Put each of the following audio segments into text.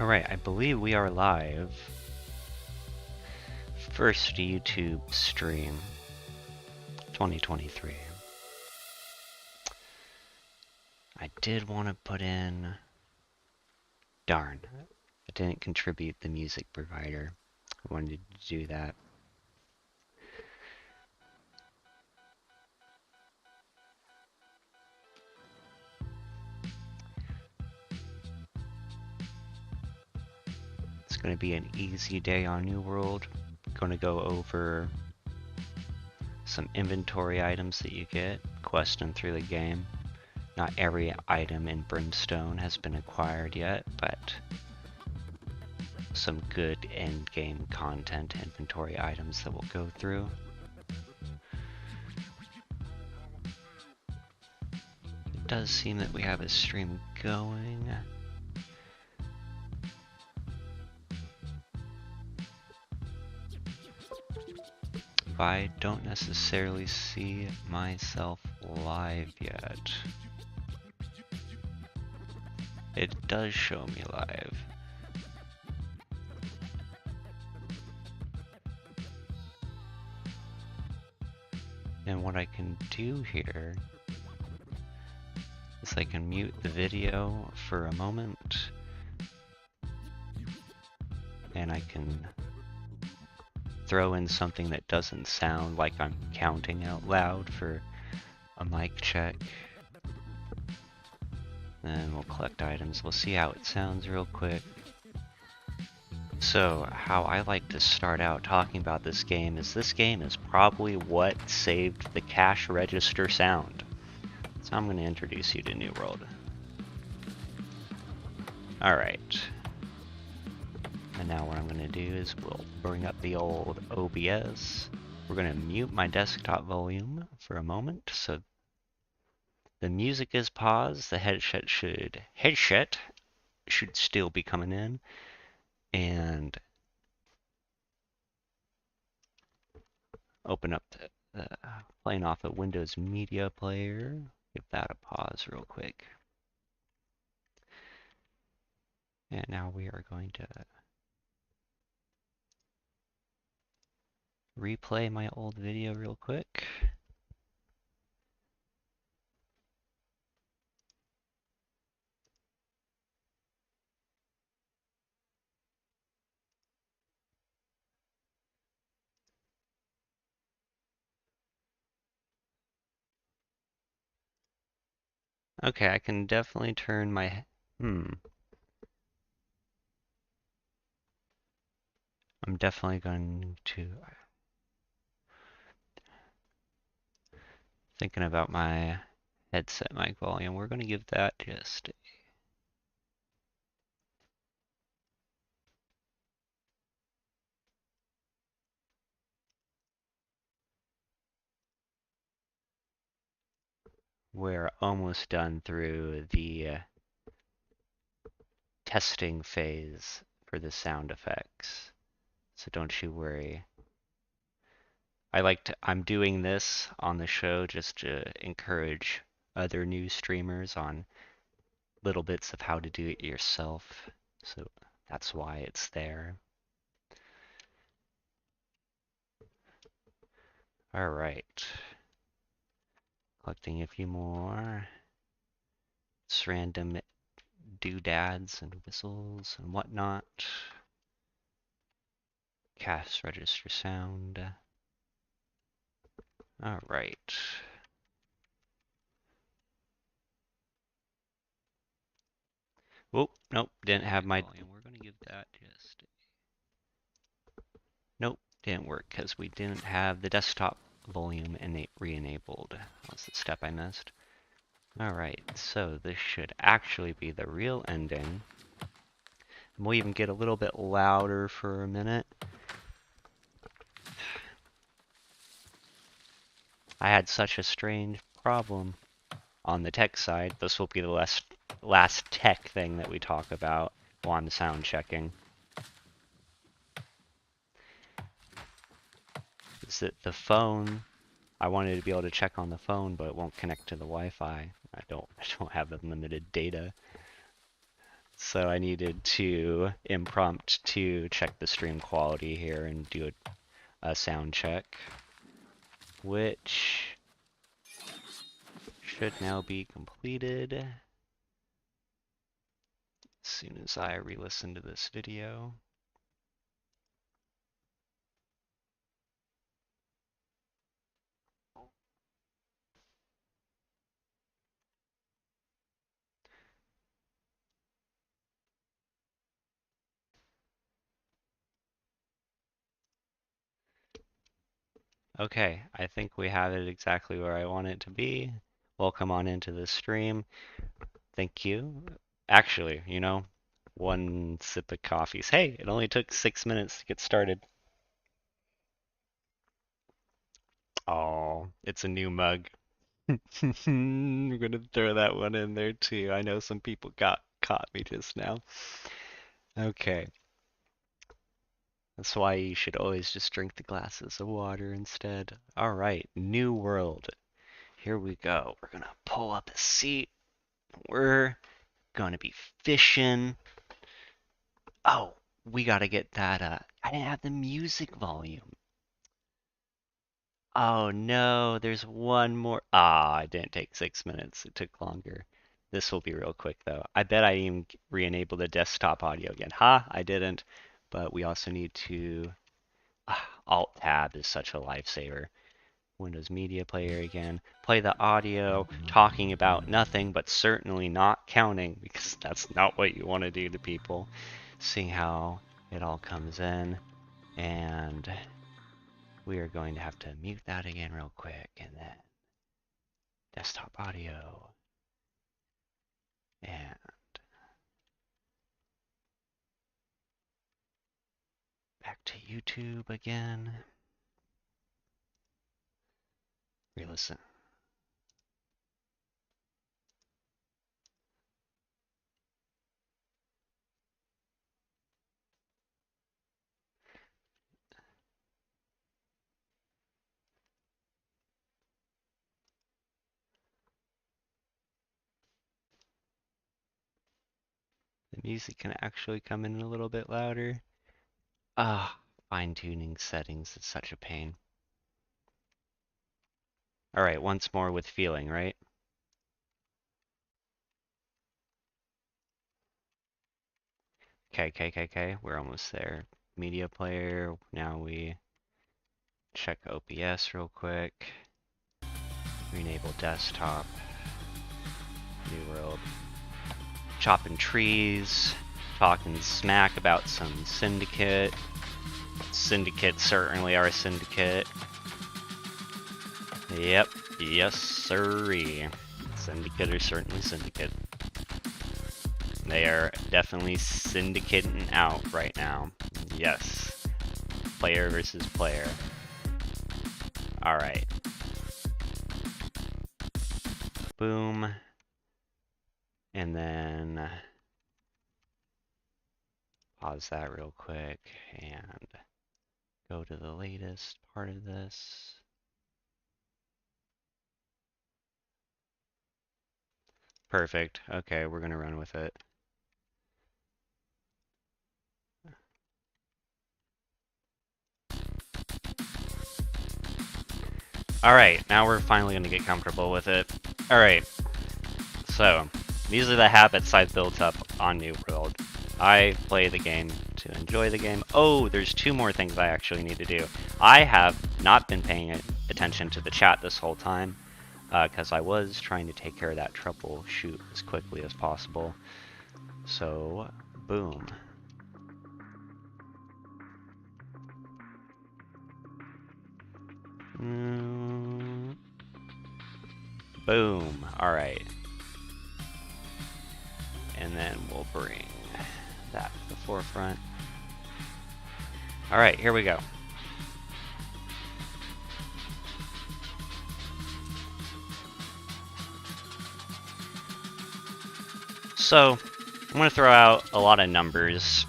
Alright, I believe we are live. First YouTube stream 2023. I did want to put in... Darn, I didn't contribute the music provider. I wanted to do that. It's going to be an easy day on New World. Going to go over some inventory items that you get, questing through the game. Not every item in Brimstone has been acquired yet, but some good end-game content inventory items that we'll go through. It does seem that we have a stream going. I don't necessarily see myself live yet. It does show me live. And what I can do here is I can mute the video for a moment, and I can throw in something that doesn't sound like I'm counting out loud for a mic check. Then we'll collect items. We'll see how it sounds real quick. So, how I like to start out talking about this game is probably what saved the cash register sound. So I'm going to introduce you to New World. Alright. And now what I'm going to do is we'll bring up the old OBS. We're going to mute my desktop volume for a moment, so the music is paused. The headset should still be coming in, and open up the playing off a Windows Media Player. Give that a pause real quick. And now we are going to replay my old video real quick. Okay, I can definitely turn my... I'm definitely going to... Thinking about my headset mic volume. We're going to give that just... We're almost done through the testing phase for the sound effects, so don't you worry. I'm doing this on the show just to encourage other new streamers on little bits of how to do it yourself, so that's why it's there. Alright. Collecting a few more. It's random doodads and whistles and whatnot. Cash register sound. Alright. Oh, nope, didn't have my... We're going to give that just... Nope, didn't work because we didn't have the desktop volume re-enabled. That's the step I missed. Alright, so this should actually be the real ending. And we'll even get a little bit louder for a minute. I had such a strange problem on the tech side. This will be the last tech thing that we talk about while I'm sound checking. Is that the phone, I wanted to be able to check on the phone, but it won't connect to the Wi-Fi. I don't have unlimited data. So I needed to impromptu check the stream quality here and do a sound check, which should now be completed as soon as I re-listen to this video. Okay, I think we have it exactly where I want it to be. Welcome on into the stream. Thank you. Actually, you know, one sip of coffees. Hey, it only took 6 minutes to get started. Oh, it's a new mug. I'm gonna throw that one in there too. I know some people caught me just now. Okay. That's why you should always just drink the glasses of water instead. All right, New World. Here we go. We're gonna pull up a seat. We're gonna be fishing. Oh, we gotta get that, I didn't have the music volume. Oh no, there's one more. Ah, it didn't take 6 minutes. It took longer. This will be real quick though. I bet I even re-enabled the desktop audio again. Ha, I didn't. But we also need to. Alt Tab is such a lifesaver. Windows Media Player again. Play the audio, talking about nothing, but certainly not counting, because that's not what you want to do to people. See how it all comes in. And we are going to have to mute that again real quick, and then desktop audio. And back to YouTube again. Re-listen. The music can actually come in a little bit louder. Ah, fine-tuning settings is such a pain. All right, once more with feeling, right? Okay, we're almost there. Media player, now we check OBS real quick. Re-enable desktop. New World. Chopping trees, talking smack about some syndicate. Syndicate certainly our syndicate. Yep, yes sirree. Syndicate are certainly syndicate. They are definitely syndicating out right now. Yes. Player versus player. Alright. Boom. And then pause that real quick and go to the latest part of this. Perfect. Okay, we're gonna run with it. Alright, now we're finally gonna get comfortable with it. Alright, so these are the habits I've built up on New World. I play the game to enjoy the game. Oh, there's two more things I actually need to do. I have not been paying attention to the chat this whole time, because I was trying to take care of that troubleshoot as quickly as possible. So, boom. Boom. Alright. And then we'll bring that to the forefront. Alright, here we go. So, I'm going to throw out a lot of numbers,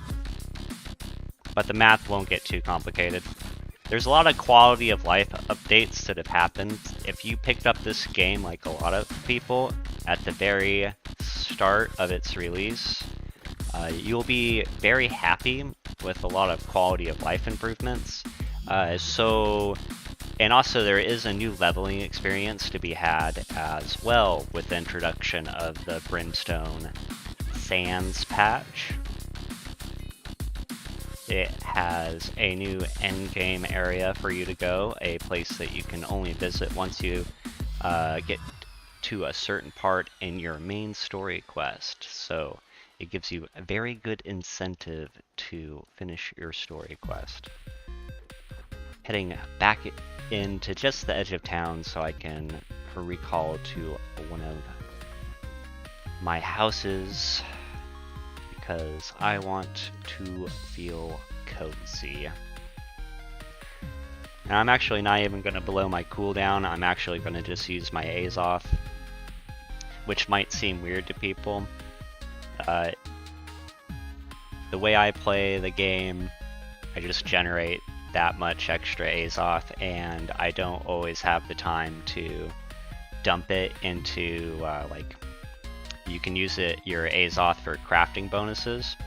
but the math won't get too complicated. There's a lot of quality of life updates that have happened. If you picked up this game, like a lot of people, at the very start of its release, you'll be very happy with a lot of quality of life improvements. And also there is a new leveling experience to be had as well with the introduction of the Brimstone Sands patch. It has a new endgame area for you to go, a place that you can only visit once you get to a certain part in your main story quest. So it gives you a very good incentive to finish your story quest. Heading back into just the edge of town so I can recall to one of my houses because I want to feel cozy. And I'm actually not even going to blow my cooldown, I'm actually going to just use my A's off, which might seem weird to people. The way I play the game, I just generate that much extra A's off, and I don't always have the time to dump it into, like, you can use your A's off for crafting bonuses.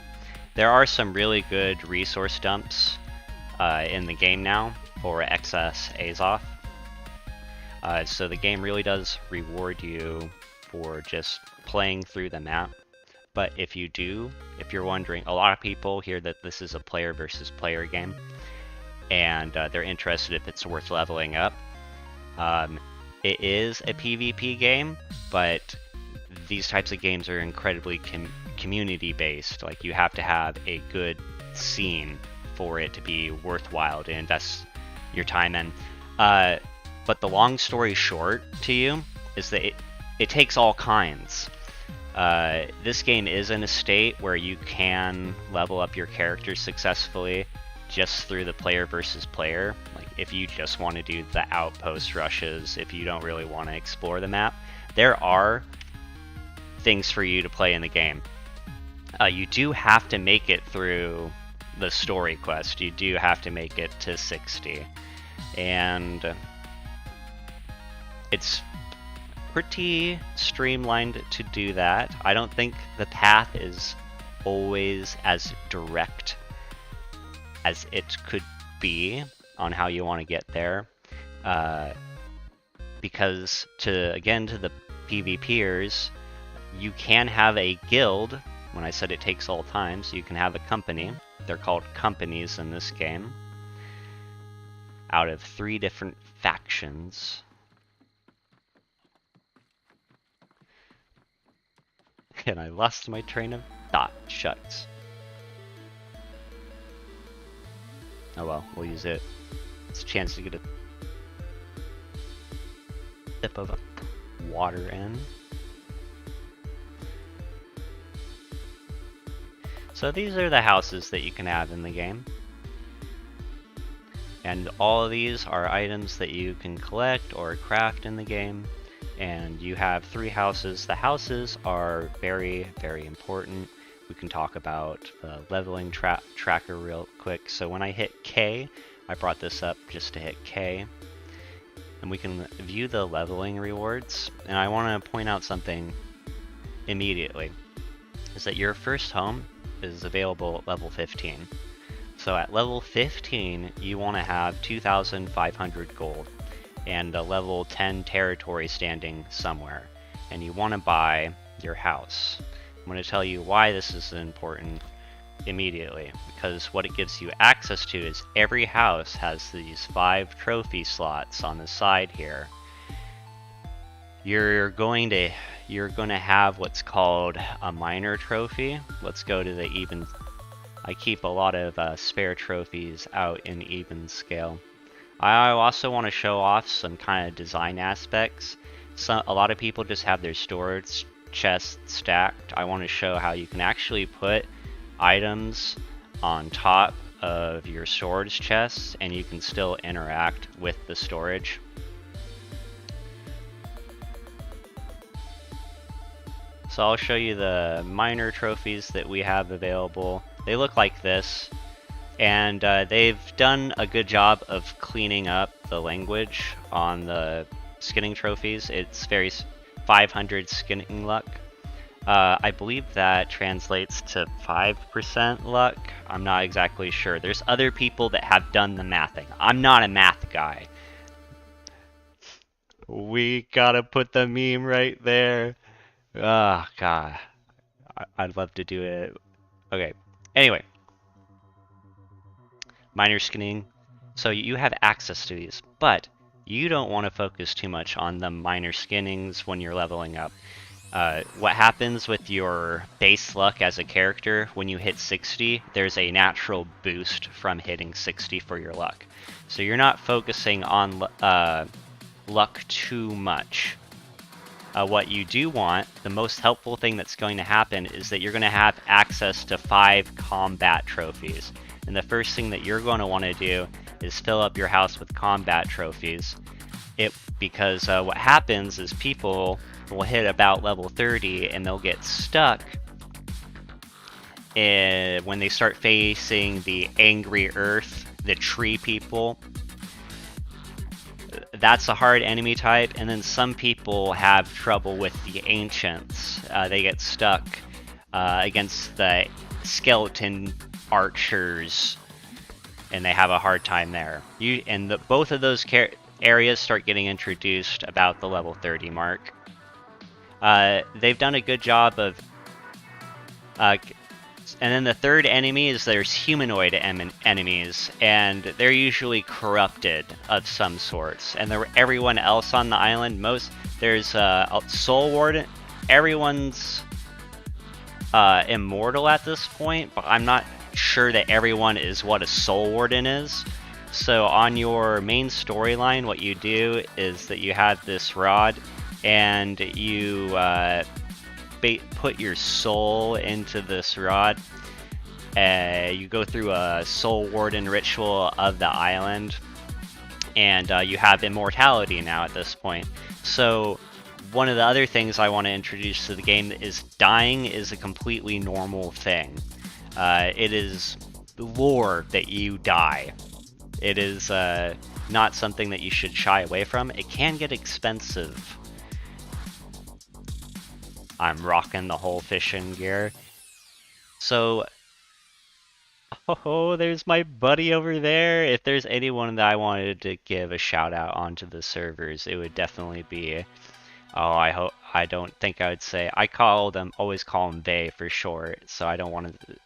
There are some really good resource dumps in the game now for excess A's off. So the game really does reward you for just playing through the map. But if you're wondering, a lot of people hear that this is a player versus player game, and they're interested if it's worth leveling up. It is a PvP game, but these types of games are incredibly community-based. Like, you have to have a good scene for it to be worthwhile to invest your time in. But the long story short to you is that it takes all kinds. This game is in a state where you can level up your character successfully just through the player versus player. Like, if you just want to do the outpost rushes, if you don't really want to explore the map, there are things for you to play in the game. You do have to make it through the story quest. You do have to make it to 60. And it's pretty streamlined to do that. I don't think the path is always as direct as it could be on how you want to get there. Because to the PvPers, you can have a guild. When I said it takes all time, so you can have a company. They're called companies in this game, out of 3 different factions. And I lost my train of thought. Shucks. Oh well, we'll use it. It's a chance to get a sip of water in. So these are the houses that you can have in the game. And all of these are items that you can collect or craft in the game. And you have 3 houses. The houses are very, very important. We can talk about the leveling tracker real quick. So when I hit K, I brought this up just to hit K. And we can view the leveling rewards. And I want to point out something immediately. Is that your first home is available at level 15. So at level 15, you want to have 2,500 gold and a level 10 territory standing somewhere. And you want to buy your house. I'm going to tell you why this is important immediately. Because what it gives you access to is every house has these 5 trophy slots on the side here. You're going to have what's called a minor trophy. Let's go to the even. I keep a lot of spare trophies out in even scale. I also want to show off some kind of design aspects. A lot of people just have their storage chests stacked. I want to show how you can actually put items on top of your storage chests and you can still interact with the storage. So I'll show you the minor trophies that we have available. They look like this, and they've done a good job of cleaning up the language on the skinning trophies. It's very 500 skinning luck. I believe that translates to 5% luck. I'm not exactly sure. There's other people that have done the mathing. I'm not a math guy. We gotta put the meme right there. Oh, God. I'd love to do it. Okay. Anyway, minor skinning. So you have access to these, but you don't want to focus too much on the minor skinnings when you're leveling up. What happens with your base luck as a character when you hit 60, there's a natural boost from hitting 60 for your luck. So you're not focusing on luck too much. What you do want, the most helpful thing that's going to happen is that you're going to have access to 5 combat trophies. And the first thing that you're going to want to do is fill up your house with combat trophies. Because what happens is people will hit about level 30 and they'll get stuck when they start facing the angry earth, the tree people. That's a hard enemy type, and then some people have trouble with the ancients. They get stuck against the skeleton archers, and they have a hard time there. Both of those areas start getting introduced about the level 30 mark. They've done a good job of... and then the third enemy is there's humanoid enemies, and they're usually corrupted of some sorts. And everyone else on the island, there's a Soul Warden. Everyone's immortal at this point, but I'm not sure that everyone is what a Soul Warden is. So on your main storyline, what you do is that you have this rod, and you put your soul into this rod. You go through a Soul Warden ritual of the island, and you have immortality now at this point. So one of the other things I want to introduce to the game is dying is a completely normal thing. It is lore that you die. It is not something that you should shy away from. It can get expensive. I'm rocking the whole fishing gear. So, oh, there's my buddy over there. If there's anyone that I wanted to give a shout out onto the servers, it would definitely be... Oh, I don't think I would say... I always call them they for short, so I don't want to...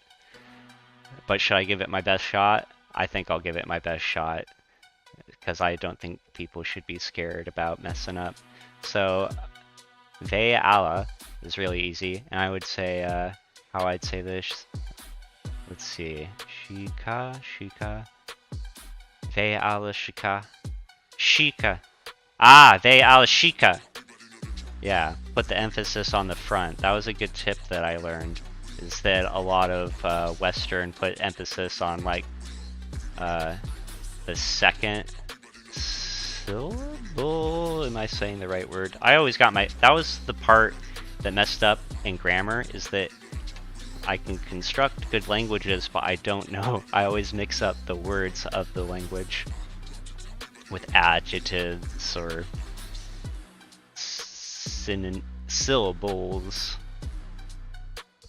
But should I give it my best shot? I think I'll give it my best shot, because I don't think people should be scared about messing up. So, Ve Allah is really easy, and I would say, how I'd say this, let's see, Shika, Ve Allah Shika, Ve Allah Shika. Yeah, put the emphasis on the front. That was a good tip that I learned, is that a lot of Western put emphasis on, like, the second syllable? Am I saying the right word? I always got that was the part that messed up in grammar, is that I can construct good languages, but I don't know. I always mix up the words of the language with adjectives or syllables.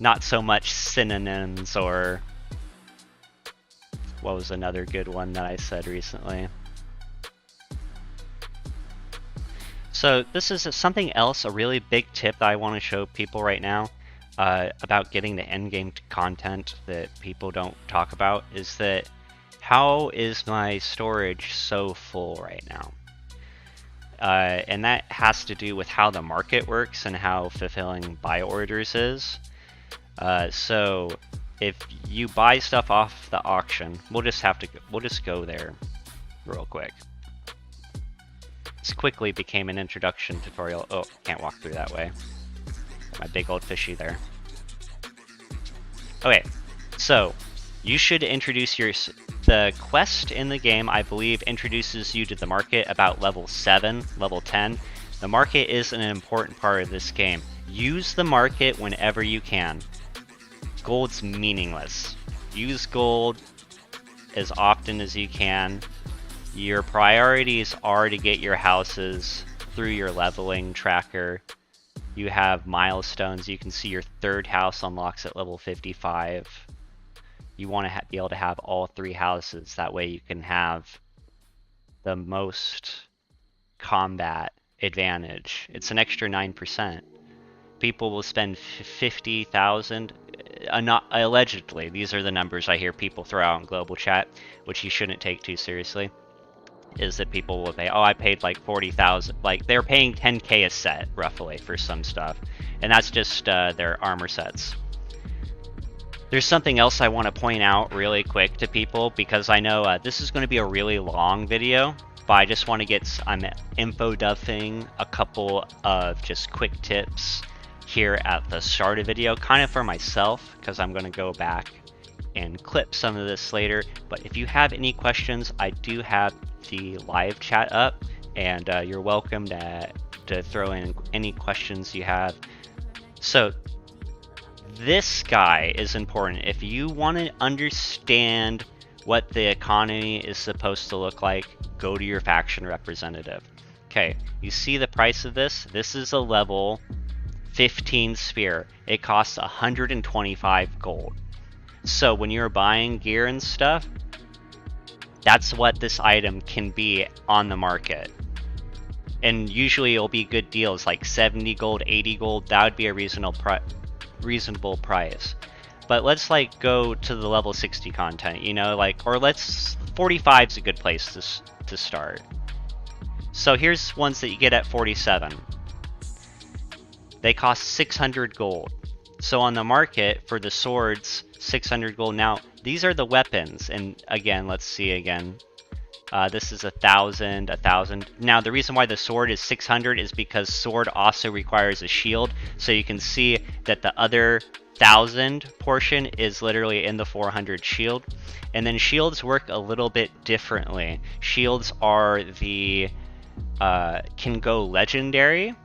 Not so much synonyms, or... What was another good one that I said recently? So this is something else, a really big tip that I want to show people right now about getting the endgame content that people don't talk about, is that how is my storage so full right now? And that has to do with how the market works and how fulfilling buy orders is. So if you buy stuff off the auction, we'll just go there real quick. This quickly became an introduction tutorial. Oh, can't walk through that way. My big old fishy there. Okay, so you should introduce the quest in the game, I believe, introduces you to the market about level 7, level 10. The market is an important part of this game. Use the market whenever you can. Gold's meaningless. Use gold as often as you can. Your priorities are to get your houses through your leveling tracker. You have milestones. You can see your third house unlocks at level 55. You want to be able to have all 3 houses. That way you can have the most combat advantage. It's an extra 9%. People will spend 50,000, not allegedly. These are the numbers I hear people throw out in global chat, which you shouldn't take too seriously. Is that people will pay, oh, I paid like 40,000. Like they're paying 10k a set roughly for some stuff, and that's just their armor sets. There's something else I want to point out really quick to people, because I know this is going to be a really long video, but I just want to get, I'm info duffing a couple of just quick tips here at the start of the video, kind of for myself, because I'm going to go back and clip some of this later. But if you have any questions, I do have the live chat up, and you're welcome to throw in any questions you have. So this guy is important. If you want to understand what the economy is supposed to look like, go to your faction representative. Okay, you see the price of this? This is a level 15 sphere. It costs 125 gold. So when you're buying gear and stuff, that's what this item can be on the market. And usually it'll be good deals, like 70 gold, 80 gold. That would be a reasonable price. But let's like go to the level 60 content, you know, like, or let's 45 is a good place to start. So here's ones that you get at 47. They cost 600 gold. So on the market for the swords, 600 gold. Now these are the weapons, and again, let's see again. This is 1,000, 1,000. Now the reason why the sword is 600 is because sword also requires a shield. So you can see that the other 1,000 portion is literally in the 400 shield. And then shields work a little bit differently. Shields are the can go legendary,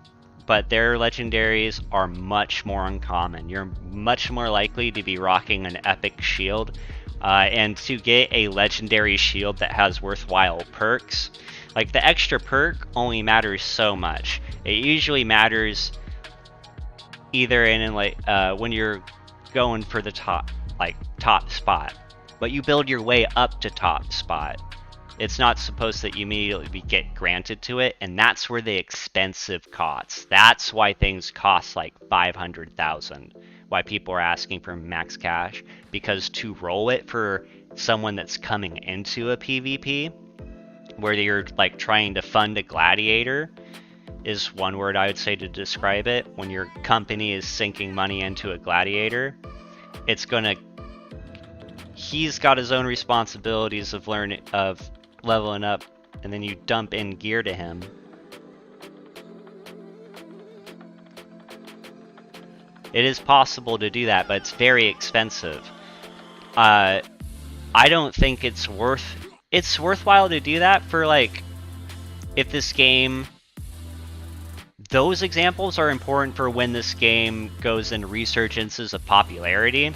but their legendaries are much more uncommon. You're much more likely to be rocking an epic shield. And to get a legendary shield that has worthwhile perks, like the extra perk only matters so much. It usually matters either in like when you're going for the top spot, but you build your way up to top spot. It's not supposed that you immediately get granted to it, and that's where the expensive costs. That's why things cost like 500,000. Why people are asking for max cash, because to roll it for someone that's coming into a PvP, where you're like trying to fund a gladiator, is one word I would say to describe it. When your company is sinking money into a gladiator, it's gonna. He's got his own responsibilities of leveling up, and then you dump in gear to him. It is possible to do that, but it's very expensive. I don't think it's worthwhile to do that for, like, if this game. Those examples are important for when this game goes in resurgences of popularity,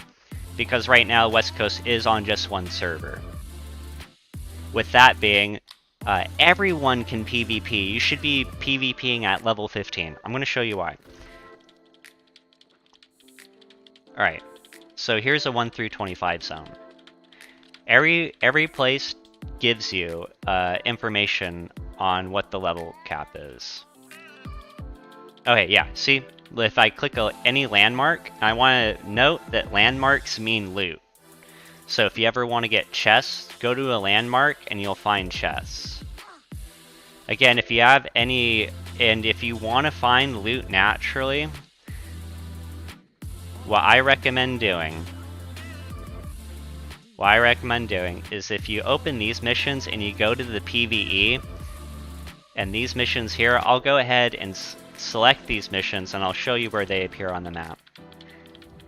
because right now West Coast is on just one server. With that being, everyone can PvP. You should be PvPing at level 15. I'm going to show you why. Alright, so here's a 1 through 25 zone. Every place gives you information on what the level cap is. Okay, yeah, see? If I click any landmark, I want to note that landmarks mean loot. So if you ever want to get chests, go to a landmark and you'll find chests. Again, if you have any, and if you want to find loot naturally, what I recommend doing is if you open these missions and you go to the PvE, and these missions here, I'll go ahead and select these missions and I'll show you where they appear on the map.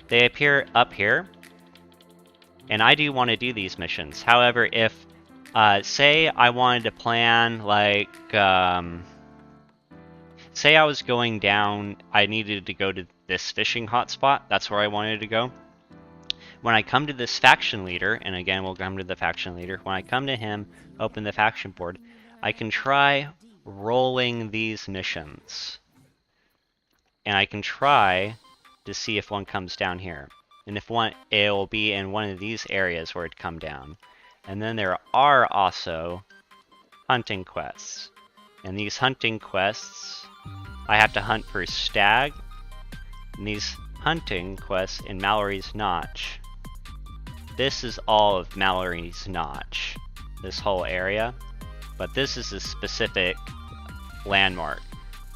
They appear up here. And I do want to do these missions. However, if, say I wanted to plan, like, say I was going down, I needed to go to this fishing hotspot, that's where I wanted to go. When I come to this faction leader, and again, we'll come to the faction leader, when I come to him, open the faction board, I can try rolling these missions. and I can try to see if one comes down here. And if one, it will be in one of these areas where it come down. And then there are also hunting quests. And these hunting quests, I have to hunt for stag. And these hunting quests in Mallory's Notch. This is all of Mallory's Notch, this whole area. But this is a specific landmark.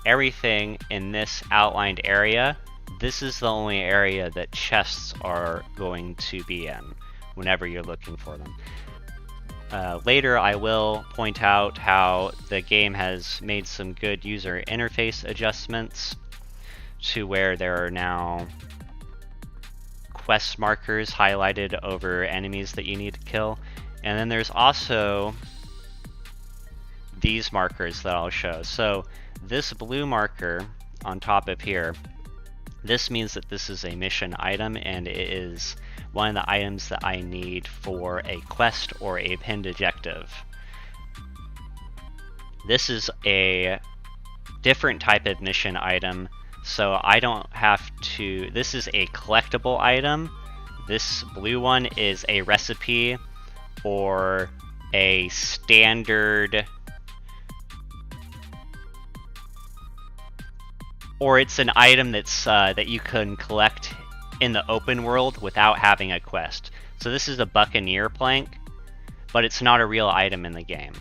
Everything in this outlined area, this is the only area that chests are going to be in whenever you're looking for them. Later I will point out how the game has made some good user interface adjustments to where there are now quest markers highlighted over enemies that you need to kill. And then there's also these markers that I'll show. So this blue marker on top of here, this means that this is a mission item, and it is one of the items that I need for a quest or a pinned objective. This is a different type of mission item, so I don't have to... This is a collectible item. This blue one is a recipe or a standard... Or it's an item that's that you can collect in the open world without having a quest. So this is a Buccaneer plank, but it's not a real item in the game.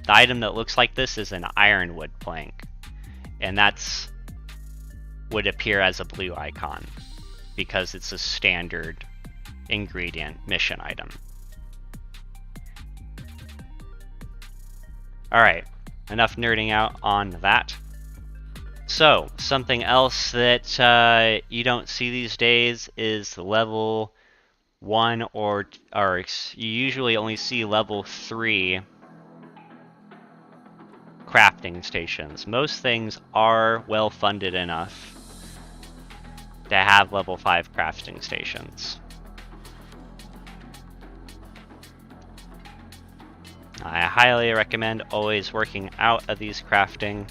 The item that looks like this is an Ironwood plank, and that's would appear as a blue icon because it's a standard ingredient mission item. Alright, enough nerding out on that. So, something else that you don't see these days is level 1 or you usually only see level 3 crafting stations. Most things are well funded enough to have level 5 crafting stations. I highly recommend always working out of these crafting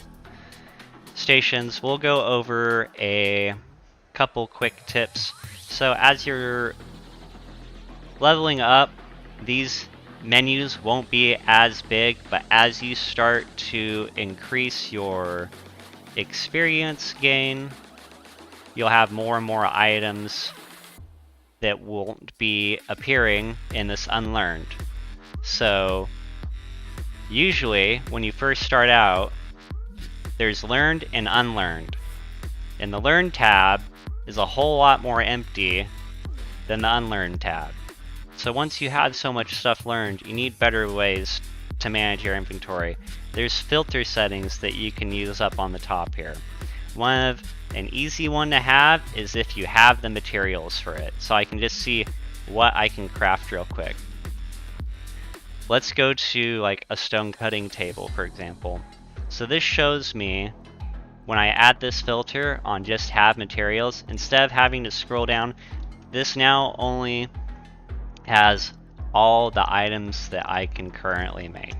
stations. We'll go over a couple quick tips. So as you're leveling up, these menus won't be as big, but as you start to increase your experience gain, you'll have more and more items that won't be appearing in this unlearned. So usually when you first start out, there's learned and unlearned. And the learned tab is a whole lot more empty than the unlearned tab. So once you have so much stuff learned, you need better ways to manage your inventory. There's filter settings that you can use up on the top here. An easy one to have is if you have the materials for it. So I can just see what I can craft real quick. Let's go to like a stone cutting table, for example. So this shows me when I add this filter on just have materials, instead of having to scroll down, this now only has all the items that I can currently make.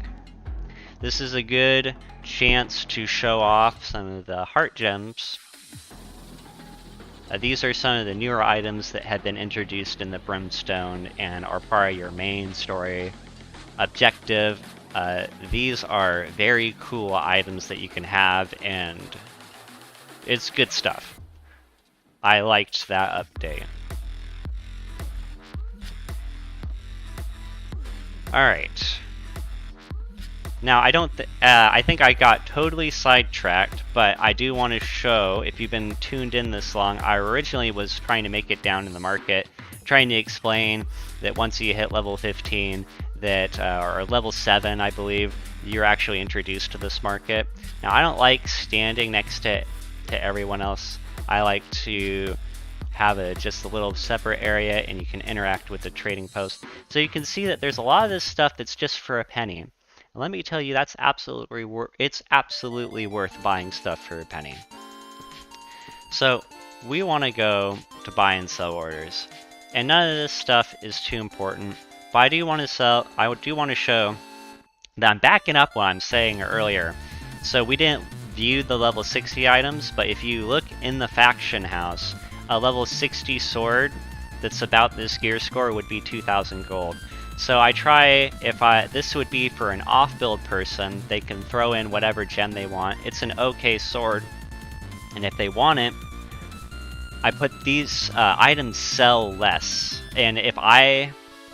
This is a good chance to show off some of the heart gems. These are some of the newer items that have been introduced in the Brimstone and are part of your main story objective. These are very cool items that you can have, and it's good stuff. I liked that update. Alright. Now, I think I got totally sidetracked, but I do want to show, if you've been tuned in this long, I originally was trying to make it down in the market, trying to explain that once you hit level 15, that, or level 7, I believe, you're actually introduced to this market. Now, I don't like standing next to everyone else. I like to have just a little separate area, and you can interact with the trading post. So you can see that there's a lot of this stuff that's just for a penny. And let me tell you, it's absolutely worth buying stuff for a penny. So we want to go to buy and sell orders, and none of this stuff is too important. But I do want to show that I'm backing up what I'm saying earlier. So we didn't view the level 60 items, but if you look in the faction house, a level 60 sword that's about this gear score would be 2,000 gold. So I try, this would be for an off-build person, they can throw in whatever gem they want. It's an okay sword, and if they want it, I put these items sell less. And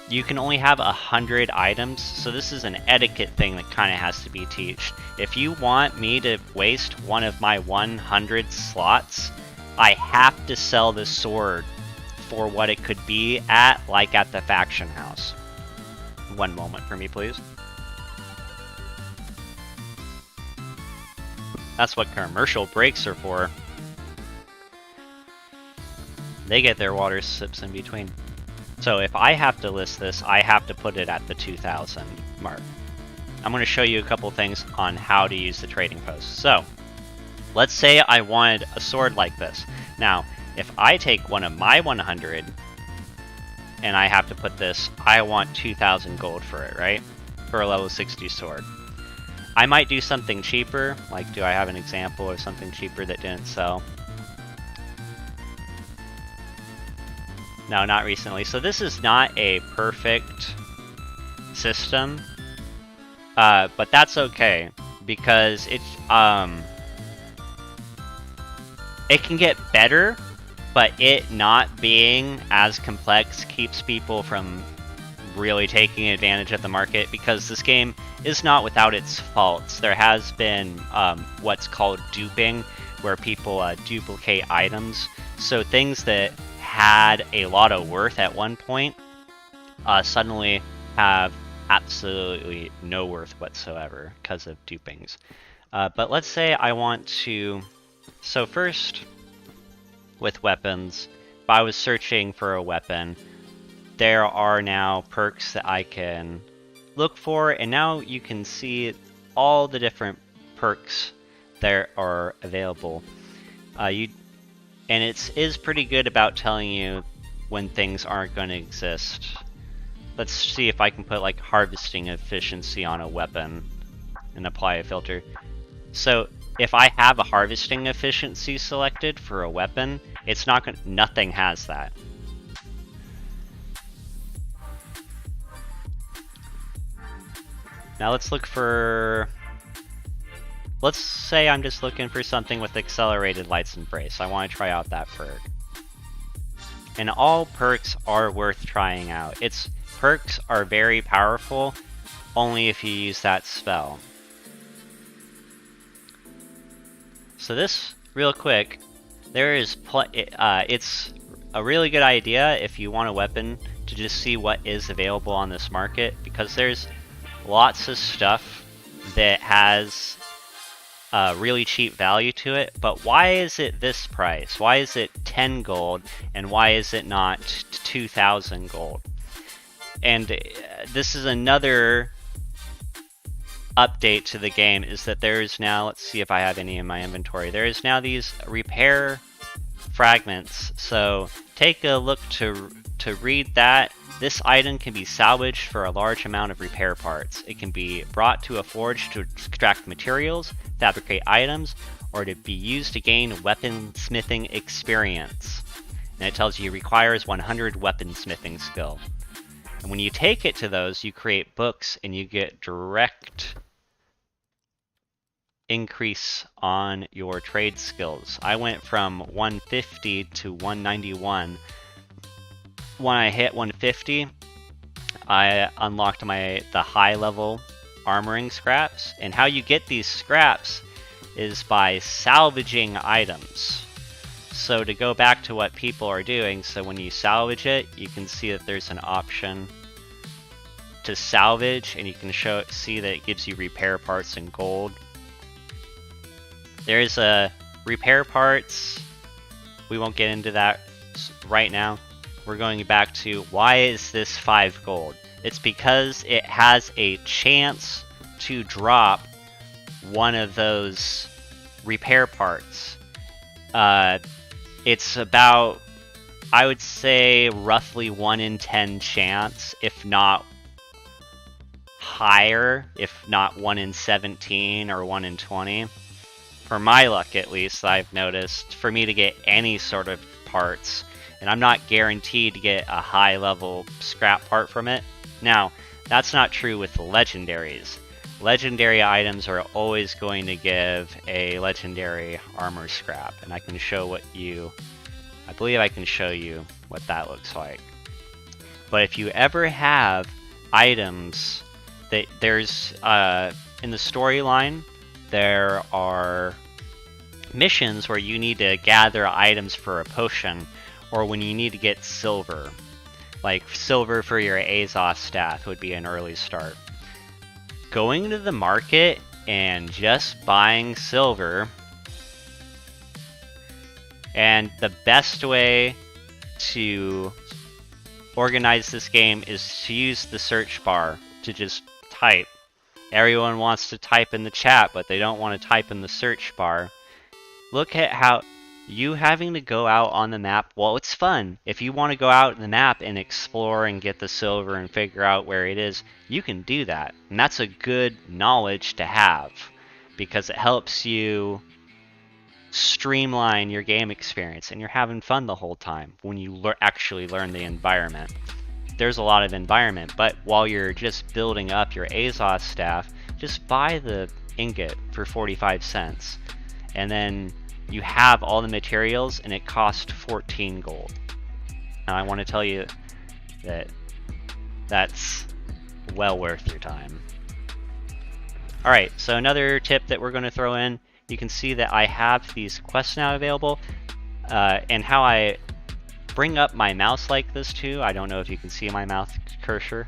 you can only have 100 items, so this is an etiquette thing that kind of has to be taught. If you want me to waste one of my 100 slots, I have to sell the sword for what it could be at, like at the faction house. One moment for me, please. That's what commercial breaks are for. They get their water sips in between. So if I have to list this, I have to put it at the 2,000 mark. I'm going to show you a couple things on how to use the trading post. So, let's say I wanted a sword like this. Now, if I take one of my 100, and I have to put this, I want 2,000 gold for it, right? For a level 60 sword. I might do something cheaper, like do I have an example of something cheaper that didn't sell? No, not recently. So this is not a perfect system, but that's okay because it can get better, but it not being as complex keeps people from really taking advantage of the market, because this game is not without its faults. There has been what's called duping, where people duplicate items. So things that had a lot of worth at one point suddenly have absolutely no worth whatsoever because of dupings. But let's say I want to... So first, with weapons, if I was searching for a weapon, there are now perks that I can look for, and now you can see all the different perks that are available. And it is pretty good about telling you when things aren't going to exist. Let's see if I can put like harvesting efficiency on a weapon and apply a filter. So if I have a harvesting efficiency selected for a weapon, it's not going to, nothing has that. Now let's look for, let's say I'm just looking for something with accelerated lights and brace. I want to try out that perk. And all perks are worth trying out. Perks are very powerful only if you use that spell. So this, real quick, it's a really good idea if you want a weapon to just see what is available on this market, because there's lots of stuff that has really cheap value to it. But why is it this price? Why is it 10 gold and why is it not 2,000 gold? And this is another update to the game, is that there is now, let's see if I have any in my inventory, there is now these repair fragments. So take a look to read that. This item can be salvaged for a large amount of repair parts. It can be brought to a forge to extract materials, fabricate items, or to be used to gain weaponsmithing experience. And it tells you it requires 100 weaponsmithing skill. And when you take it to those, you create books and you get direct increase on your trade skills. I went from 150 to 191. When I hit 150, I unlocked the high level armoring scraps. And how you get these scraps is by salvaging items. So to go back to what people are doing, so when you salvage it, you can see that there's an option to salvage, and you can see that it gives you repair parts in gold. There's a repair parts. We won't get into that right now. We're going back to why is this 5 gold? It's because it has a chance to drop one of those repair parts. It's about, I would say, roughly 1 in 10 chance, if not higher, if not 1 in 17 or 1 in 20, for my luck at least, I've noticed, for me to get any sort of parts. And I'm not guaranteed to get a high level scrap part from it. Now, that's not true with legendaries. Legendary items are always going to give a legendary armor scrap, and I can show I believe I can show you what that looks like. But if you ever have items that there's, in the storyline, there are missions where you need to gather items for a potion, or when you need to get silver. Like silver for your Azos staff would be an early start. Going to the market and just buying silver, and the best way to organize this game is to use the search bar to just type. Everyone wants to type in the chat, but they don't want to type in the search bar. Look at how you having to go out on the map, well, it's fun. If you want to go out on the map and explore and get the silver and figure out where it is, you can do that. And that's a good knowledge to have, because it helps you streamline your game experience, and you're having fun the whole time when you actually learn the environment. There's a lot of environment, but while you're just building up your Azos staff, just buy the ingot for 45 cents. And then you have all the materials, and it costs 14 gold. Now I want to tell you that that's well worth your time. Alright, so another tip that we're going to throw in, you can see that I have these quests now available, and how I bring up my mouse like this too. I don't know if you can see my mouse cursor.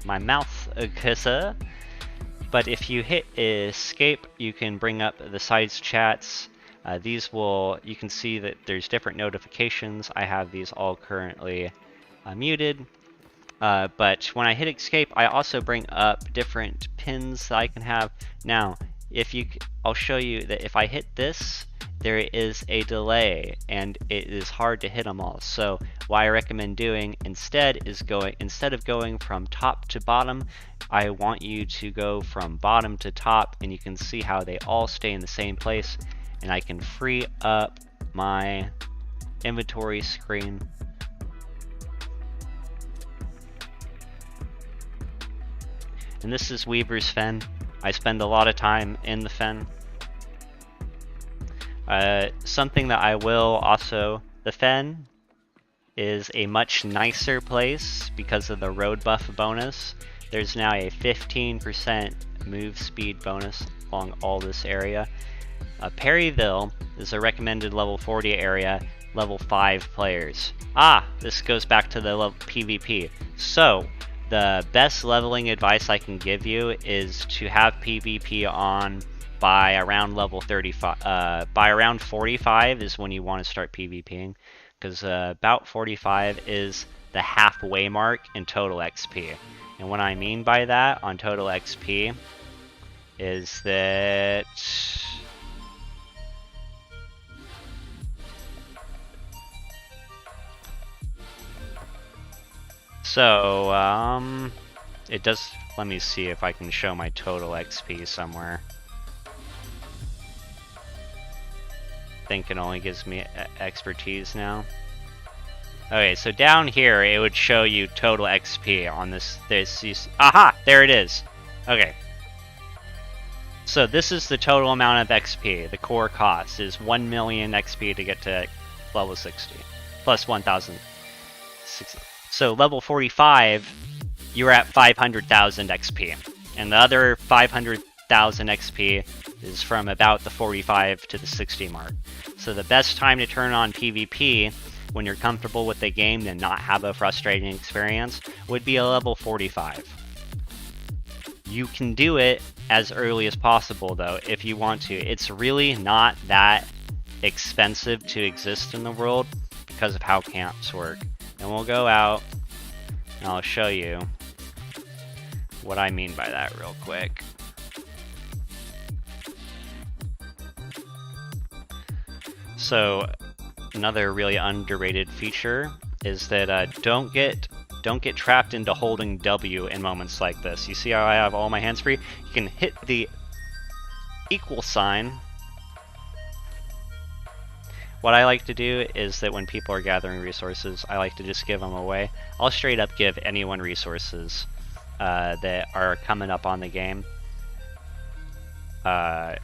But if you hit escape, you can bring up the sides chats. You can see that there's different notifications. I have these all currently muted. But when I hit escape, I also bring up different pins that I can have. Now, I'll show you that if I hit this, there is a delay, and it is hard to hit them all. So what I recommend doing instead of going from top to bottom, I want you to go from bottom to top, and you can see how they all stay in the same place. And I can free up my inventory screen. And this is Weaver's Fen. I spend a lot of time in the Fen. Something that I will also... The Fen is a much nicer place because of the road buff bonus. There's now a 15% move speed bonus along all this area. Perryville is a recommended level 40 area, level 5 players. This goes back to the PvP. So, the best leveling advice I can give you is to have PvP on by around level 35. By around 45 is when you want to start PvPing, because about 45 is the halfway mark in total XP. And what I mean by that on total XP is that... So, it does... Let me see if I can show my total XP somewhere. I think it only gives me expertise now. Okay, so down here, it would show you total XP on this... Aha! There it is! Okay. So this is the total amount of XP. The core cost is 1 million XP to get to level 60. Plus 1,060. So level 45, you're at 500,000 XP. And the other 500,000 XP is from about the 45 to the 60 mark. So the best time to turn on PvP when you're comfortable with the game and not have a frustrating experience would be a level 45. You can do it as early as possible though if you want to. It's really not that expensive to exist in the world because of how camps work. And we'll go out and I'll show you what I mean by that real quick. So another really underrated feature is that don't get trapped into holding W in moments like this. You see how I have all my hands free? You can hit the equal sign what I like to do is that when people are gathering resources, I like to just give them away. I'll straight up give anyone resources that are coming up on the game. The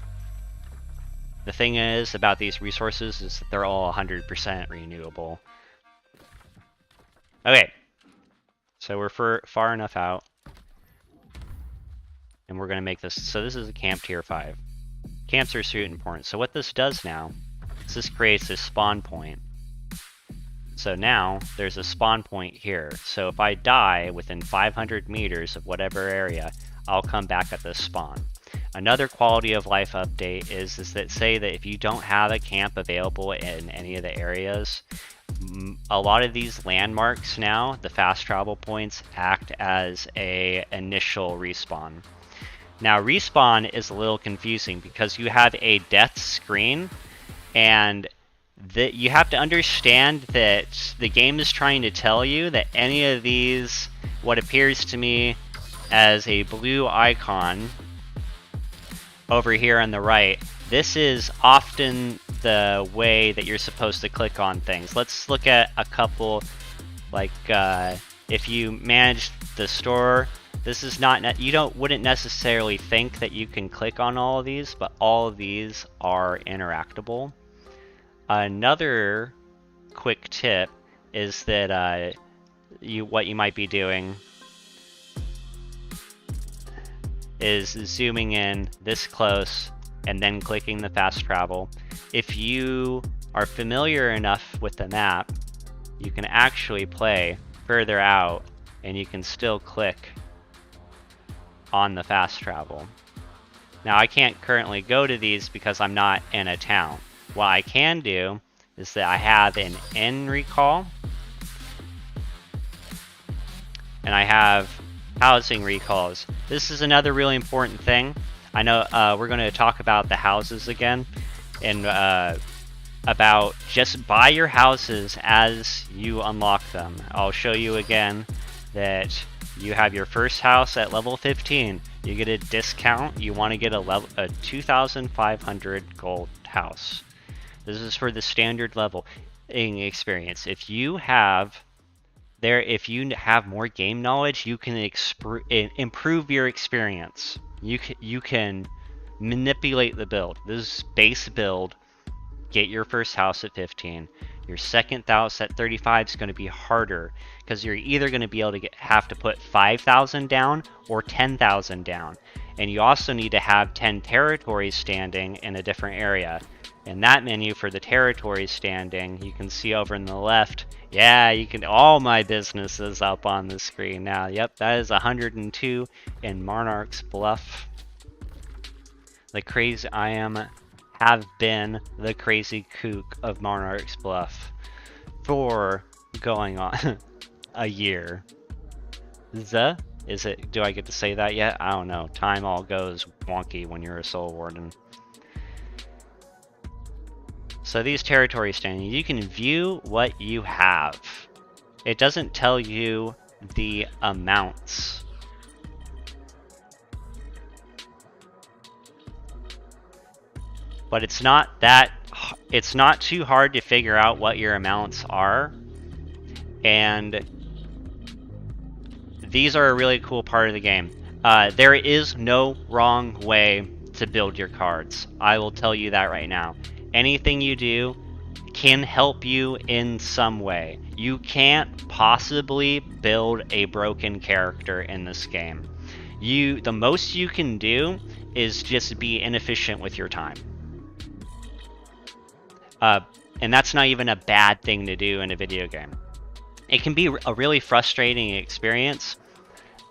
thing is about these resources is that they're all 100% renewable. Okay, so we're far enough out, and we're gonna make this. So this is a camp tier 5. Camps are super important. So what this does now is this creates a spawn point. So now there's a spawn point here. So if I die within 500 meters of whatever area, I'll come back at this spawn. Another quality of life update is that say that if you don't have a camp available in any of the areas, a lot of these landmarks now, the fast travel points, act as a initial respawn. Now respawn is a little confusing because you have a death screen, and that you have to understand that the game is trying to tell you that any of these, what appears to me as a blue icon over here on the right, this is often the way that you're supposed to click on things. Let's look at a couple, like if you manage the store, this is not, you wouldn't necessarily think that you can click on all of these, but all of these are interactable. Another quick tip is that what you might be doing is zooming in this close and then clicking the fast travel. If you are familiar enough with the map, you can actually play further out and you can still click on the fast travel. Now I can't currently go to these because I'm not in a town. What I can do is that I have an N recall and I have housing recalls. This is another really important thing. I know we're going to talk about the houses again, and about just buy your houses as you unlock them. I'll show you again that you have your first house at level 15. You get a discount. You want to get a 2,500 gold house. This is for the standard level experience. If you have more game knowledge, you can improve your experience. You can manipulate the build. This is base build. Get your first house at 15. Your second house at 35 is going to be harder because you're either going to be able to have to put 5,000 down or 10,000 down, and you also need to have 10 territories standing in a different area. In that menu for the territories standing, you can see over in the left, yeah, you can, all my businesses up on the screen now. Yep, that is 102 in Monarch's Bluff. The crazy, have been the crazy kook of Monarch's Bluff for going on a year. Do I get to say that yet? I don't know. Time all goes wonky when you're a soul warden. So these territory standings, you can view what you have. It doesn't tell you the amounts. But it's not too hard to figure out what your amounts are. And these are a really cool part of the game. There is no wrong way to build your cards. I will tell you that right now. Anything you do can help you in some way. You can't possibly build a broken character in this game. The most you can do is just be inefficient with your time. And that's not even a bad thing to do in a video game. It can be a really frustrating experience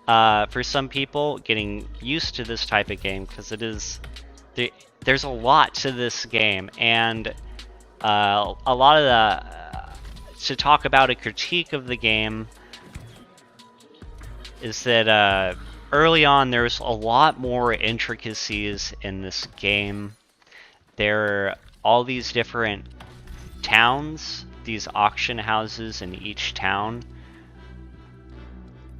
for some people getting used to this type of game, because there's a lot to this game, and a lot of to talk about a critique of the game is that early on there's a lot more intricacies in this game. There are all these different towns, these auction houses in each town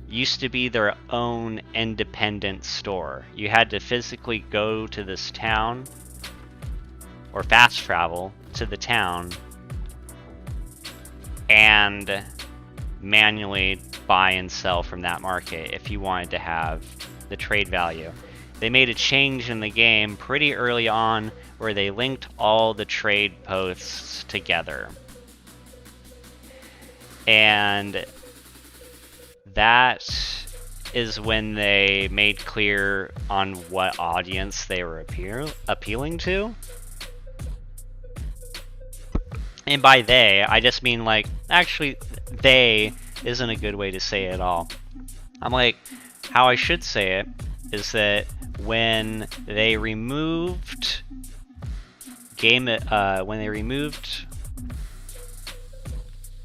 used to be their own independent store. You had to physically go to this town or fast travel to the town and manually buy and sell from that market if you wanted to have the trade value. They made a change in the game pretty early on where they linked all the trade posts together. And that is when they made clear on what audience they were appealing to. And by they, I just mean like, actually, they isn't a good way to say it at all. I'm like, how I should say it is that when they removed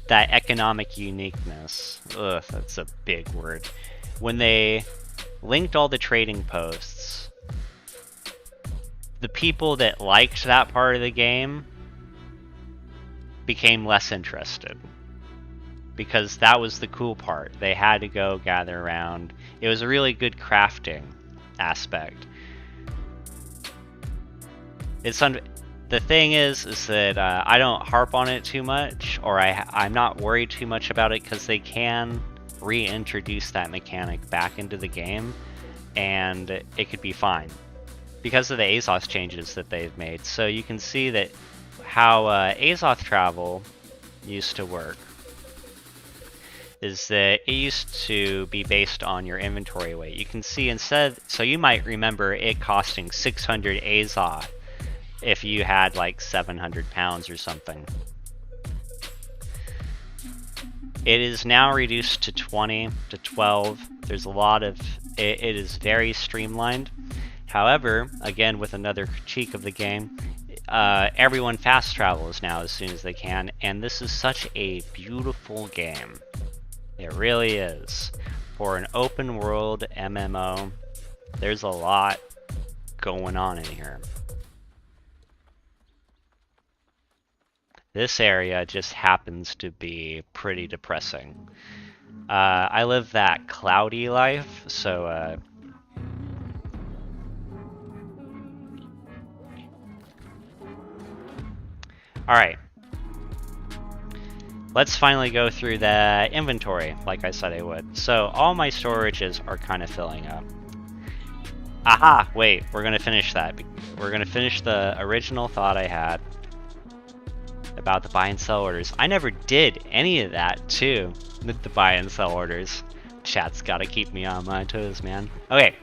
that economic uniqueness, ugh, that's a big word. When they linked all the trading posts, the people that liked that part of the game became less interested. Because that was the cool part. They had to go gather around. It was a really good crafting aspect. The thing is that I don't harp on it too much, or I'm not worried too much about it because they can reintroduce that mechanic back into the game, and it could be fine because of the Azoth changes that they've made. So you can see that how Azoth travel used to work is that it used to be based on your inventory weight. You can see instead, so you might remember it costing 600 Azoth if you had like 700 pounds or something. It is now reduced to 20 to 12. There's a lot of, it is very streamlined. However, again, with another critique of the game, everyone fast travels now as soon as they can, and this is such a beautiful game. It really is. For an open world MMO, there's a lot going on in here. This area just happens to be pretty depressing. I live that cloudy life, so alright. Let's finally go through the inventory, like I said I would. So all my storages are kind of filling up. Aha! Wait, we're gonna finish that. We're gonna finish the original thought I had about the buy and sell orders. I never did any of that too with the buy and sell orders. Chat's gotta keep me on my toes, man. Okay,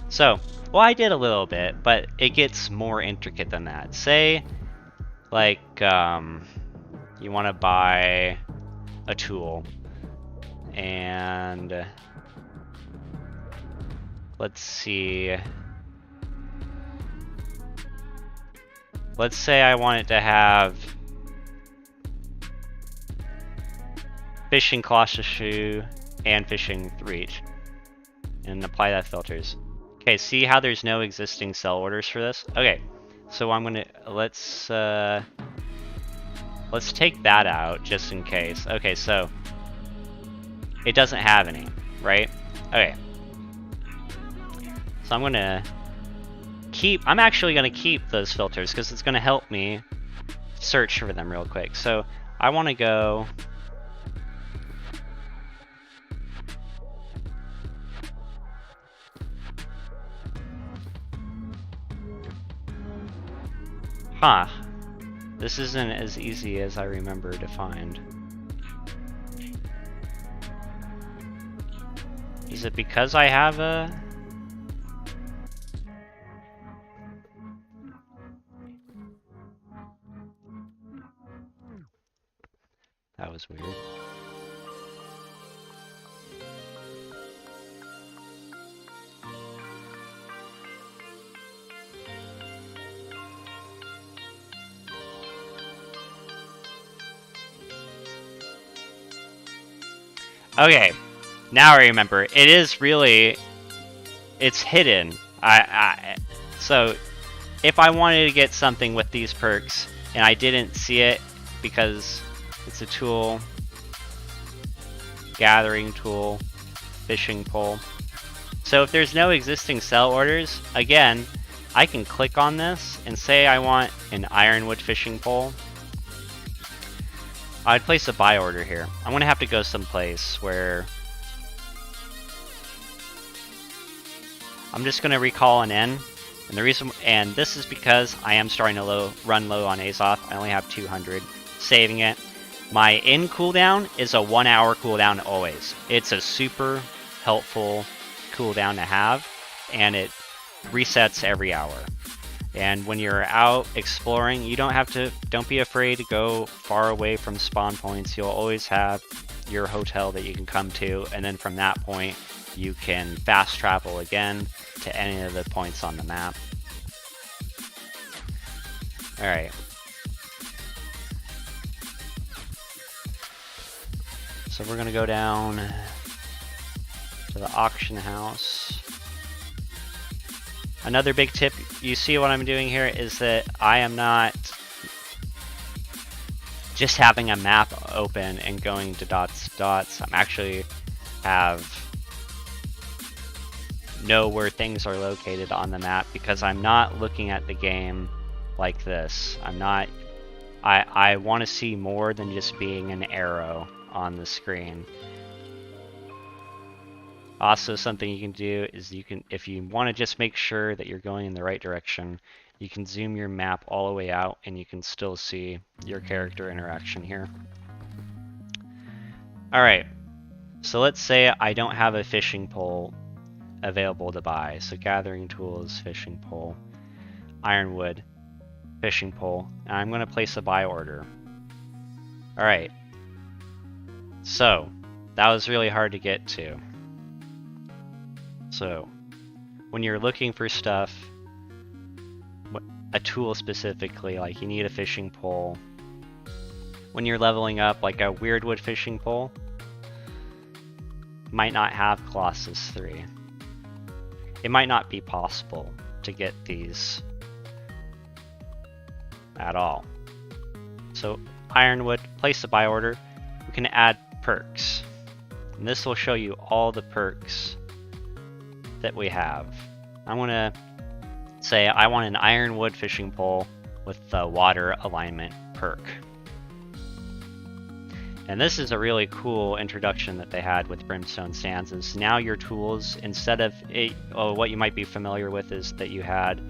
so, well, I did a little bit, but it gets more intricate than that. Say, like, you want to buy a tool, and let's see. Let's say I want it to have fishing cautious shoe and fishing reach, and apply that filters. Okay, see how there's no existing sell orders for this? Okay, so I'm gonna let's take that out just in case. Okay, so it doesn't have any, right? Okay, so I'm actually gonna keep those filters because it's gonna help me search for them real quick. So I want to go. Huh. This isn't as easy as I remember to find. Is it because I have a... That was weird. Okay, now I remember. It is really, it's hidden. So if I wanted to get something with these perks and I didn't see it because it's a tool, gathering tool, fishing pole. So if there's no existing sell orders, again, I can click on this and say I want an ironwood fishing pole. I'd place a buy order here. I'm gonna have to go someplace where I'm just gonna recall an N, and the reason, and this is because I am starting to run low on Azoth. I only have 200, saving it. My N cooldown is a 1 hour cooldown always. It's a super helpful cooldown to have, and it resets every hour. And when you're out exploring, you don't be afraid to go far away from spawn points. You'll always have your hotel that you can come to, and then from that point, you can fast travel again to any of the points on the map. Alright. So we're gonna go down to the auction house. Another big tip, you see what I'm doing here, is that I am not just having a map open and going to dots to dots. I'm actually know where things are located on the map, because I'm not looking at the game like this. I want to see more than just being an arrow on the screen. Also, something you can do is if you want to just make sure that you're going in the right direction, you can zoom your map all the way out and you can still see your character interaction here. Alright, so let's say I don't have a fishing pole available to buy. So gathering tools, fishing pole, ironwood, fishing pole, and I'm going to place a buy order. Alright, so that was really hard to get to. So when you're looking for stuff, a tool specifically, like you need a fishing pole. When you're leveling up, like a weirdwood fishing pole might not have Colossus 3. It might not be possible to get these at all. So ironwood, place a buy order. We can add perks, and this will show you all the perks that we have. I'm gonna say I want an ironwood fishing pole with the water alignment perk. And this is a really cool introduction that they had with Brimstone Stanzas. Now your tools, instead of what you might be familiar with is that you had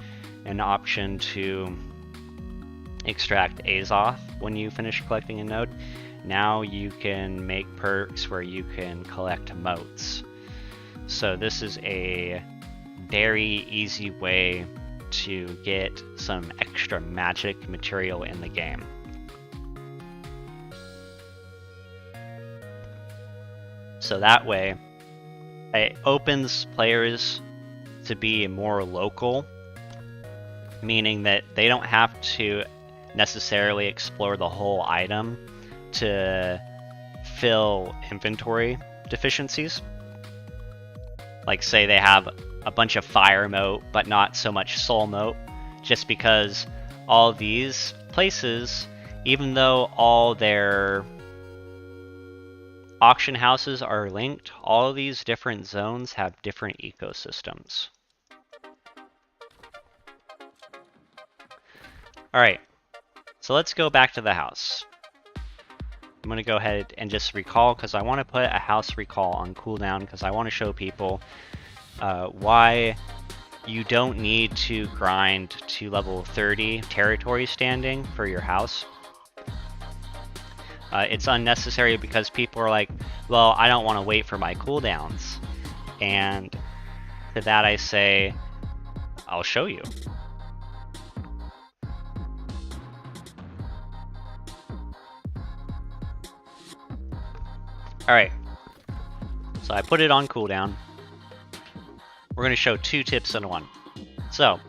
an option to extract Azoth when you finish collecting a node. Now you can make perks where you can collect motes. So this is a very easy way to get some extra magic material in the game. So that way, it opens players to be more local, meaning that they don't have to necessarily explore the whole item to fill inventory deficiencies. Like say they have a bunch of fire mote, but not so much soul mote, just because all these places, even though all their auction houses are linked, all of these different zones have different ecosystems. Alright, so let's go back to the house. I'm going to go ahead and just recall, because I want to put a house recall on cooldown, because I want to show people why you don't need to grind to level 30 territory standing for your house. It's unnecessary because people are like, well, I don't want to wait for my cooldowns. And to that I say, I'll show you. Alright, so I put it on cooldown. We're going to show two tips in one. So,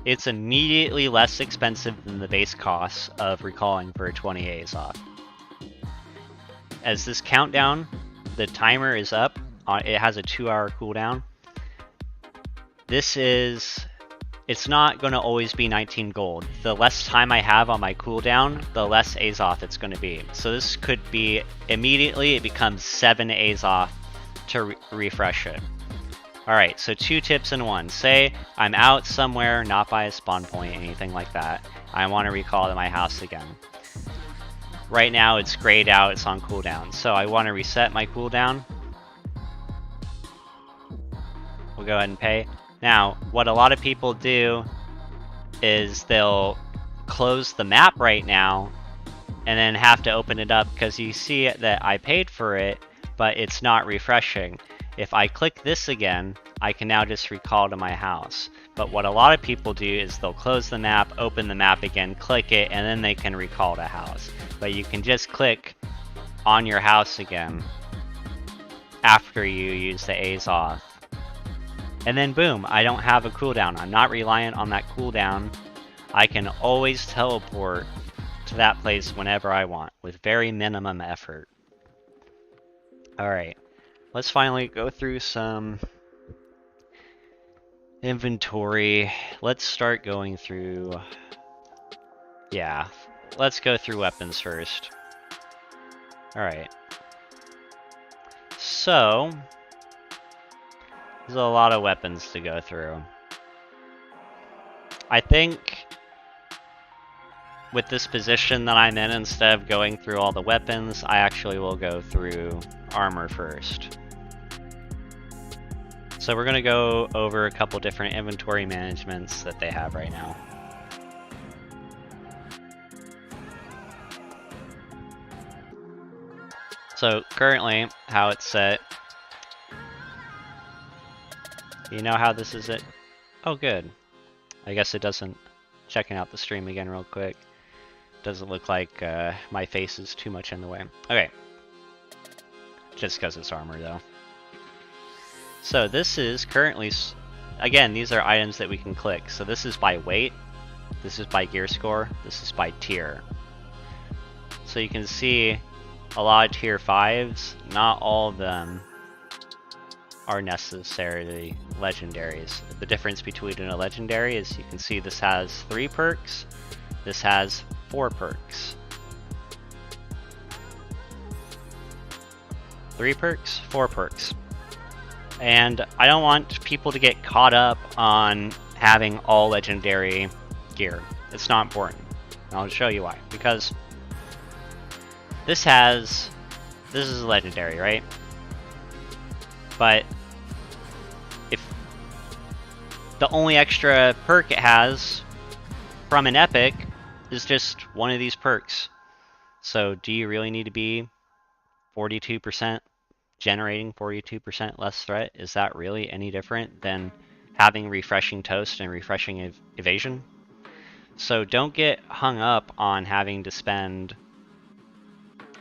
it's immediately less expensive than the base cost of recalling for 20 Azoth. As this countdown, the timer is up, it has a 2-hour cooldown. It's not going to always be 19 gold. The less time I have on my cooldown, the less Azoth it's going to be. So this could be, immediately it becomes 7 Azoth to refresh it. Alright, so two tips in one. Say I'm out somewhere, not by a spawn point, anything like that. I want to recall to my house again. right now it's grayed out, it's on cooldown. So I want to reset my cooldown. We'll go ahead and pay. Now, what a lot of people do is they'll close the map right now and then have to open it up because you see that I paid for it, but it's not refreshing. If I click this again, I can now just recall to my house. But what a lot of people do is they'll close the map, open the map again, click it, and then they can recall to house. But you can just click on your house again after you use the A's off. And then boom, I don't have a cooldown. I'm not reliant on that cooldown. I can always teleport to that place whenever I want with very minimum effort. Alright, let's finally go through some inventory. Let's start going through... Yeah, let's go through weapons first. Alright. So, there's a lot of weapons to go through. I think with this position that I'm in, instead of going through all the weapons, I actually will go through armor first. So we're going to go over a couple different inventory managements that they have right now. So currently, how it's set, you know how this is it? Oh good. I guess it doesn't, checking out the stream again real quick. Doesn't look like my face is too much in the way. Okay. Just because it's armor, though. So this is currently... Again, these are items that we can click. So this is by weight. This is by gear score. This is by tier. So you can see a lot of tier 5s. Not all of them are necessarily legendaries. The difference between a legendary is you can see this has 3 perks. This has 4 perks. 3 perks, 4 perks. And I don't want people to get caught up on having all legendary gear. It's not important. And I'll show you why. Because this is legendary, right? But if the only extra perk it has from an epic is just one of these perks. So do you really need to be 42%, generating 42% less threat? Is that really any different than having refreshing toast and refreshing evasion? So don't get hung up on having to spend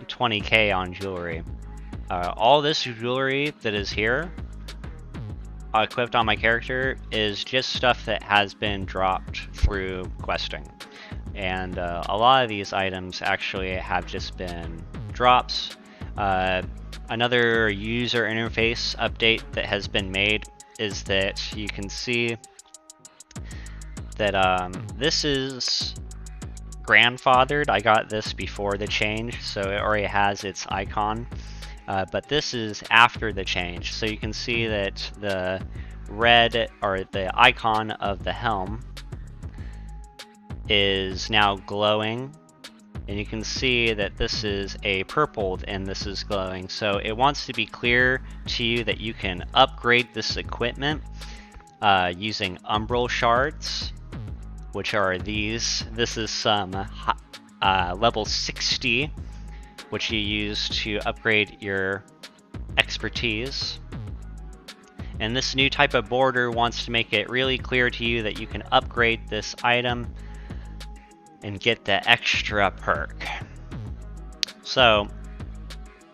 20k on jewelry. All this jewelry that is here, equipped on my character, is just stuff that has been dropped through questing. And a lot of these items actually have just been drops. Another user interface update that has been made is that you can see that this is grandfathered. I got this before the change, so it already has its icon. But this is after the change, so you can see that the red, or the icon of the helm, is now glowing, and you can see that this is a purpled and this is glowing. So it wants to be clear to you that you can upgrade this equipment using umbral shards, which are these. This is some level 60, which you use to upgrade your expertise. And this new type of border wants to make it really clear to you that you can upgrade this item and get the extra perk. So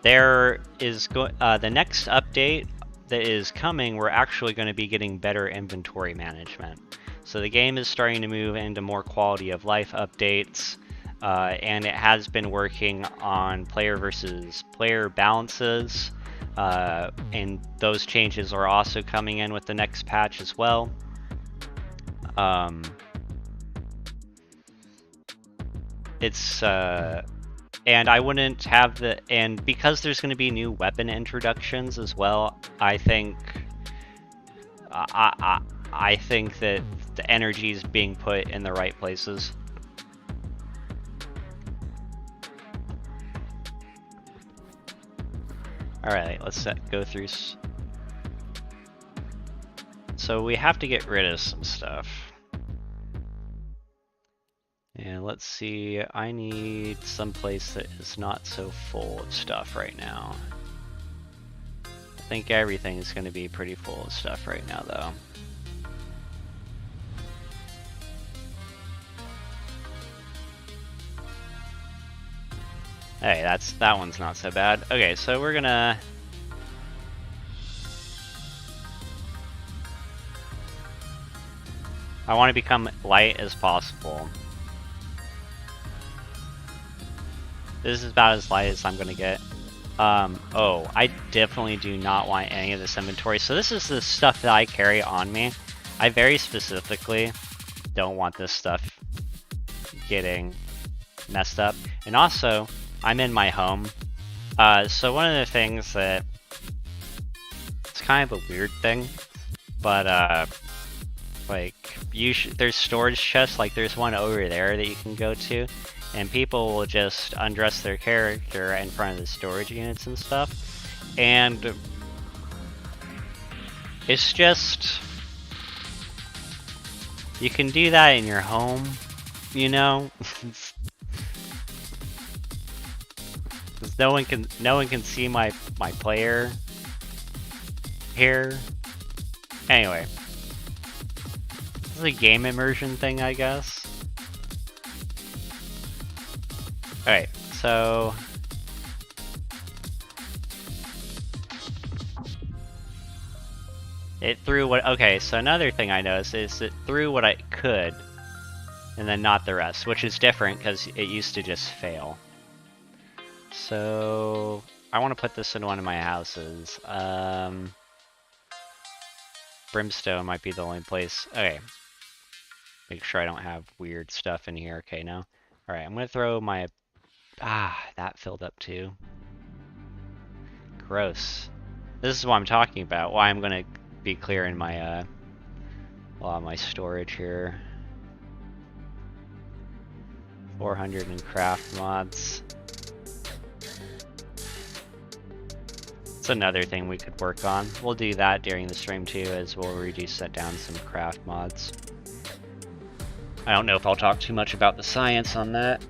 there is the next update that is coming, we're actually going to be getting better inventory management. So the game is starting to move into more quality of life updates, and it has been working on player versus player balances, and those changes are also coming in with the next patch as well. And I wouldn't have and because there's going to be new weapon introductions as well, I think I think that the energy is being put in the right places. Alright, let's go through. So we have to get rid of some stuff. And let's see, I need some place that is not so full of stuff right now. I think everything is going to be pretty full of stuff right now, though. Hey, that one's not so bad. Okay, so we're gonna... I want to become light as possible. This is about as light as I'm gonna get. Oh, I definitely do not want any of this inventory. So this is the stuff that I carry on me. I very specifically don't want this stuff getting messed up. And also, I'm in my home. So one of the things that... It's kind of a weird thing, but like, there's storage chests, like there's one over there that you can go to. And people will just undress their character in front of the storage units and stuff. And it's just... You can do that in your home, you know? no one can see my player here. Anyway. This is a game immersion thing, I guess. Alright, so... It threw what... Okay, so another thing I noticed is it threw what I could, and then not the rest, which is different because it used to just fail. So... I want to put this in one of my houses. Brimstone might be the only place... Okay. Make sure I don't have weird stuff in here. Okay, no. Alright, I'm gonna throw my... Ah, that filled up too. Gross. This is what I'm talking about. Why I'm gonna be clearing my a lot of my storage here. 400 in craft mods. It's another thing we could work on. We'll do that during the stream too, as we'll reduce that down some craft mods. I don't know if I'll talk too much about the science on that.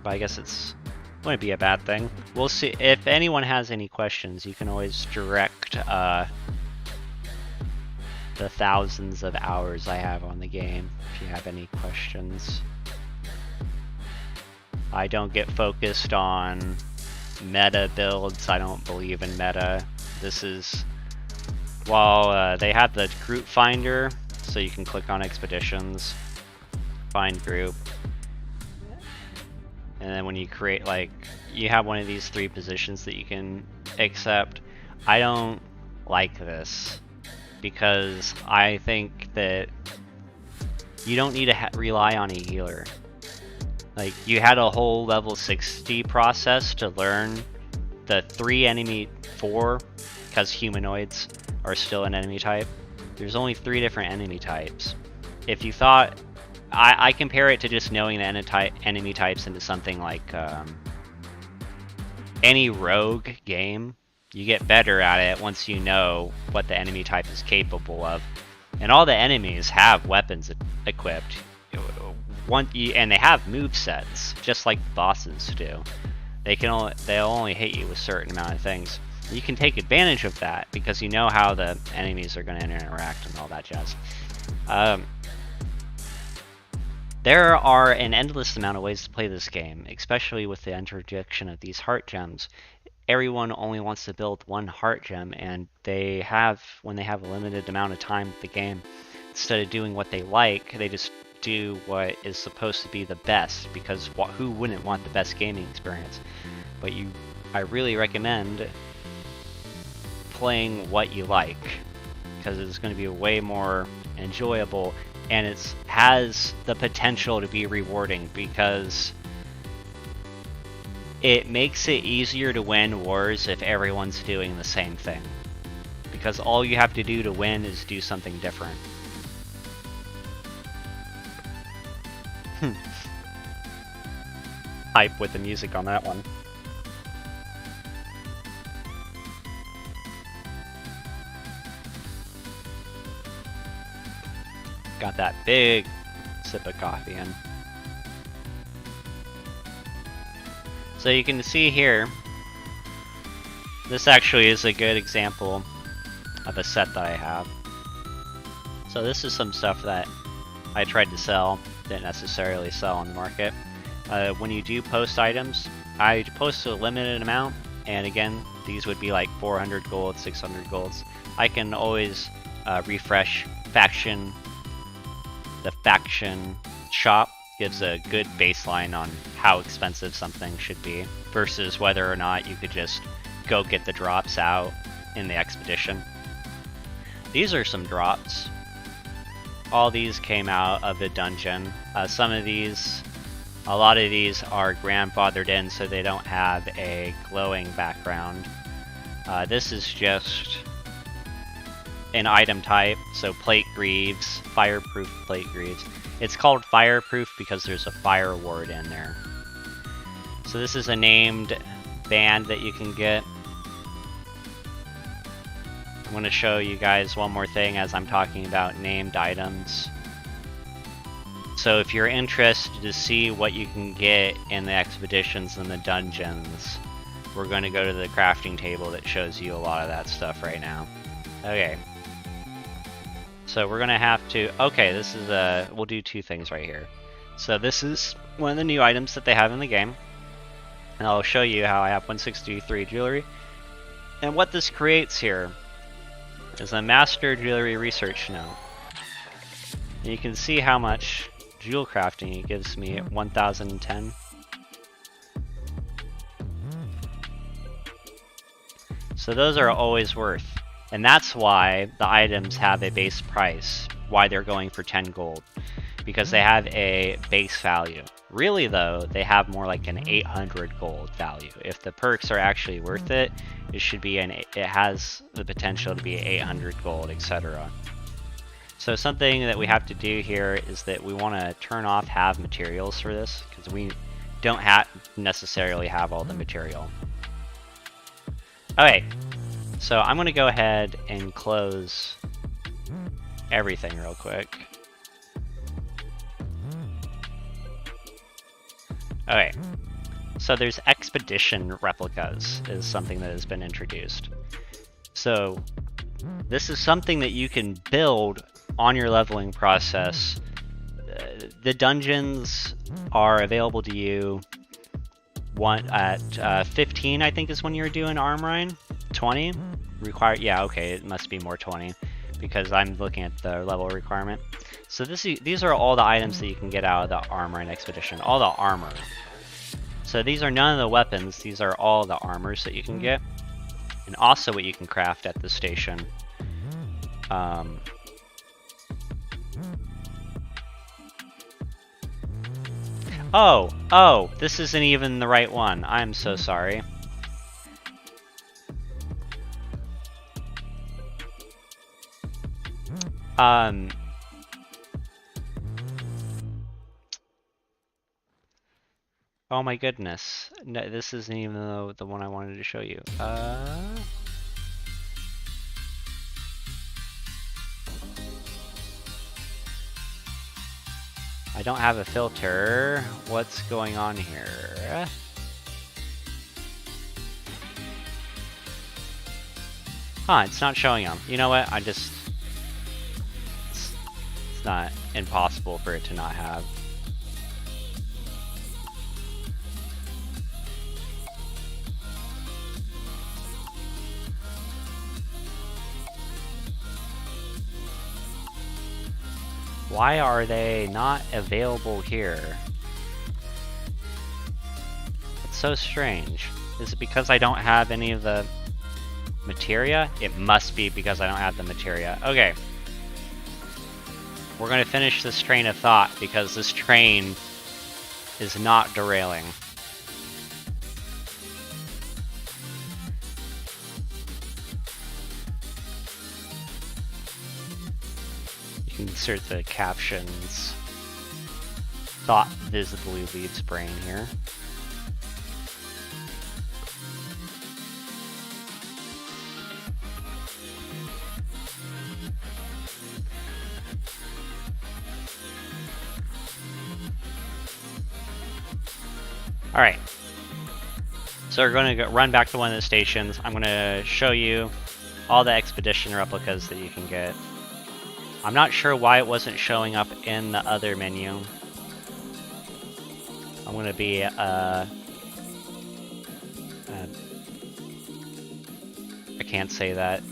But I guess it's wouldn't be a bad thing. We'll see. If anyone has any questions, you can always direct the thousands of hours I have on the game if you have any questions. I don't get focused on meta builds. I don't believe in meta. This is... While they have the group finder, so you can click on expeditions, find group, and then when you create, like, you have one of these 3 positions that you can accept. I don't like this because I think that you don't need to rely on a healer. Like, you had a whole level 60 process to learn the 4, because humanoids are still an enemy type. There's only 3 different enemy types. If you thought... I compare it to just knowing the enemy types into something like any rogue game. You get better at it once you know what the enemy type is capable of. And all the enemies have weapons equipped. And they have movesets, just like the bosses do. They'll only hit you with a certain amount of things. You can take advantage of that because you know how the enemies are going to interact and all that jazz. There are an endless amount of ways to play this game, especially with the interjection of these heart gems. Everyone only wants to build one heart gem, and when they have a limited amount of time with the game, instead of doing what they like, they just do what is supposed to be the best, because who wouldn't want the best gaming experience? But I really recommend playing what you like, because it's going to be way more enjoyable, and it has the potential to be rewarding because it makes it easier to win wars if everyone's doing the same thing. Because all you have to do to win is do something different. hype with the music on that one. Got that big sip of coffee in. So you can see here, this actually is a good example of a set that I have. So this is some stuff that I tried to sell, didn't necessarily sell on the market. When you do post items, I post a limited amount, and again, these would be like 400 gold, 600 golds. I can always refresh faction. The faction shop gives a good baseline on how expensive something should be, versus whether or not you could just go get the drops out in the expedition. These are some drops. All these came out of a dungeon. Some of these, a lot of these are grandfathered in, so they don't have a glowing background. This is just an item type, so plate greaves, fireproof plate greaves. It's called fireproof because there's a fire ward in there. So this is a named band that you can get. I'm going to show you guys one more thing as I'm talking about named items. So if you're interested to see what you can get in the expeditions and the dungeons, we're going to go to the crafting table that shows you a lot of that stuff right now. Okay. So we're going to have to... Okay, this is we'll do two things right here. So this is one of the new items that they have in the game. And I'll show you how I have 163 jewelry. And what this creates here is a master jewelry research note. And you can see how much jewel crafting it gives me at 1010. So those are always worth. And that's why the items have a base price, why they're going for 10 gold. Because they have a base value. Really though, they have more like an 800 gold value. If the perks are actually worth it, it should be it has the potential to be 800 gold, etc. So something that we have to do here is that we want to turn off have materials for this, because we don't necessarily have all the material. Okay, so I'm going to go ahead and close everything real quick. Okay, so there's expedition replicas is something that has been introduced. So this is something that you can build on your leveling process. The dungeons are available to you at 15, I think is when you're doing Armorine. 20 required. Yeah, okay, it must be more 20 because I'm looking at the level requirement. So these are all the items that you can get out of the Armorine expedition, all the armor. So these are none of the weapons, these are all the armors that you can get, and also what you can craft at the station. Oh, this isn't even the right one. I'm so sorry. Oh my goodness. No, this isn't even the one I wanted to show you. I don't have a filter. What's going on here? Huh, it's not showing them. You know what? It's not impossible for it to not have. Why are they not available here? It's so strange. Is it because I don't have any of the materia? It must be because I don't have the materia. Okay. We're going to finish this train of thought because this train is not derailing. Insert the captions. Thought visibly leaves brain here. Alright. So we're going to run back to one of the stations. I'm going to show you all the expedition replicas that you can get. I'm not sure why it wasn't showing up in the other menu. I'm going to be, I can't say that.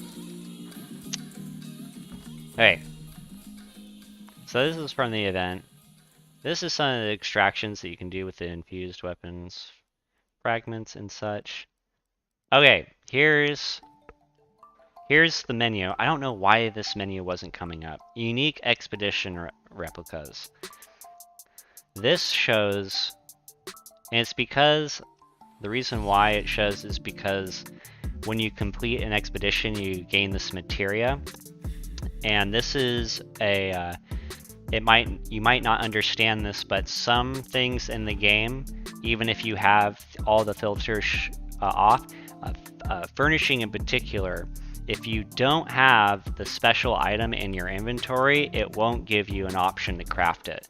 Okay. So this is from the event. This is some of the extractions that you can do with the infused weapons, fragments and such. Okay, here's the menu. I don't know why this menu wasn't coming up. Unique expedition replicas. This shows, and it's because, the reason why it shows is because when you complete an expedition, you gain this materia. And this is a, you might not understand this, but some things in the game, even if you have all the filters off, furnishing in particular, if you don't have the special item in your inventory, it won't give you an option to craft it.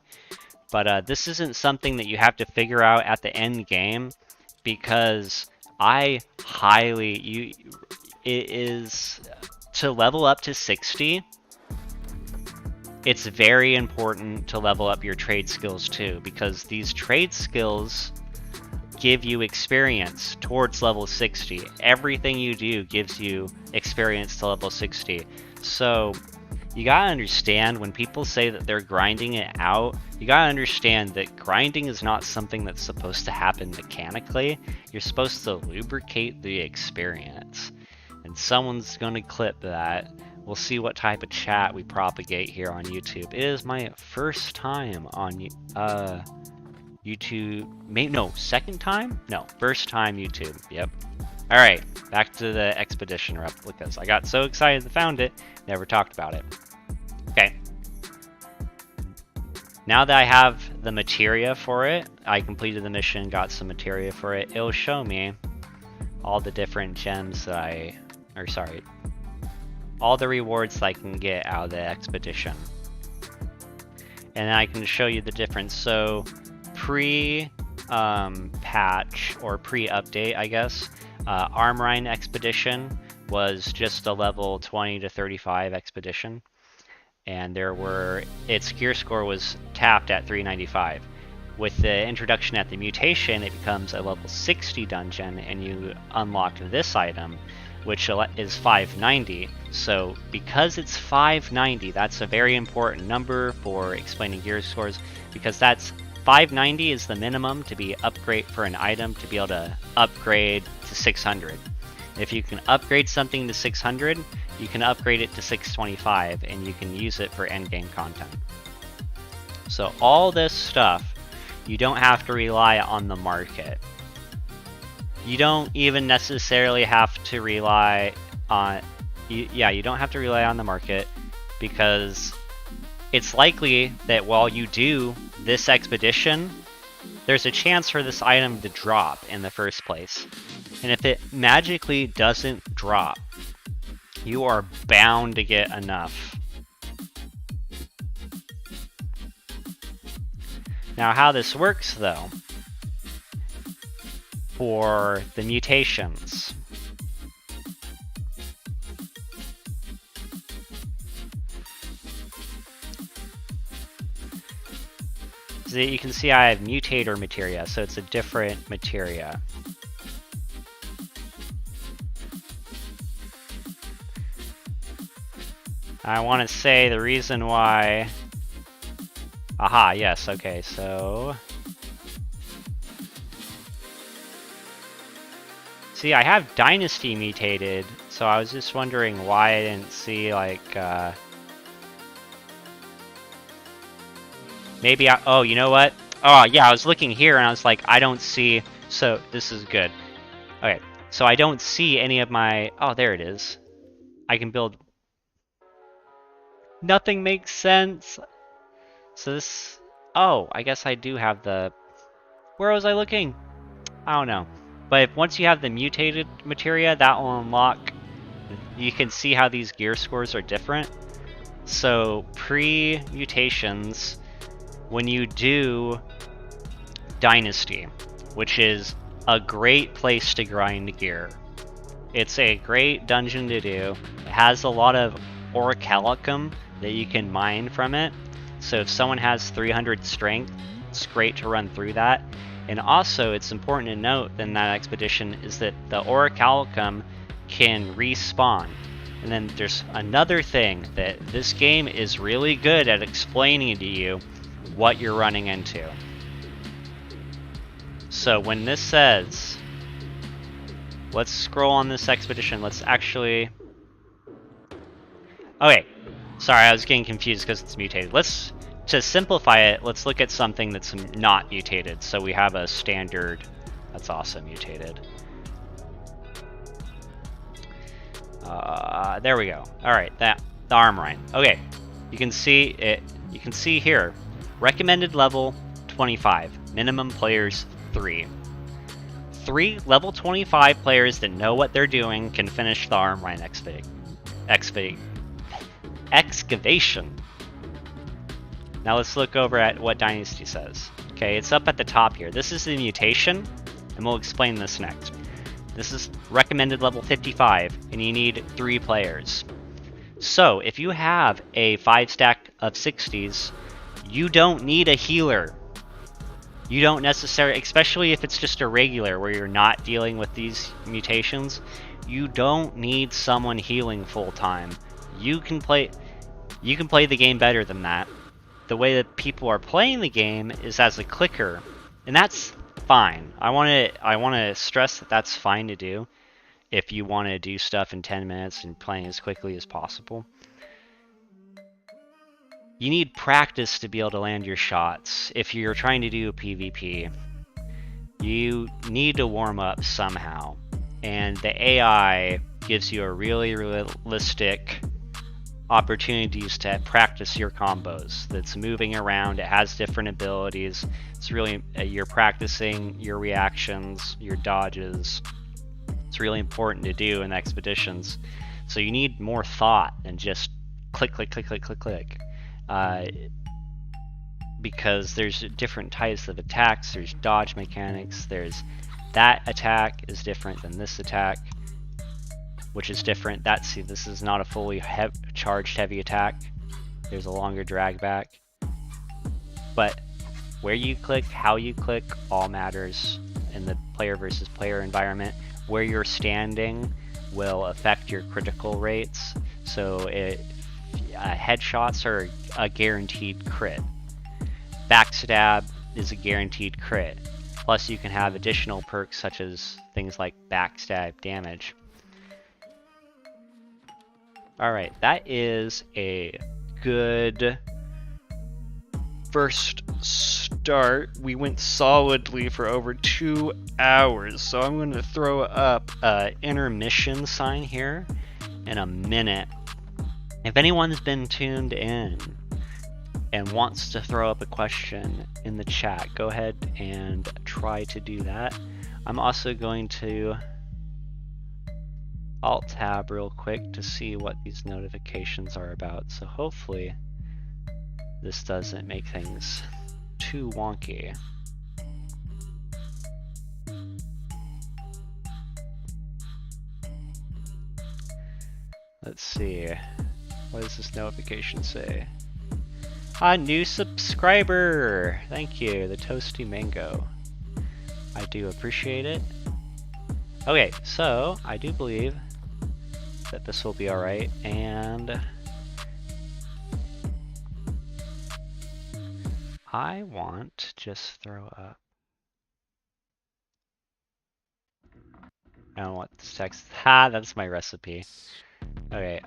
But this isn't something that you have to figure out at the end game, because it is, to level up to 60, it's very important to level up your trade skills too, because these trade skills give you experience towards level 60. Everything you do gives you experience to level 60. So you gotta understand, when people say that they're grinding it out, you gotta understand that grinding is not something that's supposed to happen mechanically. You're supposed to lubricate the experience. And someone's gonna clip that. We'll see what type of chat we propagate here on YouTube. It is my first time on YouTube. No, second time? No, first time YouTube. Yep. Alright, back to the expedition replicas. I got so excited I found it, never talked about it. Okay. Now that I have the materia for it, I completed the mission, got some materia for it, it'll show me all the different gems that all the rewards that I can get out of the expedition. And I can show you the difference. So pre-patch or pre-update, I guess, Armrine expedition was just a level 20 to 35 expedition. And its gear score was tapped at 395. With the introduction at the mutation, it becomes a level 60 dungeon, and you unlock this item, which is 590. So because it's 590, that's a very important number for explaining gear scores, because 590 is the minimum to be upgrade for an item to be able to upgrade to 600. If you can upgrade something to 600, you can upgrade it to 625, and you can use it for endgame content. So all this stuff, you don't have to rely on the market. You don't even necessarily have to rely on... you don't have to rely on the market, because it's likely that while you do this expedition, there's a chance for this item to drop in the first place. And if it magically doesn't drop, you are bound to get enough. Now, how this works, though, for the mutations. So you can see I have mutator materia, so it's a different materia. I want to say the reason why... Aha, yes, okay, so... See, I have Dynasty mutated, so I was just wondering why I didn't see, like, maybe oh, you know what? Oh, yeah, I was looking here and I was like, I don't see... So, this is good. Okay, so I don't see any of my... Oh, there it is. I can build... Nothing makes sense! So this... Oh, I guess I do have the... Where was I looking? I don't know. But once you have the mutated materia, that will unlock... You can see how these gear scores are different. So, pre-mutations, when you do Dynasty, which is a great place to grind gear. It's a great dungeon to do. It has a lot of orichalcum that you can mine from it. So if someone has 300 strength, it's great to run through that. And also, it's important to note in that expedition is that the orichalcum can respawn. And then there's another thing that this game is really good at explaining to you what you're running into. So when this says, let's scroll on this expedition, let's actually... Okay, sorry, I was getting confused because it's mutated. To simplify it, let's look at something that's not mutated. So we have a standard that's also mutated. There we go. All right, the Armorine. Okay, you can see it. You can see here, recommended level 25, minimum players 3. 3 level 25 players that know what they're doing can finish the Armorine excavation. Now let's look over at what Dynasty says. Okay, it's up at the top here. This is the mutation, and we'll explain this next. This is recommended level 55, and you need 3 players. So, if you have a 5 stack of 60s, you don't need a healer. You don't necessarily, especially if it's just a regular where you're not dealing with these mutations, you don't need someone healing full time. You can play the game better than that. The way that people are playing the game is as a clicker, and that's fine. I want to stress that that's fine to do if you want to do stuff in 10 minutes and playing as quickly as possible. You need practice to be able to land your shots. If you're trying to do a PvP, you need to warm up somehow, and the AI gives you a really realistic opportunities to practice your combos. That's moving around, it has different abilities. It's really, you're practicing your reactions, your dodges. It's really important to do in expeditions. So you need more thought than just click, click, click, click, click, click. Because there's different types of attacks, there's dodge mechanics, there's that attack is different than this attack, which is different. This is not a fully charged heavy attack. There's a longer drag back. But where you click, how you click, all matters in the player versus player environment. Where you're standing will affect your critical rates. So headshots are a guaranteed crit. Backstab is a guaranteed crit. Plus you can have additional perks such as things like backstab damage. Alright, that is a good first start. We went solidly for over 2 hours, so I'm going to throw up an intermission sign here in a minute. If anyone's been tuned in and wants to throw up a question in the chat, go ahead and try to do that. I'm also going to Alt-tab real quick to see what these notifications are about, so hopefully this doesn't make things too wonky. Let's see, what does this notification say? A new subscriber! Thank you, the Toasty Mango. I do appreciate it. Okay, so I do believe that this will be alright, and I want to just throw up. I don't want this text. Ha, that's my recipe. Okay,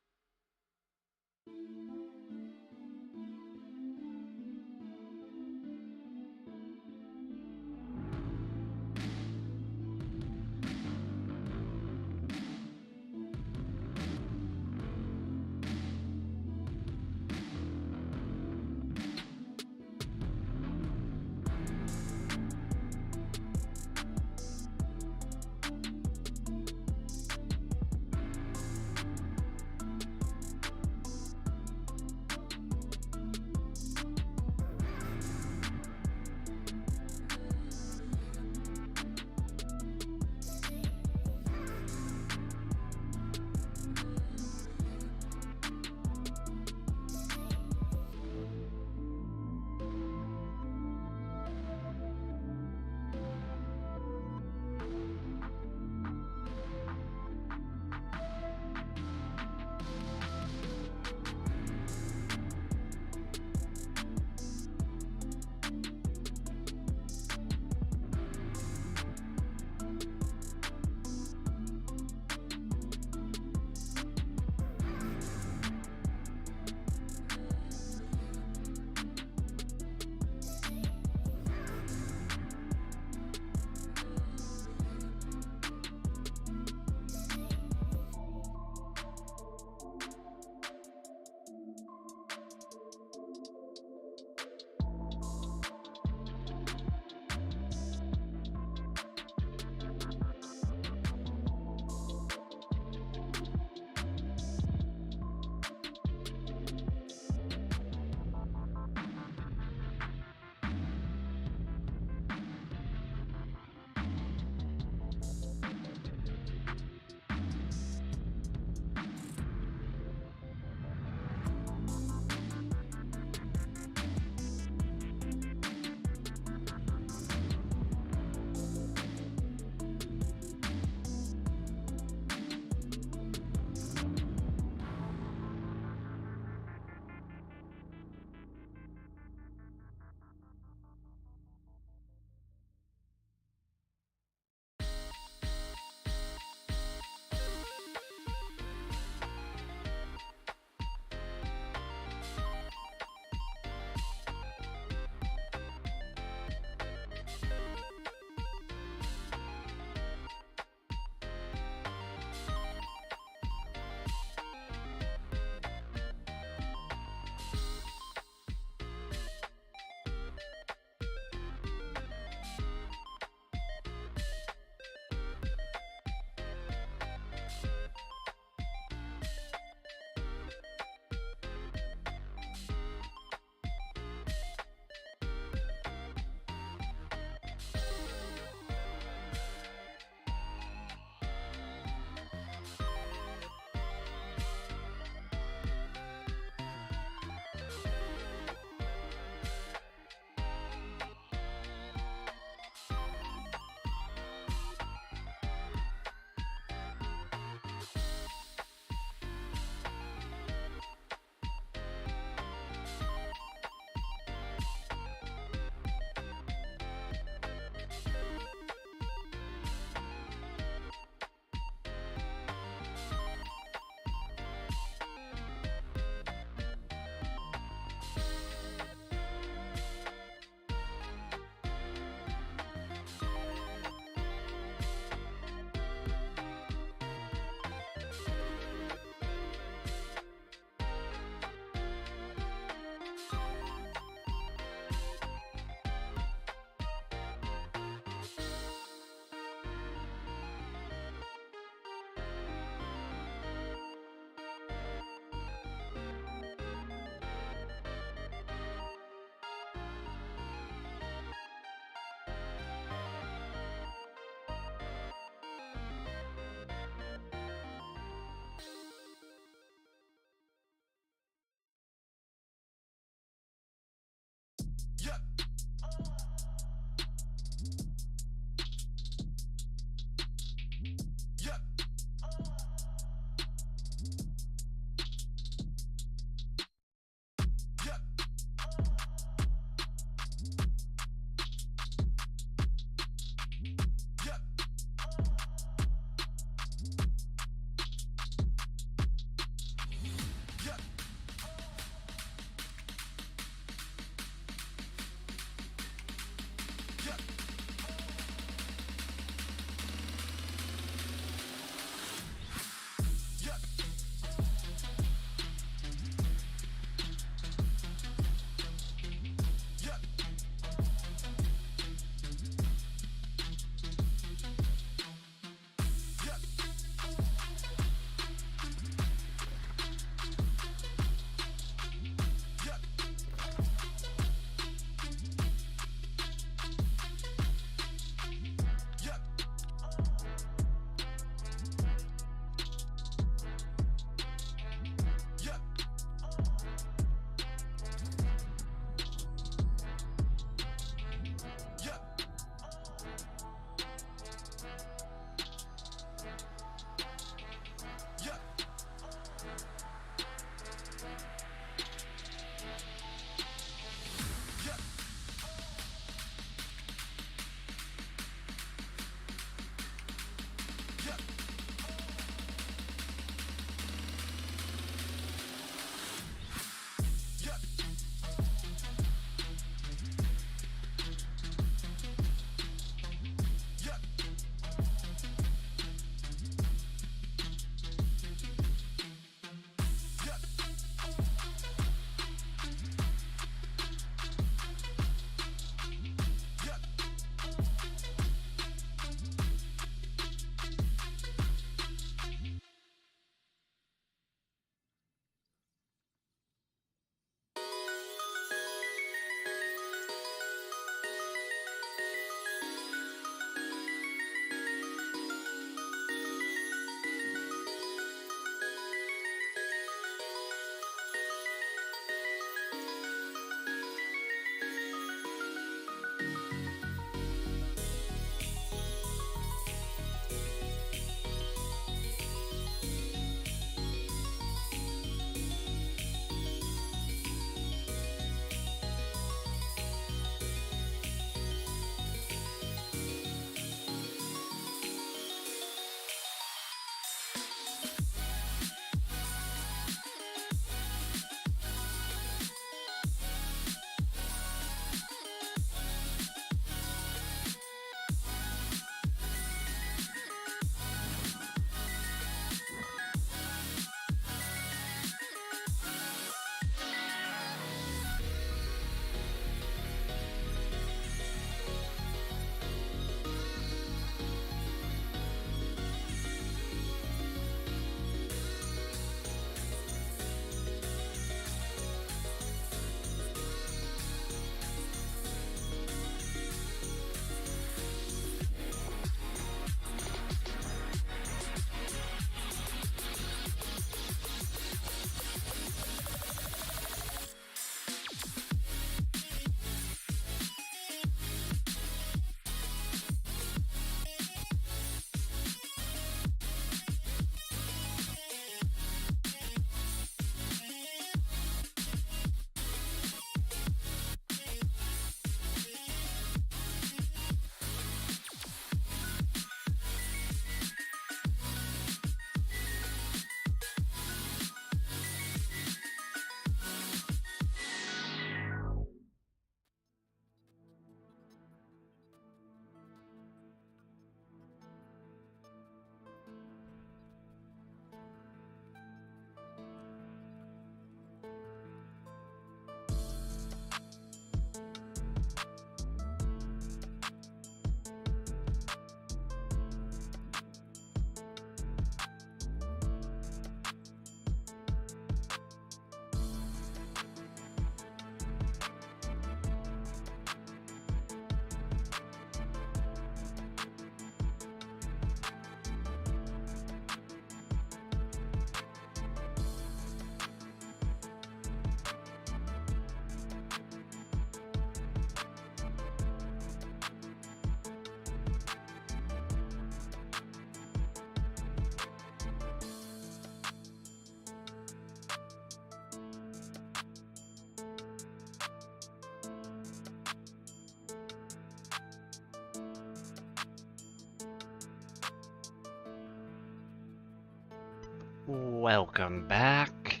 Welcome back.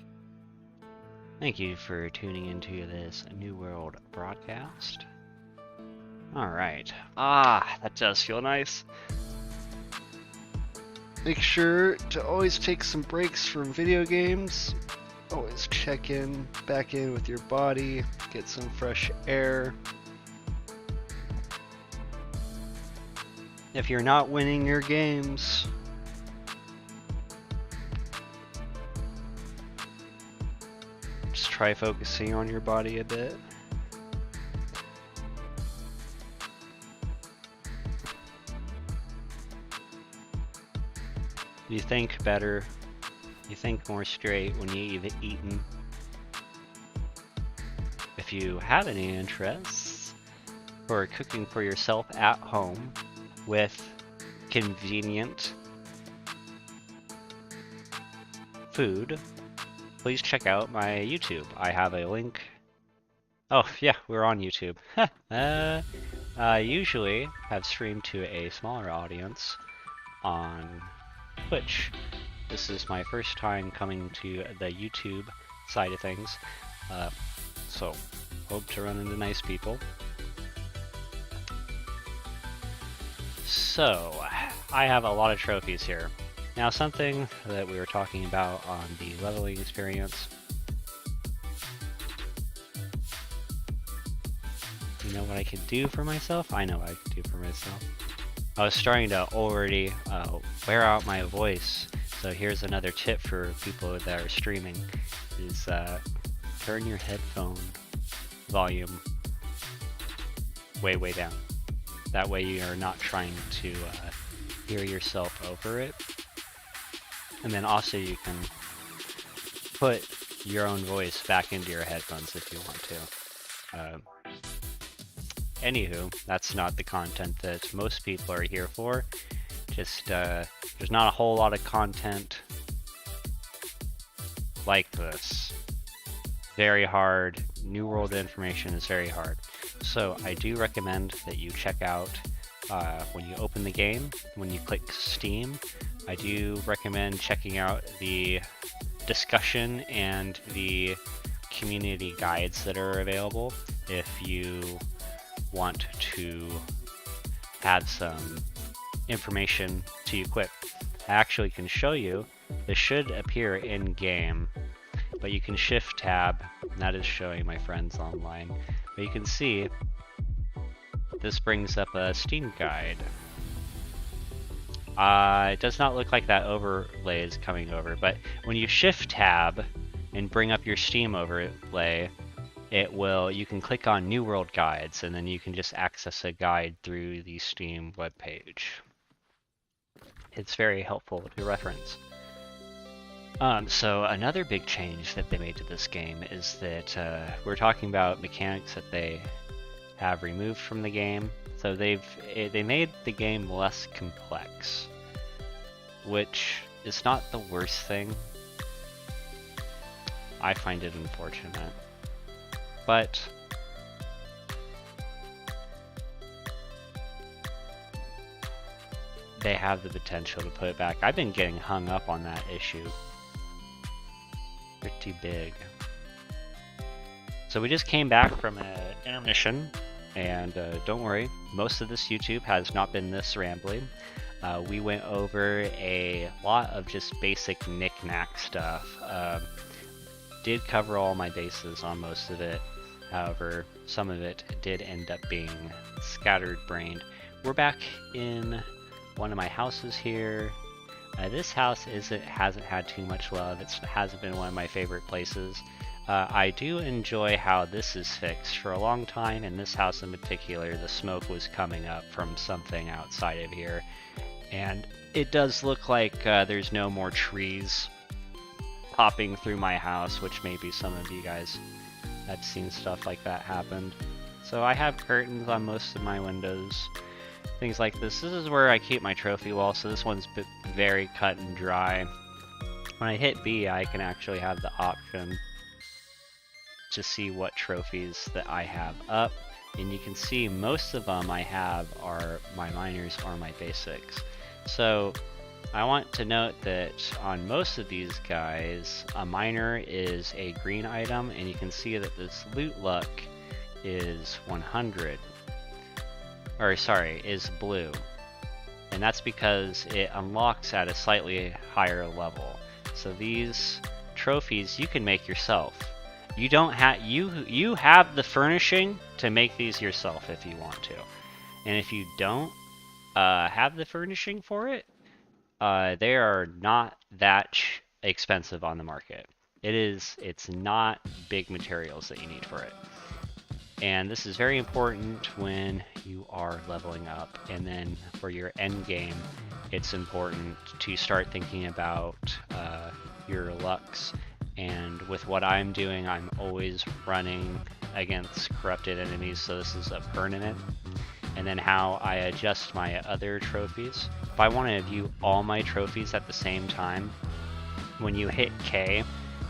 Thank you for tuning into this New World broadcast. Alright. That does feel nice. Make sure to always take some breaks from video games. Always check back in with your body, get some fresh air. If you're not winning your games, just try focusing on your body a bit. You think better, you think more straight when you've eaten. If you have any interests for cooking for yourself at home with convenient food, please check out my YouTube. I have a link. Oh yeah, we're on YouTube. I usually have streamed to a smaller audience on Twitch. This is my first time coming to the YouTube side of things, so hope to run into nice people. So, I have a lot of trophies here. Now, something that we were talking about on the leveling experience. You know what I can do for myself? I know what I can do for myself. I was starting to already wear out my voice, so here's another tip for people that are streaming, is turn your headphone volume way, way down. That way you're not trying to hear yourself over it. And then also you can put your own voice back into your headphones if you want to. Anywho, that's not the content that most people are here for. Just, there's not a whole lot of content like this. Very hard. New World information is very hard. So I do recommend that you check out, when you open the game, when you click Steam, I do recommend checking out the discussion and the community guides that are available if you want to add some information to you quick. I actually can show you. This should appear in game, but you can shift tab, and that is showing my friends online. But you can see this brings up a Steam guide. It does not look like that overlay is coming over, but when you shift tab and bring up your Steam overlay, you can click on New World Guides, and then you can just access a guide through the Steam webpage. It's very helpful to reference. So another big change that they made to this game is that we're talking about mechanics that they have removed from the game. So they made the game less complex, which is not the worst thing. I find it unfortunate. But they have the potential to put it back. I've been getting hung up on that issue. Pretty big. So we just came back from an intermission, and don't worry, most of this YouTube has not been this rambly. We went over a lot of just basic knick-knack stuff. Did cover all my bases on most of it. However, some of it did end up being scattered-brained. We're back in one of my houses here. This house hasn't had too much love. It hasn't been one of my favorite places. I do enjoy how this is fixed. For a long time, in this house in particular, the smoke was coming up from something outside of here. And it does look like there's no more trees popping through my house, which maybe some of you guys have seen stuff like that happen. So I have curtains on most of my windows, things like this. This is where I keep my trophy wall, so this one's very cut and dry. When I hit B, I can actually have the option to see what trophies that I have up, and you can see most of them I have are my minors or my basics. So I want to note that on most of these guys, a miner is a green item, and you can see that this loot luck is 100. Or sorry, is blue. And that's because it unlocks at a slightly higher level. So these trophies you can make yourself. You don't have you have the furnishing to make these yourself if you want to. And if you don't have the furnishing for it, they are not that expensive on the market. It's not big materials that you need for it. And this is very important when you are leveling up. And then for your end game, it's important to start thinking about your lucks. And with what I'm doing, I'm always running against corrupted enemies, so this is a permanent. And then how I adjust my other trophies. If I want to view all my trophies at the same time, when you hit K,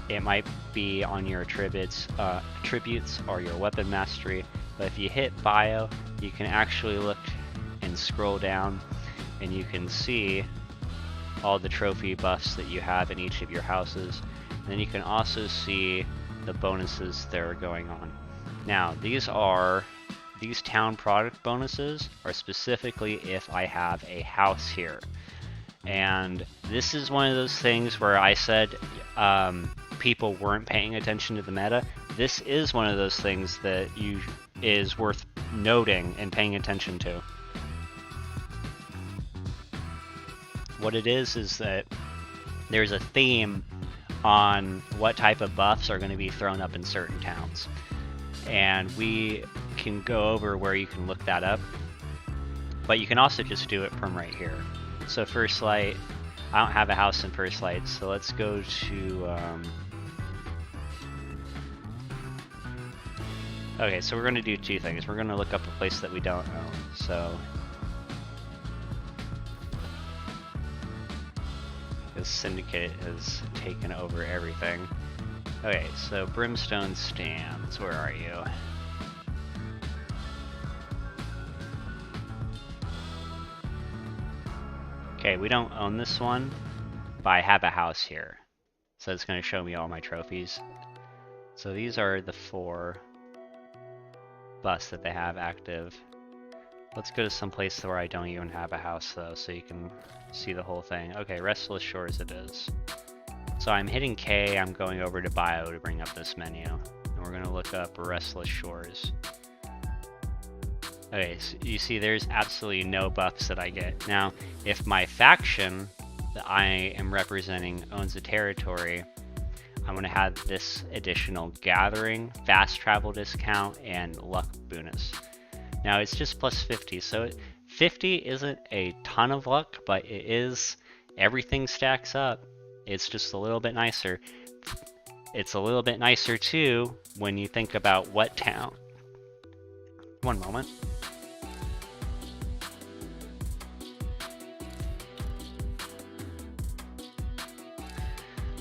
it might be on your attributes or your weapon mastery, but if you hit bio, you can actually look and scroll down, and you can see all the trophy buffs that you have in each of your houses. And then you can also see the bonuses that are going on. Now, these town product bonuses are specifically if I have a house here. And this is one of those things where I said people weren't paying attention to the meta. This is one of those things that is worth noting and paying attention to. What it is that there's a theme on what type of buffs are going to be thrown up in certain towns. And we can go over where you can look that up. But you can also just do it from right here. So First Light, I don't have a house in First Light, so let's go to... Okay, so we're going to do two things. We're going to look up a place that we don't own. So this syndicate has taken over everything. Okay, so Brimstone Stands, where are you? Okay, we don't own this one, but I have a house here. So it's going to show me all my trophies. So these are the 4 busts that they have active. Let's go to some place where I don't even have a house though, so you can see the whole thing. Okay, Restless Shores it is. So I'm hitting K, I'm going over to Bio to bring up this menu. And we're gonna look up Restless Shores. Okay, so you see there's absolutely no buffs that I get. Now, if my faction that I am representing owns a territory, I'm gonna have this additional gathering, fast travel discount, and luck bonus. Now it's just plus 50, so 50 isn't a ton of luck, but it is, everything stacks up. It's just a little bit nicer. It's a little bit nicer too when you think about what town. One moment.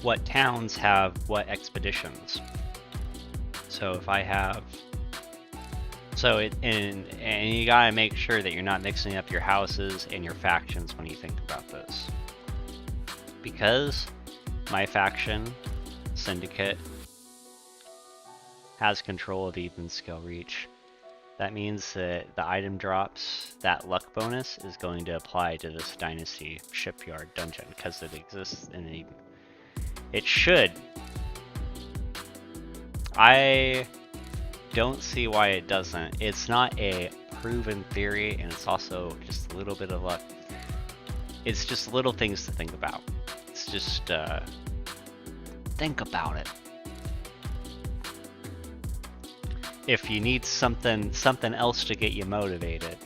What towns have what expeditions. So if I have, and you gotta make sure that you're not mixing up your houses and your factions when you think about this. Because my faction, Syndicate, has control of even skill reach, that means that the item drops, that luck bonus is going to apply to this Dynasty Shipyard dungeon because it exists in a... It should. I don't see why it doesn't. It's not a proven theory, and it's also just a little bit of luck. It's just little things to think about. It's just, think about it. If you need something else to get you motivated,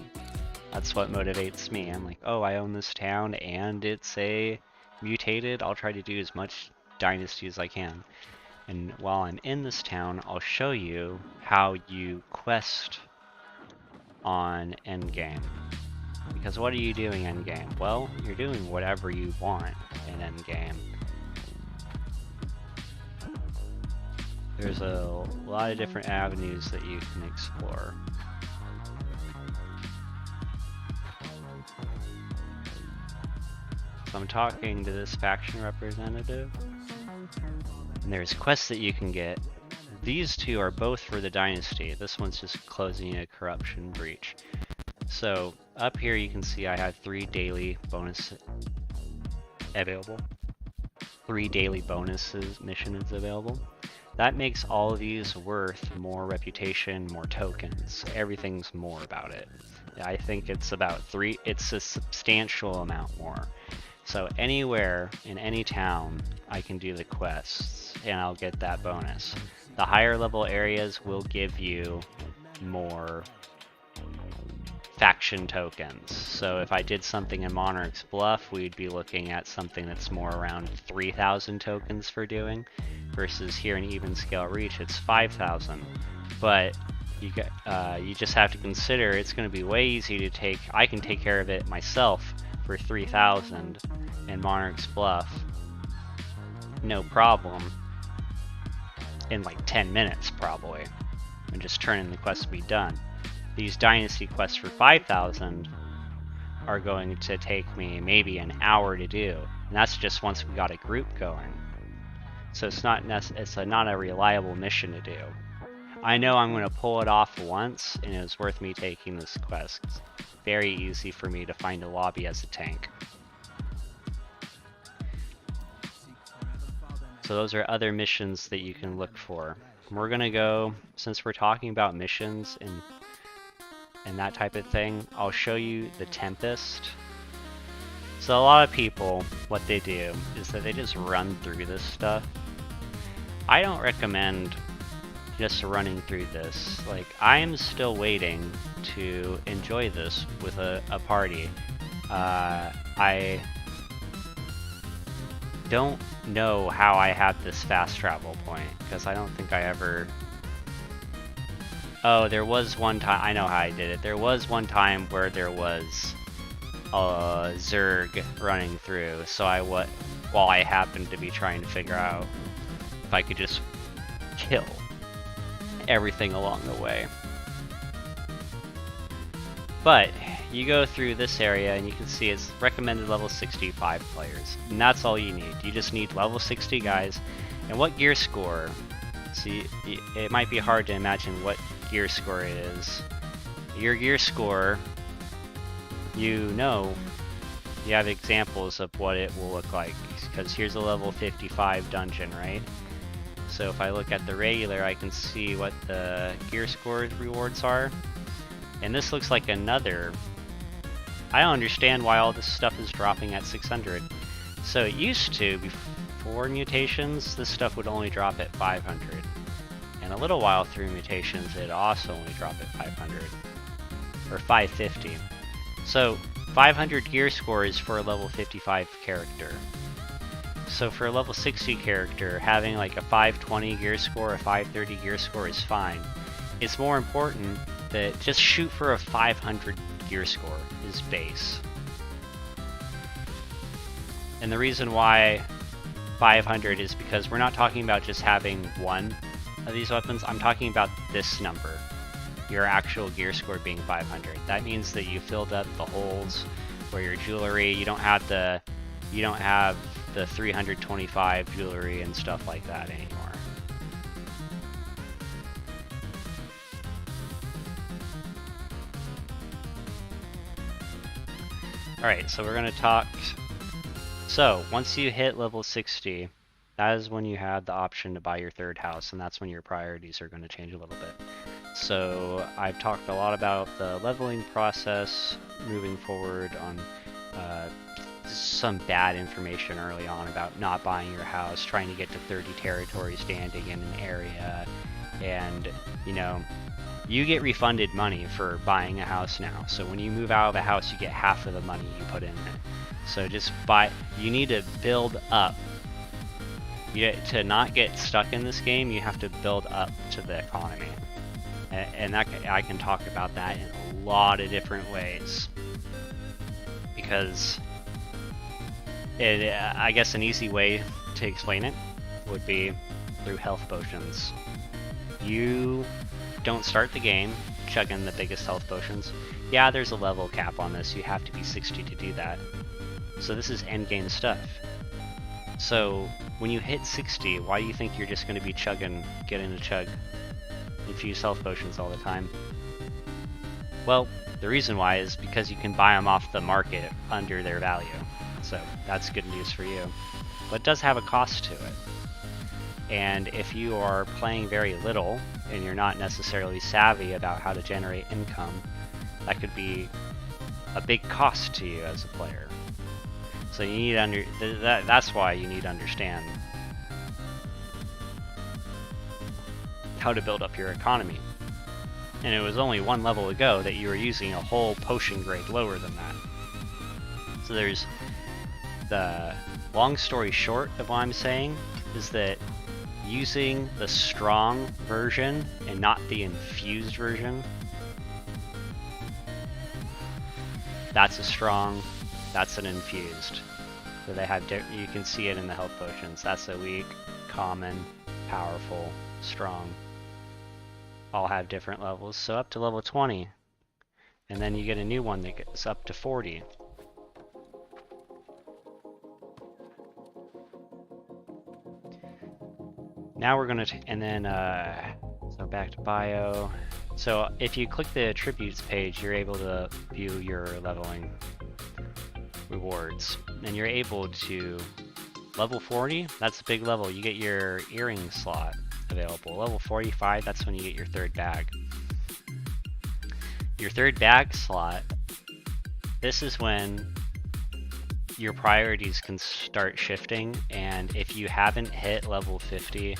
that's what motivates me. I'm like, oh, I own this town, and it's a mutated. I'll try to do as much Dynasty as I can. And while I'm in this town, I'll show you how you quest on endgame. Because what are you doing endgame? Well, you're doing whatever you want in endgame. There's a lot of different avenues that you can explore. So I'm talking to this faction representative, and there's quests that you can get. These two are both for the Dynasty. This one's just closing a corruption breach. So up here you can see I have 3 daily bonus available. 3 daily bonuses missions available. That makes all of these worth more reputation, more tokens. Everything's more about it. I think it's about 3, it's a substantial amount more. So anywhere in any town, I can do the quests and I'll get that bonus. The higher level areas will give you more faction tokens. So if I did something in Monarch's Bluff, we'd be looking at something that's more around 3,000 tokens for doing, versus here in Even Scale Reach, it's 5,000. But you just have to consider it's going to be way easy to take. I can take care of it myself for 3,000 in Monarch's Bluff, no problem, in like 10 minutes probably, and just turn in the quest to be done. These Dynasty quests for 5,000 are going to take me maybe an hour to do, and that's just once we got a group going. So it's not a reliable mission to do. I know I'm going to pull it off once, and it was worth me taking this quest. It's very easy for me to find a lobby as a tank. So those are other missions that you can look for. We're going to go, since we're talking about missions and that type of thing, I'll show you the Tempest. So a lot of people, what they do is that they just run through this stuff. I don't recommend just running through this. Like, I am still waiting to enjoy this with a party. I don't know how I have this fast travel point, because I don't think I ever... Oh, there was one time, I know how I did it. There was one time where there was a Zerg running through, so while I happened to be trying to figure out if I could just kill everything along the way. But you go through this area and you can see it's recommended level 65 players, and that's all you need. You just need level 60 guys. And what gear score? See, it might be hard to imagine what gear score it is. Your gear score, you have examples of what it will look like, because here's a level 55 dungeon, right? So if I look at the regular, I can see what the gear score rewards are. And this looks like another... I don't understand why all this stuff is dropping at 600. So it used to, before mutations, this stuff would only drop at 500. And a little while through mutations, it also only dropped at 500. Or 550. So 500 gear score is for a level 55 character. So for a level 60 character, having like a 520 gear score, a 530 gear score is fine. It's more important that just shoot for a 500 gear score is base. And the reason why 500 is because we're not talking about just having one of these weapons. I'm talking about this number, your actual gear score being 500. That means that you filled up the holes where your jewelry, you don't have the 325 jewelry and stuff like that anymore. Alright, so we're going to talk... So, once you hit level 60, that is when you have the option to buy your third house, and that's when your priorities are going to change a little bit. So, I've talked a lot about the leveling process, moving forward on some bad information early on about not buying your house, trying to get to 30 territory standing in an area, and, you know, you get refunded money for buying a house now. So when you move out of a house, you get half of the money you put in it. So just you need to build up. To not get stuck in this game, you have to build up to the economy. And I can talk about that in a lot of different ways. Because I guess an easy way to explain it would be through health potions. You don't start the game chugging the biggest health potions. Yeah, there's a level cap on this. You have to be 60 to do that. So this is endgame stuff. So when you hit 60, why do you think you're just going to be getting a chug infused health potions all the time? Well, the reason why is because you can buy them off the market under their value. So that's good news for you. But it does have a cost to it. And if you are playing very little and you're not necessarily savvy about how to generate income, that could be a big cost to you as a player. So you need that's why you need to understand how to build up your economy. And it was only one level ago that you were using a whole potion grade lower than that. So there's the long story short of what I'm saying is that using the strong version and not the infused version, that's a strong, that's an infused. So they have, you can see it in the health potions. That's a weak, common, powerful, strong. All have different levels, so up to level 20. And then you get a new one that gets up to 40. Now we're gonna, and then, so back to bio. So if you click the attributes page, you're able to view your leveling rewards. And you're able to, level 40, that's a big level. You get your earring slot available. Level 45, that's when you get your third bag. Your third bag slot, this is when your priorities can start shifting, and if you haven't hit level 50,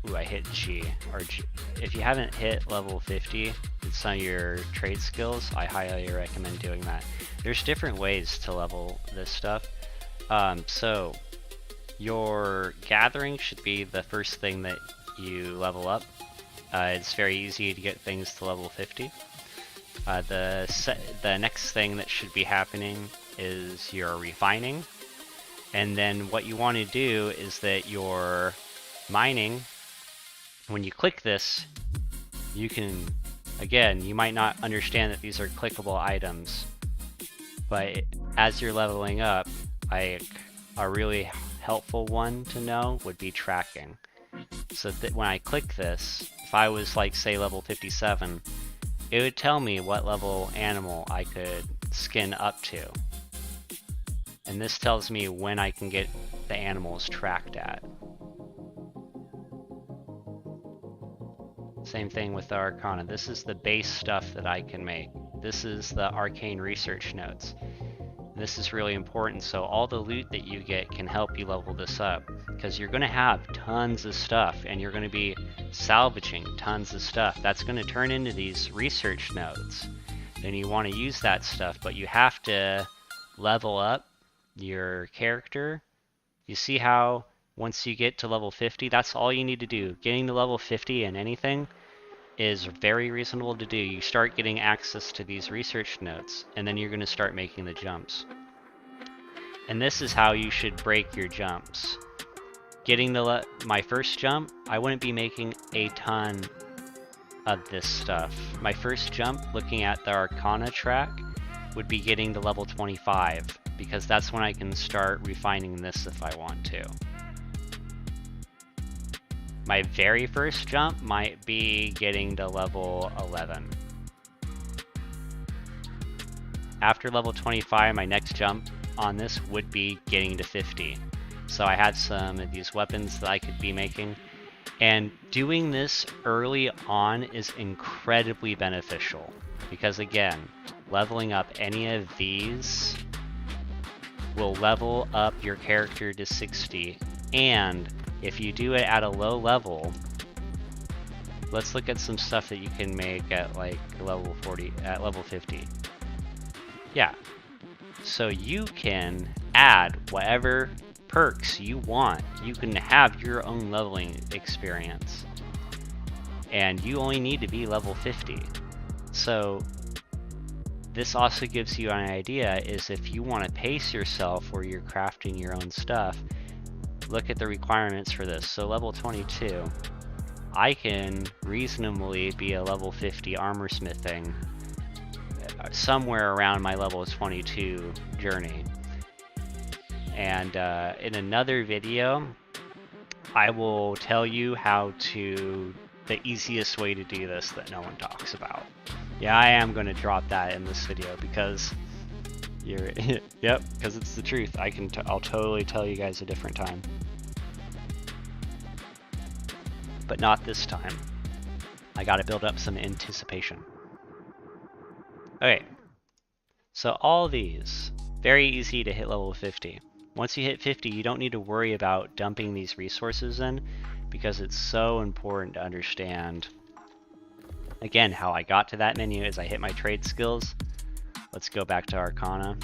ooh, I hit G, or G. If you haven't hit level 50 with some of your trade skills, I highly recommend doing that. There's different ways to level this stuff. So your gathering should be the first thing that you level up. It's very easy to get things to level 50. The next thing that should be happening is your refining, and then what you want to do is that your mining, when you click this, you can, again, you might not understand that these are clickable items, but as you're leveling up, a really helpful one to know would be tracking. So that when I click this, if I was like say level 57, it would tell me what level animal I could skin up to. And this tells me when I can get the animals tracked at. Same thing with the Arcana. This is the base stuff that I can make. This is the arcane research notes. This is really important, so all the loot that you get can help you level this up, because you're going to have tons of stuff and you're going to be salvaging tons of stuff. That's going to turn into these research notes, and you want to use that stuff, but you have to level up your character. You see how once you get to level 50, that's all you need to do. Getting to level 50 in anything is very reasonable to do. You start getting access to these research notes, and then you're going to start making the jumps. And this is how you should break your jumps. Getting my first jump, I wouldn't be making a ton of this stuff. My first jump, looking at the Arcana track, would be getting to level 25, because that's when I can start refining this if I want to. My very first jump might be getting to level 11. After level 25, my next jump on this would be getting to 50. So I had some of these weapons that I could be making. And doing this early on is incredibly beneficial, because again, leveling up any of these will level up your character to 60, and if you do it at a low level, let's look at some stuff that you can make at like level 40, at level 50. Yeah, so you can add whatever perks you want. You can have your own leveling experience, and you only need to be level 50. So this also gives you an idea, is if you want to pace yourself or you're crafting your own stuff, look at the requirements for this. So level 22, I can reasonably be a level 50 armor smithing somewhere around my level 22 journey. And in another video, I will tell you the easiest way to do this that no one talks about. Yeah, I am going to drop that in this video because yep, because it's the truth. I'll totally tell you guys a different time. But not this time. I gotta build up some anticipation. Okay, so all these, very easy to hit level 50. Once you hit 50, you don't need to worry about dumping these resources in, because it's so important to understand, again, how I got to that menu is I hit my trade skills. Let's go back to Arcana.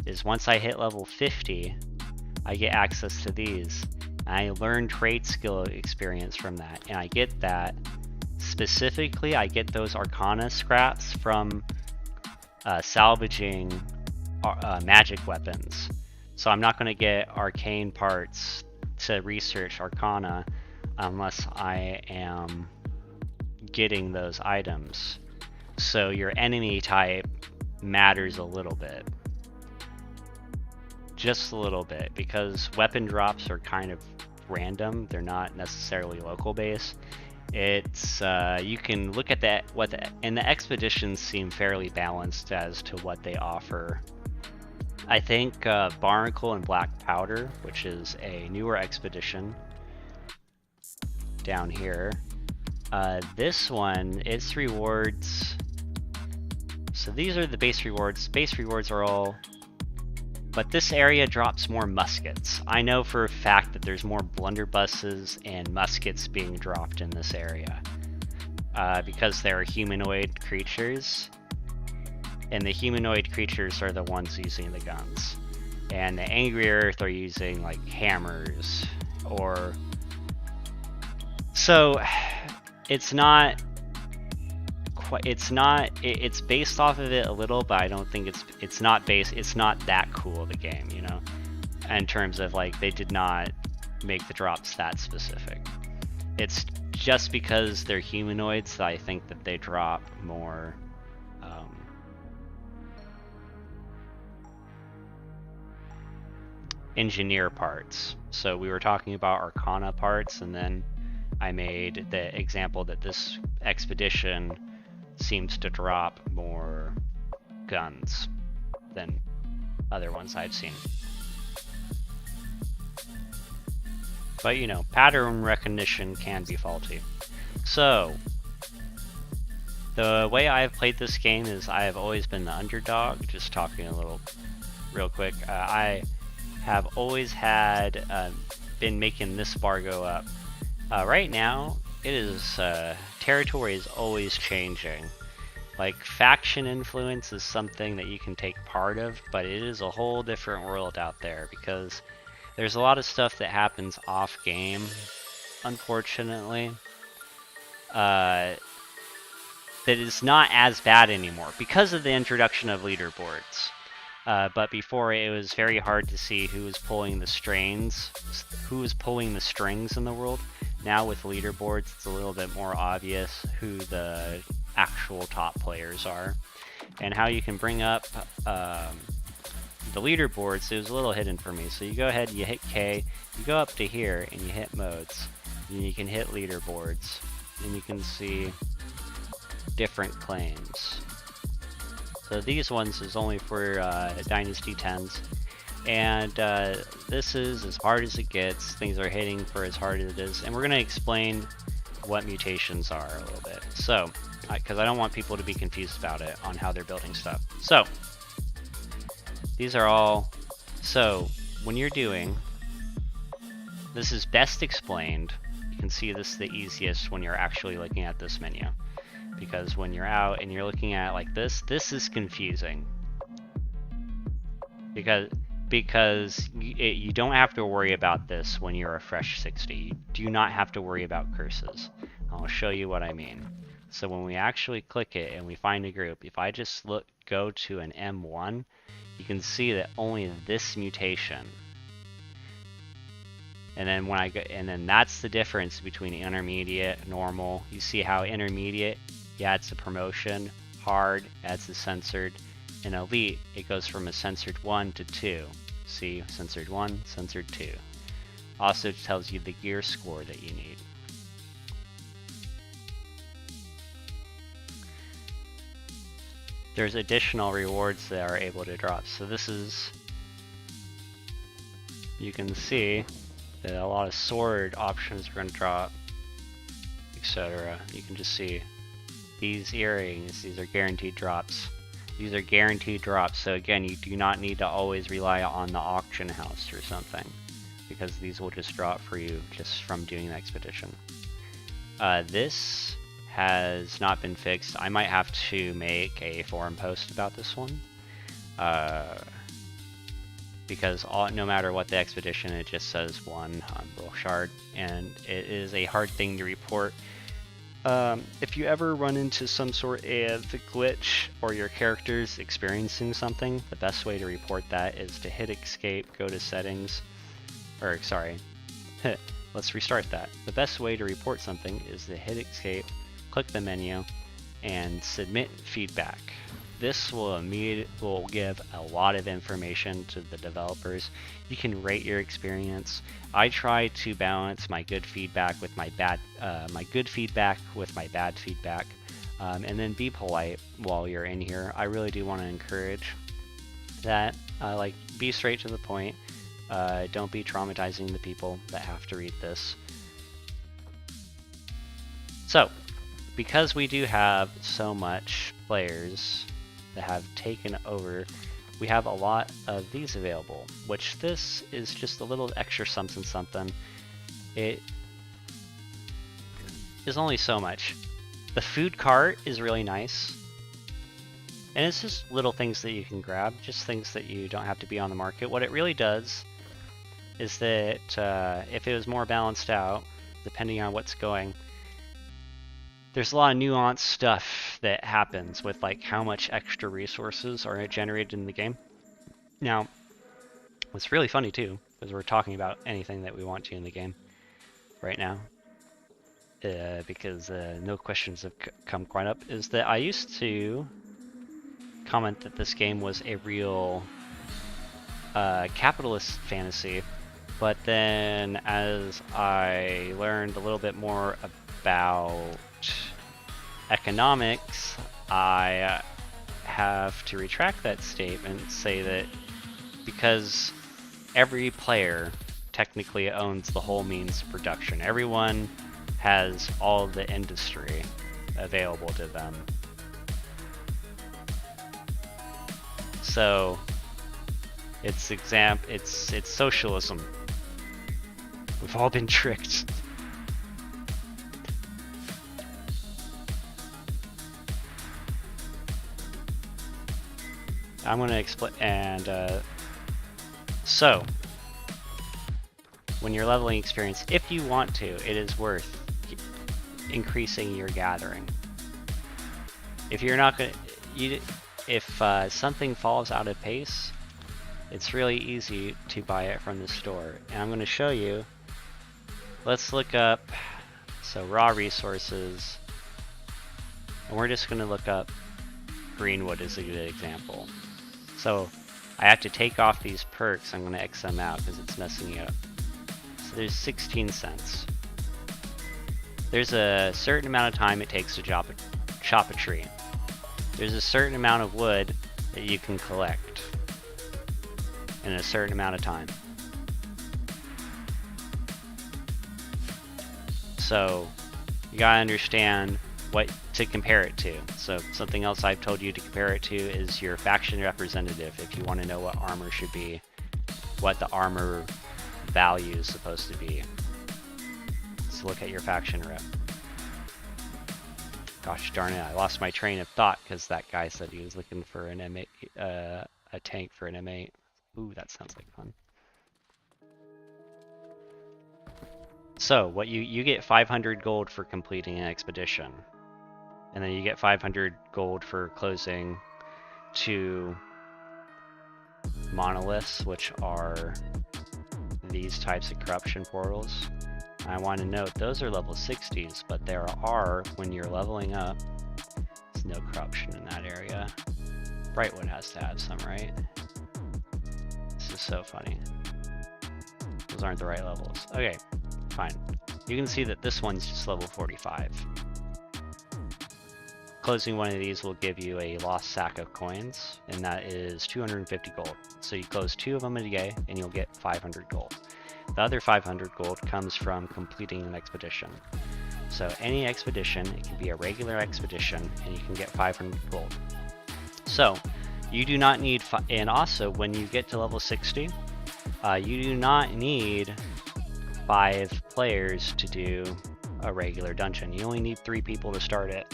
Is once I hit level 50, I get access to these. I learn trade skill experience from that, and I get that. Specifically, I get those Arcana scraps from salvaging magic weapons. So I'm not going to get arcane parts to research Arcana unless I am getting those items. So your enemy type matters a little bit. Just a little bit, because weapon drops are kind of random. They're not necessarily local based. It's you can look at that, and the expeditions seem fairly balanced as to what they offer. I think Barnacle and Black Powder, which is a newer expedition down here. This one, its rewards. So these are the base rewards. Base rewards are all. But this area drops more muskets. I know for a fact that there's more blunderbusses and muskets being dropped in this area. Because they're humanoid creatures. And the humanoid creatures are the ones using the guns. And the Angry Earth are using like hammers or... So, it's not... It's based off of it a little, but I don't think it's not that cool of a game, you know, in terms of like they did not make the drops that specific. It's just because they're humanoids that I think that they drop more engineer parts. So we were talking about Arcana parts, and then I made the example that this expedition seems to drop more guns than other ones I've seen. But you know, pattern recognition can be faulty. So, the way I've played this game is I have always been the underdog. Just talking a little real quick. I have always had been making this bar go up. Right now, it is territory is always changing. Like faction influence is something that you can take part of, but it is a whole different world out there because there's a lot of stuff that happens off game, unfortunately, that is not as bad anymore because of the introduction of leaderboards. But before, it was very hard to see who was pulling the strings in the world. Now with leaderboards, it's a little bit more obvious who the actual top players are. And how you can bring up the leaderboards, it was a little hidden for me. So you go ahead, you hit K, you go up to here, and you hit modes. And you can hit leaderboards, and you can see different claims. So these ones is only for Dynasty 10s. And this is as hard as it gets. Things are hitting for as hard as it is. And we're going to explain what mutations are a little bit. So, because I don't want people to be confused about it on how they're building stuff. So, these are all... So, when you're doing... This is best explained. You can see this the easiest when you're actually looking at this menu. Because when you're out and you're looking at it like this is confusing. Because you don't have to worry about this when you're a fresh 60. You do not have to worry about curses. I'll show you what I mean. So when we actually click it and we find a group, if I just go to an M1, you can see that only this mutation. And then when I go, and then that's the difference between intermediate, normal. You see how intermediate, yeah, it's a promotion. Hard, that's a censored. in Elite, it goes from a censored 1 to 2. See, censored 1, censored 2. Also tells you the gear score that you need. There's additional rewards that are able to drop. So this is, you can see that a lot of sword options are going to drop, etc. You can just see these earrings, these are guaranteed drops. These are guaranteed drops, so again, you do not need to always rely on the auction house or something, because these will just drop for you just from doing the expedition. This has not been fixed. I might have to make a forum post about this one, because no matter what the expedition, it just says 1 Humble Shard, and it is a hard thing to report. If you ever run into some sort of glitch or your character's experiencing something, the best way to report that is to hit escape, go to settings, or sorry, let's restart that. The best way to report something is to hit escape, click the menu, and submit feedback. This will give a lot of information to the developers. You can rate your experience. I try to balance my good feedback with my bad feedback, and then be polite while you're in here. I really do want to encourage that. Like, be straight to the point. Don't be traumatizing the people that have to read this. So, because we do have so much players that have taken over, we have a lot of these available, which this is just a little extra something. It is only so much. The food cart is really nice, and it's just little things that you can grab, just things that you don't have to be on the market. What it really does is that if it was more balanced out, depending on what's going, there's a lot of nuanced stuff that happens with like how much extra resources are generated in the game. Now, what's really funny too, because we're talking about anything that we want to in the game right now, because no questions have come quite up, is that I used to comment that this game was a real capitalist fantasy, but then as I learned a little bit more about economics, I have to retract that statement and say that because every player technically owns the whole means of production, everyone has all of the industry available to them. So it's socialism. We've all been tricked. I'm going to explain, and so when you're leveling experience, if you want to, it is worth increasing your gathering. If you're not going to, if something falls out of pace, it's really easy to buy it from the store. And I'm going to show you. Let's look up, so raw resources, and we're just going to look up Greenwood is a good example. So I have to take off these perks. I'm going to X them out because it's messing me up. So there's 16 cents. There's a certain amount of time it takes to chop a tree. There's a certain amount of wood that you can collect in a certain amount of time. So you gotta understand what to compare it to. So something else I've told you to compare it to is your faction representative. If you want to know what armor should be, what the armor value is supposed to be. Let's look at your faction rep. Gosh darn it, I lost my train of thought because that guy said he was looking for an M8, a tank for an M8. Ooh, that sounds like fun. So what you get 500 gold for completing an expedition. And then you get 500 gold for closing 2 monoliths, which are these types of corruption portals. I want to note those are level 60s, but there are, when you're leveling up, there's no corruption in that area. Brightwood has to have some, right? This is so funny. Those aren't the right levels. Okay, fine. You can see that this one's just level 45. Closing one of these will give you a lost sack of coins, and that is 250 gold. So you close 2 of them a day, and you'll get 500 gold. The other 500 gold comes from completing an expedition. So any expedition, it can be a regular expedition, and you can get 500 gold. So you do not need, and also when you get to level 60, you do not need 5 players to do a regular dungeon. You only need 3 people to start it.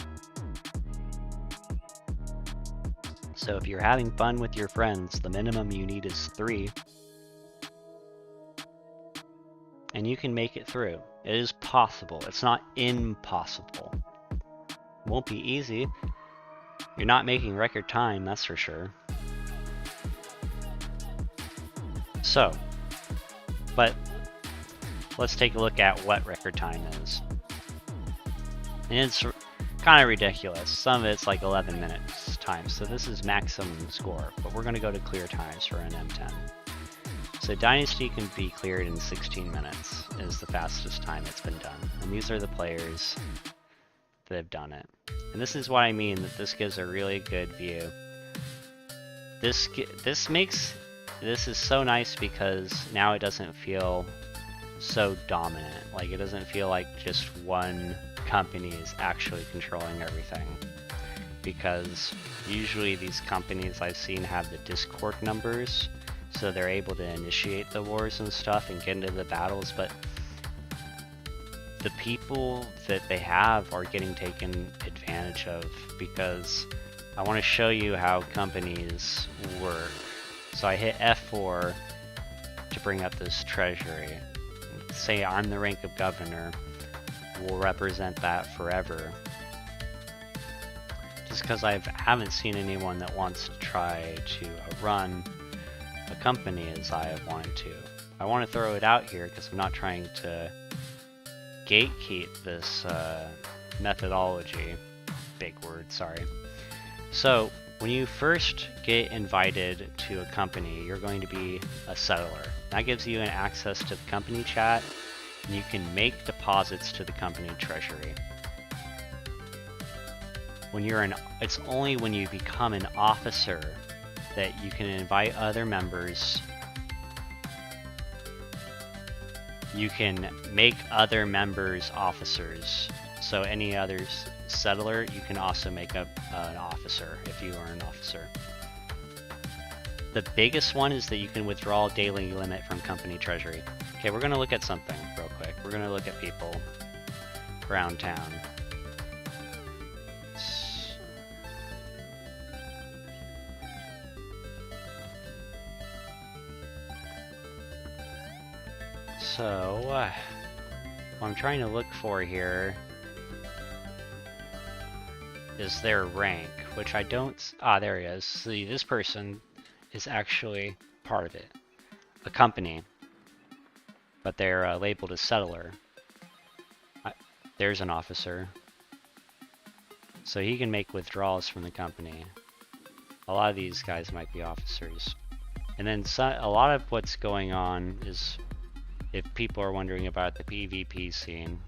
So if you're having fun with your friends, the minimum you need is 3. And you can make it through. It is possible. It's not impossible. It won't be easy. You're not making record time, that's for sure. So, but let's take a look at what record time is. And it's kind of ridiculous. Some of it's like 11 minutes time, so this is maximum score, but we're going to go to clear times for an M10. So Dynasty can be cleared in 16 minutes is the fastest time it's been done. And these are the players that have done it. And this is what I mean, that this gives a really good view. This is so nice because now it doesn't feel so dominant. Like, it doesn't feel like just one company is actually controlling everything. Because usually these companies I've seen have the Discord numbers, so they're able to initiate the wars and stuff and get into the battles, but the people that they have are getting taken advantage of, because I want to show you how companies work. So I hit F4 to bring up this treasury. Say I'm the rank of governor, we'll represent that forever. Just because I haven't seen anyone that wants to try to run a company as I have wanted to. I want to throw it out here because I'm not trying to gatekeep this methodology. Big word, sorry. So when you first get invited to a company, you're going to be a settler. That gives you an access to the company chat, and you can make deposits to the company treasury. When you're it's only when you become an officer that you can invite other members. You can make other members officers. So any other settler, you can also make an officer if you are an officer. The biggest one is that you can withdraw a daily limit from company treasury. Okay, we're going to look at something real quick. We're going to look at people around town. So, what I'm trying to look for here is their rank, which I don't... Ah, there he is. See, this person is actually part of it. A company. But they're labeled as settler. There's an officer. So he can make withdrawals from the company. A lot of these guys might be officers. And then a lot of what's going on is... If people are wondering about the PvP scene,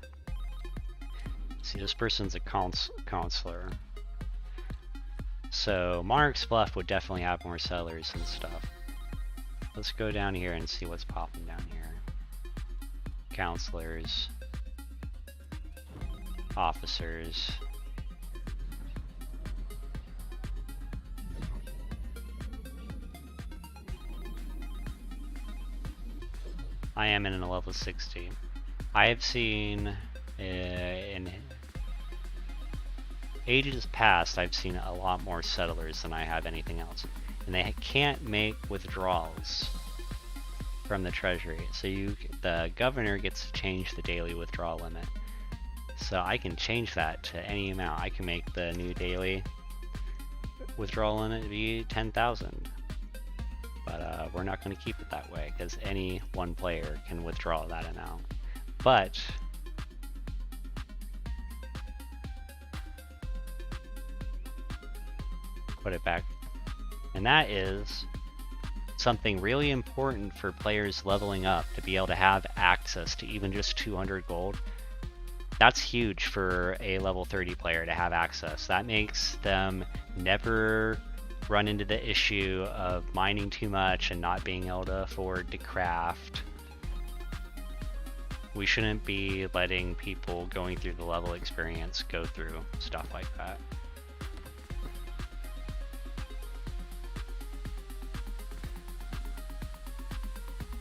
see, this person's a counselor. So Monarch's Bluff would definitely have more settlers and stuff. Let's go down here and see what's popping down here. Counselors, officers. I am in a level 60. I have seen in ages past, I've seen a lot more settlers than I have anything else. And they can't make withdrawals from the treasury. So the governor gets to change the daily withdrawal limit. So I can change that to any amount. I can make the new daily withdrawal limit be 10,000. But we're not going to keep it that way, because any one player can withdraw that amount. But put it back. And that is something really important for players leveling up, to be able to have access to even just 200 gold. That's huge for a level 30 player to have access. That makes them never run into the issue of mining too much and not being able to afford to craft. We shouldn't be letting people going through the level experience go through stuff like that.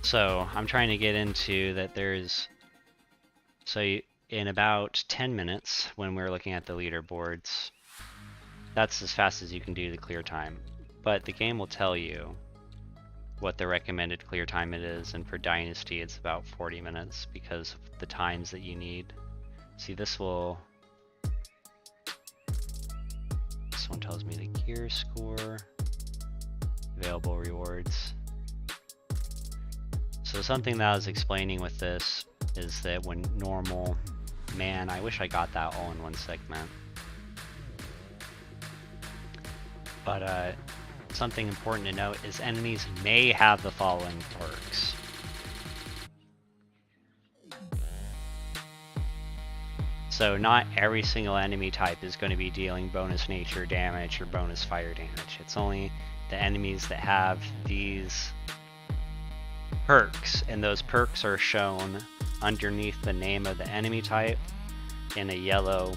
So I'm trying to get into that there's, so in about 10 minutes when we're looking at the leaderboards, that's as fast as you can do to clear time. But the game will tell you what the recommended clear time it is, and for Dynasty it's about 40 minutes because of the times that you need. See, this one tells me the gear score, available rewards. So something that I was explaining with this is that when normal, man, I wish I got that all in one segment. But something important to note is enemies may have the following perks. So not every single enemy type is going to be dealing bonus nature damage or bonus fire damage. It's only the enemies that have these perks, and those perks are shown underneath the name of the enemy type in a yellow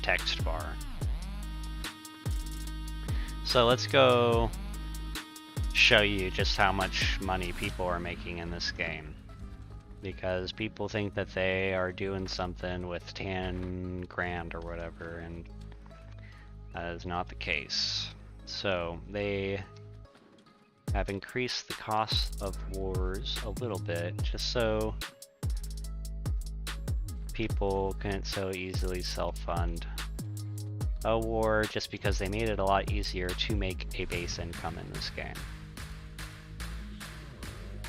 text bar. So let's go show you just how much money people are making in this game, because people think that they are doing something with 10 grand or whatever, and that is not the case. So they have increased the cost of wars a little bit, just so people couldn't so easily self-fund a war, just because they made it a lot easier to make a base income in this game.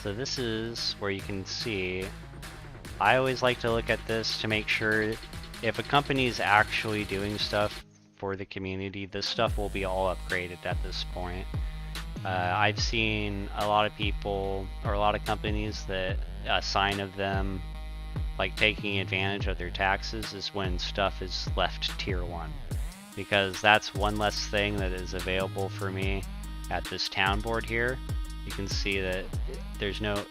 So this is where you can see, I always like to look at this to make sure if a company is actually doing stuff for the community, this stuff will be all upgraded at this point. I've seen a lot of people, or a lot of companies, that a sign of them like taking advantage of their taxes is when stuff is left tier 1. Because that's one less thing that is available for me at this town board here. You can see that there's no,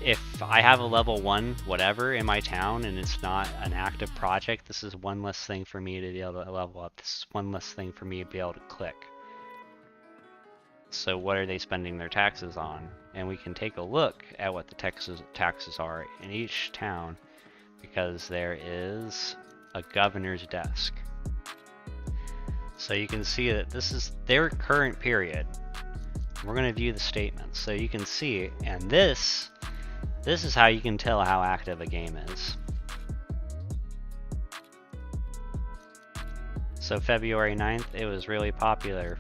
if I have a level 1 whatever in my town and it's not an active project, this is one less thing for me to be able to level up. This is one less thing for me to be able to click. So what are they spending their taxes on? And we can take a look at what the taxes are in each town, because there is a governor's desk. So you can see that this is their current period. We're going to view the statements. So you can see, and this is how you can tell how active a game is. So February 9th, it was really popular.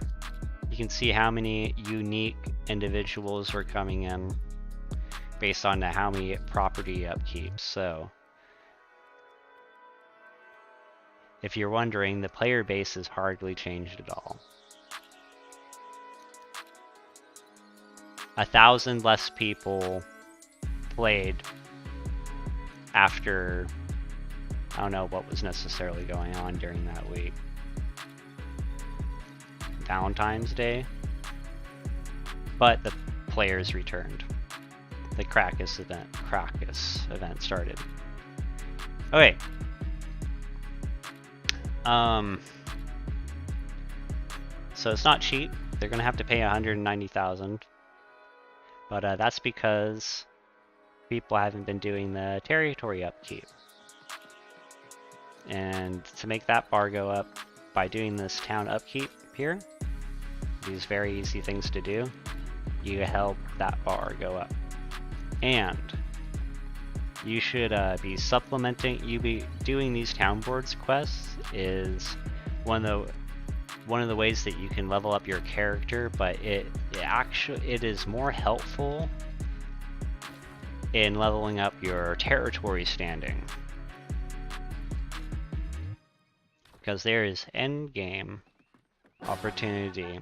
You can see how many unique individuals were coming in based on how many property upkeeps. So if you're wondering, the player base has hardly changed at all. 1,000 less people played after, I don't know what was necessarily going on during that week. Valentine's Day. But the players returned. The Krakus event started. Okay. So it's not cheap. They're gonna have to pay 190,000, but that's because people haven't been doing the territory upkeep. And to make that bar go up by doing this town upkeep here, these very easy things to do, you help that bar go up. And you should be supplementing, you be doing these town boards quests is one of the ways that you can level up your character, but it is more helpful in leveling up your territory standing, because there is end game opportunity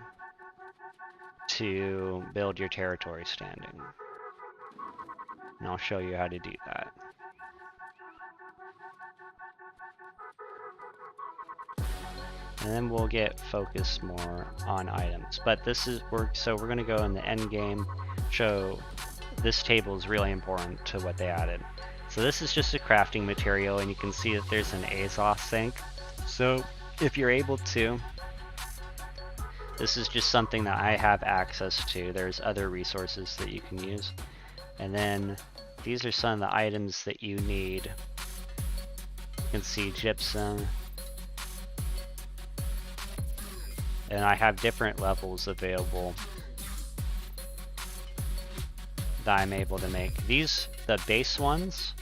to build your territory standing. And I'll show you how to do that. And then we'll get focused more on items. But this is so we're going to go in the end game, show this table is really important to what they added. So this is just a crafting material, and you can see that there's an Azov sink. So if you're able to, this is just something that I have access to. There's other resources that you can use. And then these are some of the items that you need. You can see gypsum. And I have different levels available that I'm able to make. These, the base ones,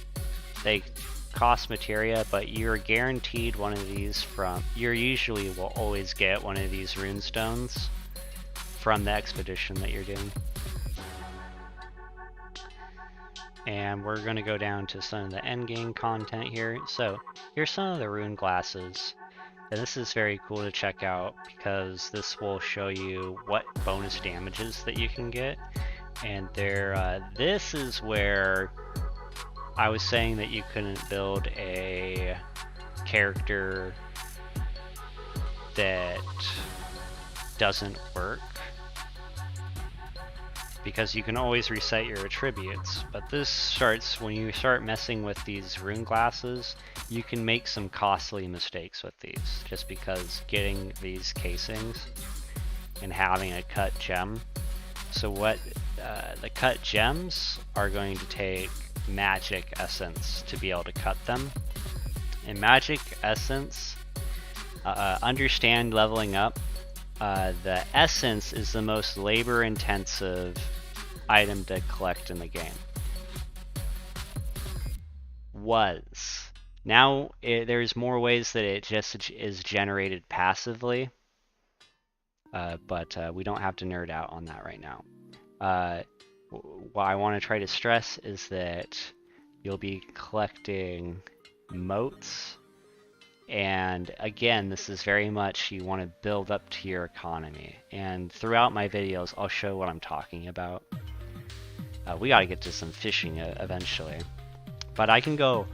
they cost materia, but you're guaranteed one of these from, you usually will always get one of these rune stones from the expedition that you're doing. And we're going to go down to some of the end game content here. So here's some of the rune glasses. And this is very cool to check out because this will show you what bonus damages that you can get. And this is where I was saying that you couldn't build a character that doesn't work, because you can always reset your attributes. But this starts when you start messing with these rune glasses. You can make some costly mistakes with these, just because getting these casings and having a cut gem. So what the cut gems are going to take magic essence to be able to cut them. And magic essence, understand leveling up, the essence is the most labor intensive item to collect in the game. Now there's more ways that it just is generated passively, but we don't have to nerd out on that right now. What I want to try to stress is that you'll be collecting motes, and again, this is very much you want to build up to your economy, and throughout my videos I'll show what I'm talking about. We got to get to some fishing eventually, but I can go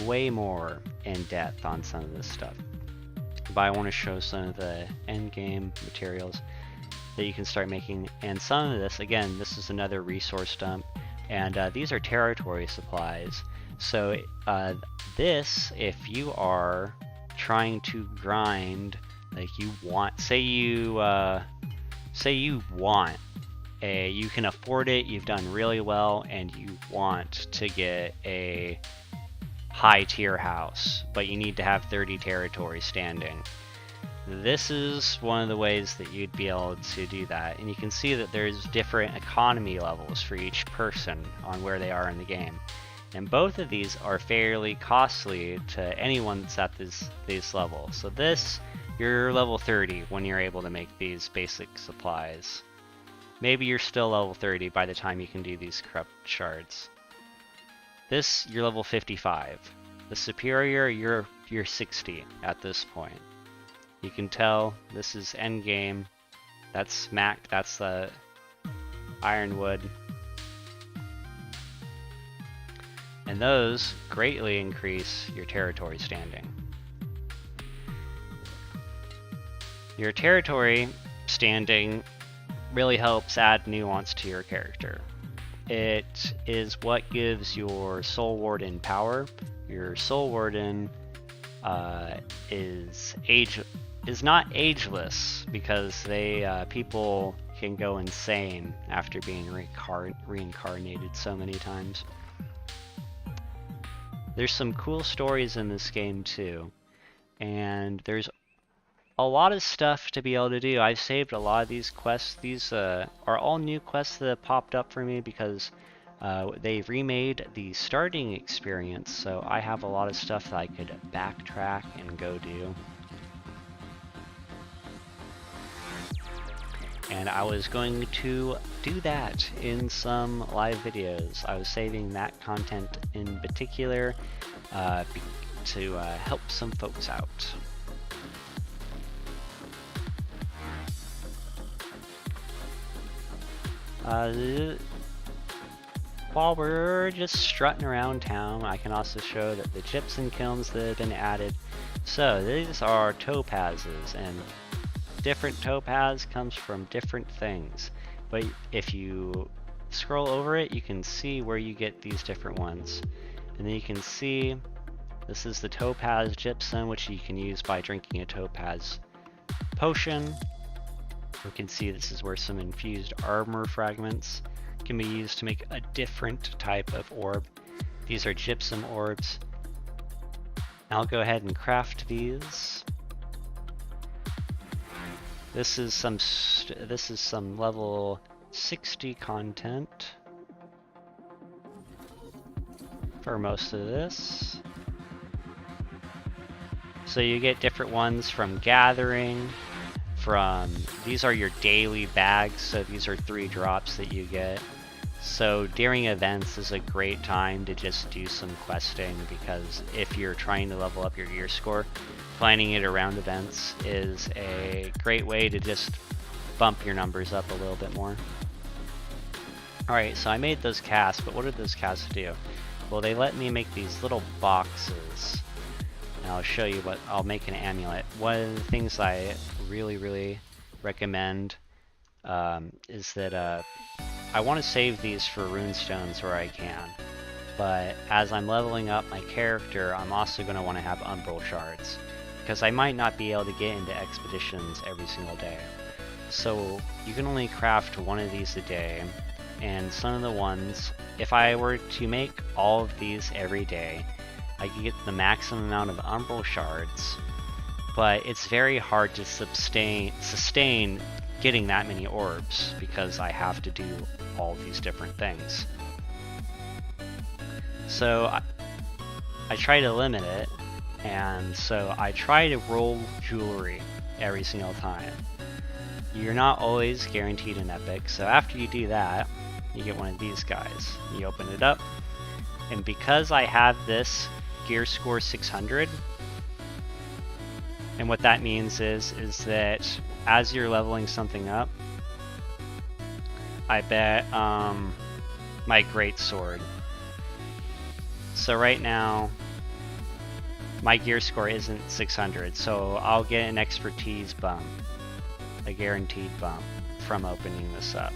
way more in depth on some of this stuff. But I want to show some of the end game materials that you can start making, and some of this, again, this is another resource dump, and these are territory supplies. So this, if you are trying to grind, like you want, say you want you can afford it, you've done really well, and you want to get a high tier house, but you need to have 30 territory standing. This is one of the ways that you'd be able to do that, and you can see that there's different economy levels for each person on where they are in the game. And both of these are fairly costly to anyone that's at this level. So this, you're level 30 when you're able to make these basic supplies. Maybe you're still level 30 by the time you can do these corrupt shards. This, you're level 55. The superior, you're 60 at this point. You can tell this is end game. That's Mac, that's the ironwood. And those greatly increase your territory standing. Your territory standing really helps add nuance to your character. It is what gives your Soul Warden power. Your Soul Warden is not ageless, because they people can go insane after being reincarnated so many times. There's some cool stories in this game too, and there's a lot of stuff to be able to do. I've saved a lot of these quests. These are all new quests that have popped up for me because they've remade the starting experience, so I have a lot of stuff that I could backtrack and go do. And I was going to do that in some live videos. I was saving that content in particular to help some folks out. While we're just strutting around town, I can also show that the gypsum kilns that have been added. So these are topazes, and different topaz comes from different things. But if you scroll over it, you can see where you get these different ones. And then you can see this is the topaz gypsum, which you can use by drinking a topaz potion. You can see this is where some infused armor fragments can be used to make a different type of orb. These are gypsum orbs. I'll go ahead and craft these. This is some level 60 content for most of this. So you get different ones from gathering, these are your daily bags, so these are 3 drops that you get. So during events is a great time to just do some questing, because if you're trying to level up your gear score, planning it around events is a great way to just bump your numbers up a little bit more. Alright, so I made those casts, but what did those casts do? Well, they let me make these little boxes. And I'll show you what, I'll make an amulet. One of the things I really recommend is that I want to save these for runestones where I can. But as I'm leveling up my character, I'm also going to want to have umbral shards, because I might not be able to get into expeditions every single day. So you can only craft 1 of these a day, and some of the ones, if I were to make all of these every day, I could get the maximum amount of umbral shards, but it's very hard to sustain getting that many orbs, because I have to do all these different things. So I try to limit it, and so I try to roll jewelry every single time. You're not always guaranteed an epic, so after you do that, you get one of these guys. You open it up, and because I have this gear score 600, and what that means is that as you're leveling something up, I bet my great sword. So right now my gear score isn't 600, so I'll get an expertise bump, a guaranteed bump, from opening this up.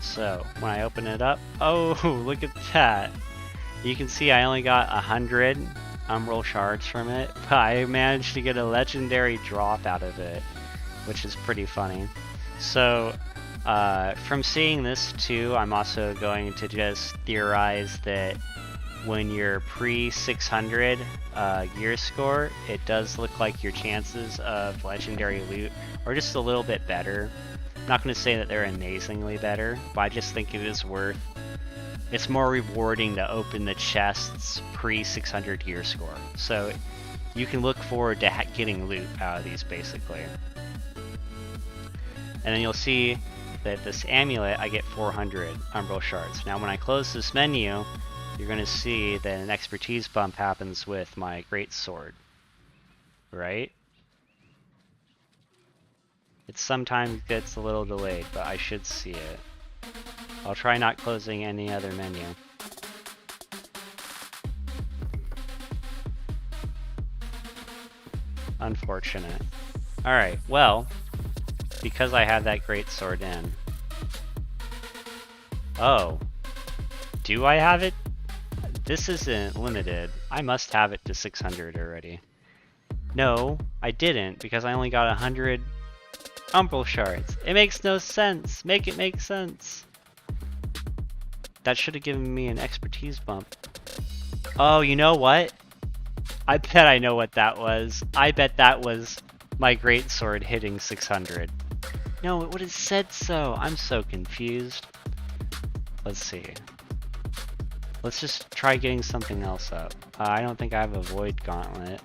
So when I open it up, oh, look at that. You can see I only got 100 umbral shards from it, but I managed to get a legendary drop out of it, which is pretty funny. So from seeing this too, I'm also going to just theorize that when you're pre-600 gear score, it does look like your chances of legendary loot are just a little bit better. I'm not going to say that they're amazingly better, but I just think it's more rewarding to open the chests pre-600 gear score. So you can look forward to getting loot out of these, basically. And then you'll see that this amulet, I get 400 umbral shards. Now when I close this menu, you're going to see that an expertise bump happens with my great sword, right? It sometimes gets a little delayed, but I should see it. I'll try not closing any other menu. Unfortunate. Alright, well, because I have that great sword in. Oh. Do I have it? This isn't limited. I must have it to 600 already. No, I didn't, because I only got 100 umbral shards. It makes no sense. Make it make sense. That should have given me an expertise bump. Oh, you know what? I bet I know what that was. I bet that was my greatsword hitting 600. No, it would have said so. I'm so confused. Let's see. Let's just try getting something else up. I don't think I have a void gauntlet.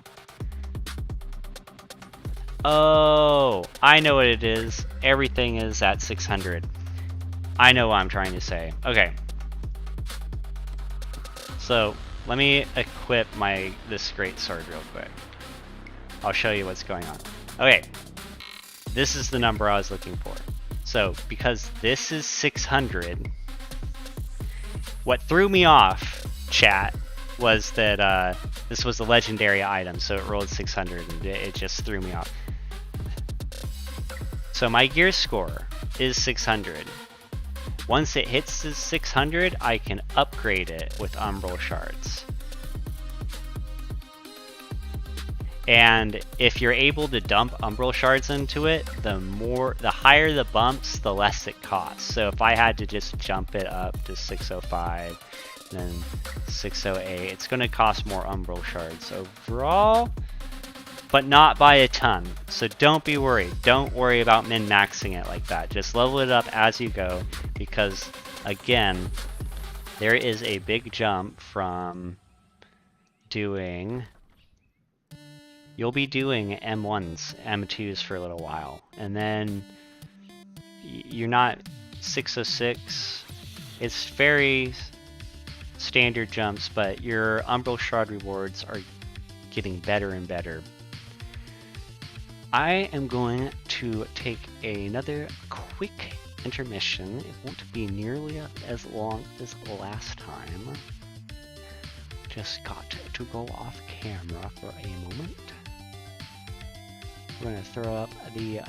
Oh, I know what it is. Everything is at 600. I know what I'm trying to say. Okay. So let me equip this great sword real quick. I'll show you what's going on. Okay. this is the number I was looking for. So, because this is 600, what threw me off, chat, was that this was a legendary item, so it rolled 600, and it just threw me off. So my gear score is 600. Once it hits the 600, I can upgrade it with Umbral Shards. And if you're able to dump Umbral Shards into it, the higher the bumps, the less it costs. So if I had to just jump it up to 605, then 608, it's going to cost more Umbral Shards overall, but not by a ton. So don't be worried. Don't worry about min-maxing it like that. Just level it up as you go, because again, there is a big jump from doing... You'll be doing M1s, M2s for a little while, and then you're not 606. It's very standard jumps, but your Umbral Shard rewards are getting better and better. I am going to take another quick intermission. It won't be nearly as long as last time. Just got to go off camera for a moment. We're gonna throw up the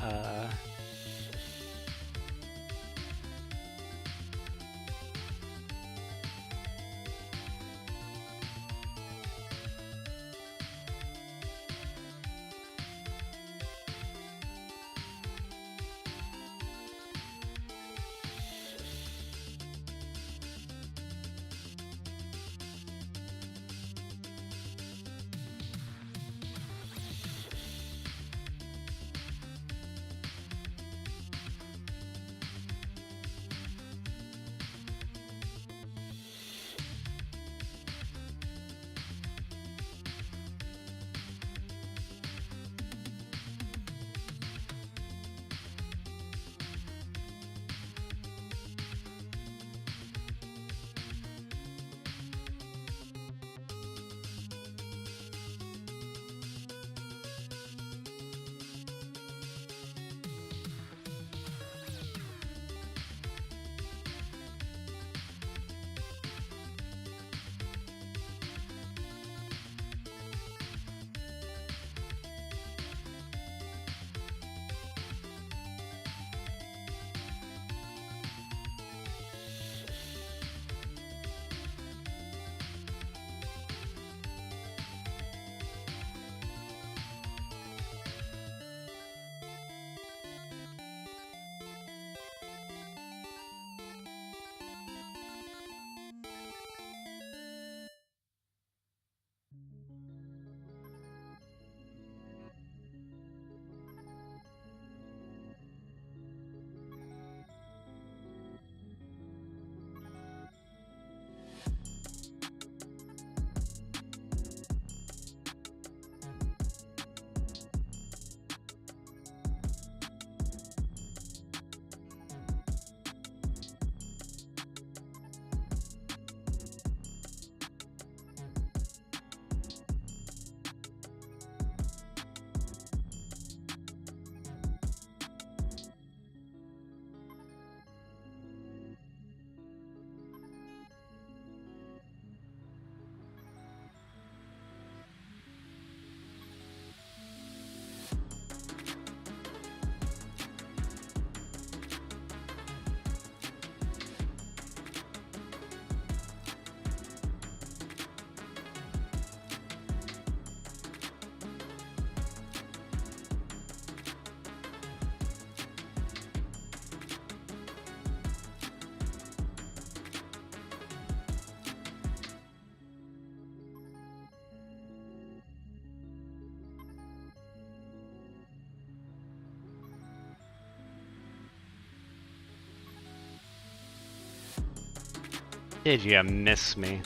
Did you miss me?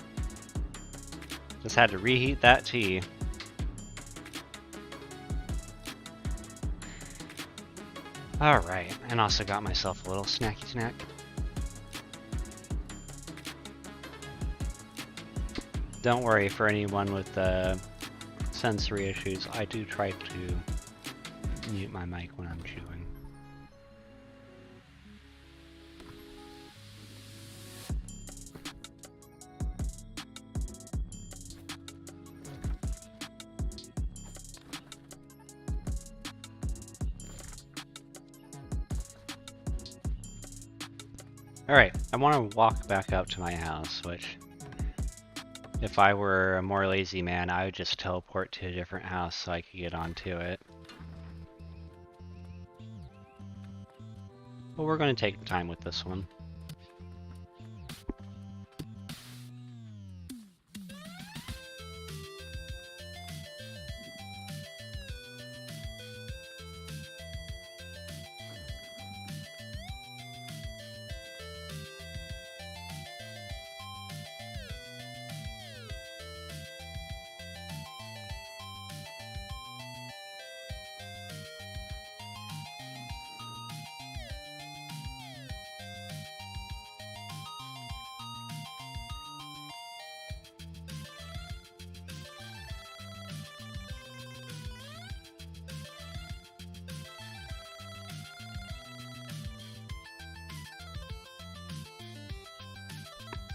Just had to reheat that tea. Alright, and also got myself a little snacky snack. Don't worry for anyone with sensory issues, I do try to mute my mic when I'm chewing. Alright, I want to walk back up to my house, which... if I were a more lazy man, I would just teleport to a different house so I could get onto it. But we're going to take time with this one.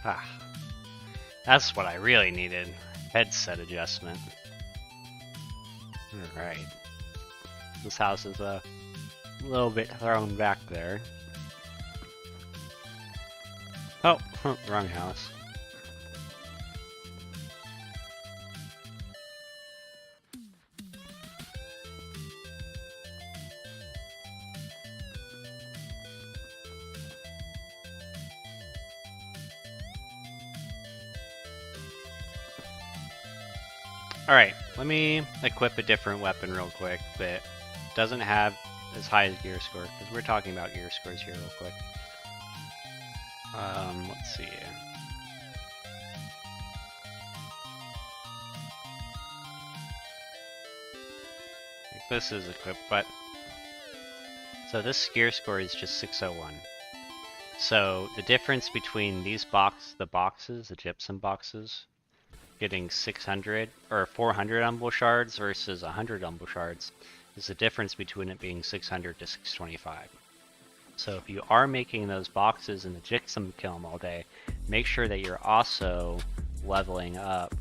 Ah, that's what I really needed. Headset adjustment. Alright. This house is a little bit thrown back there. Oh, wrong house. Alright, let me equip a different weapon real quick that doesn't have as high as gear score, because we're talking about gear scores here real quick. Let's see. This is equipped, but... so this gear score is just 601. So the difference between these the gypsum boxes, getting 600 or 400 umbral shards versus 100 umbral shards is the difference between it being 600 to 625. So if you are making those boxes in the gypsum kiln all day, make sure that you're also leveling up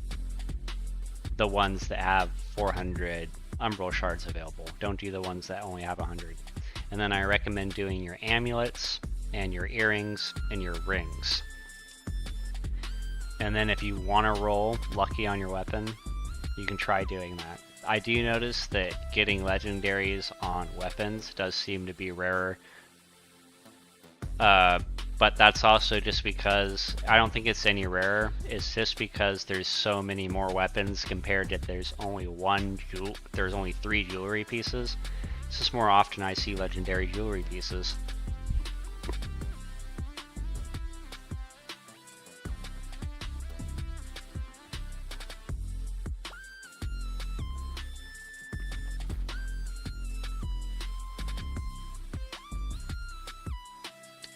the ones that have 400 umbral shards available. Don't do the ones that only have 100. And then I recommend doing your amulets and your earrings and your rings. And then if you want to roll lucky on your weapon, you can try doing that. I do notice that getting legendaries on weapons does seem to be rarer. But that's also just because, I don't think it's any rarer, it's just because there's so many more weapons compared to there's only there's only 3 jewelry pieces. It's just more often I see legendary jewelry pieces.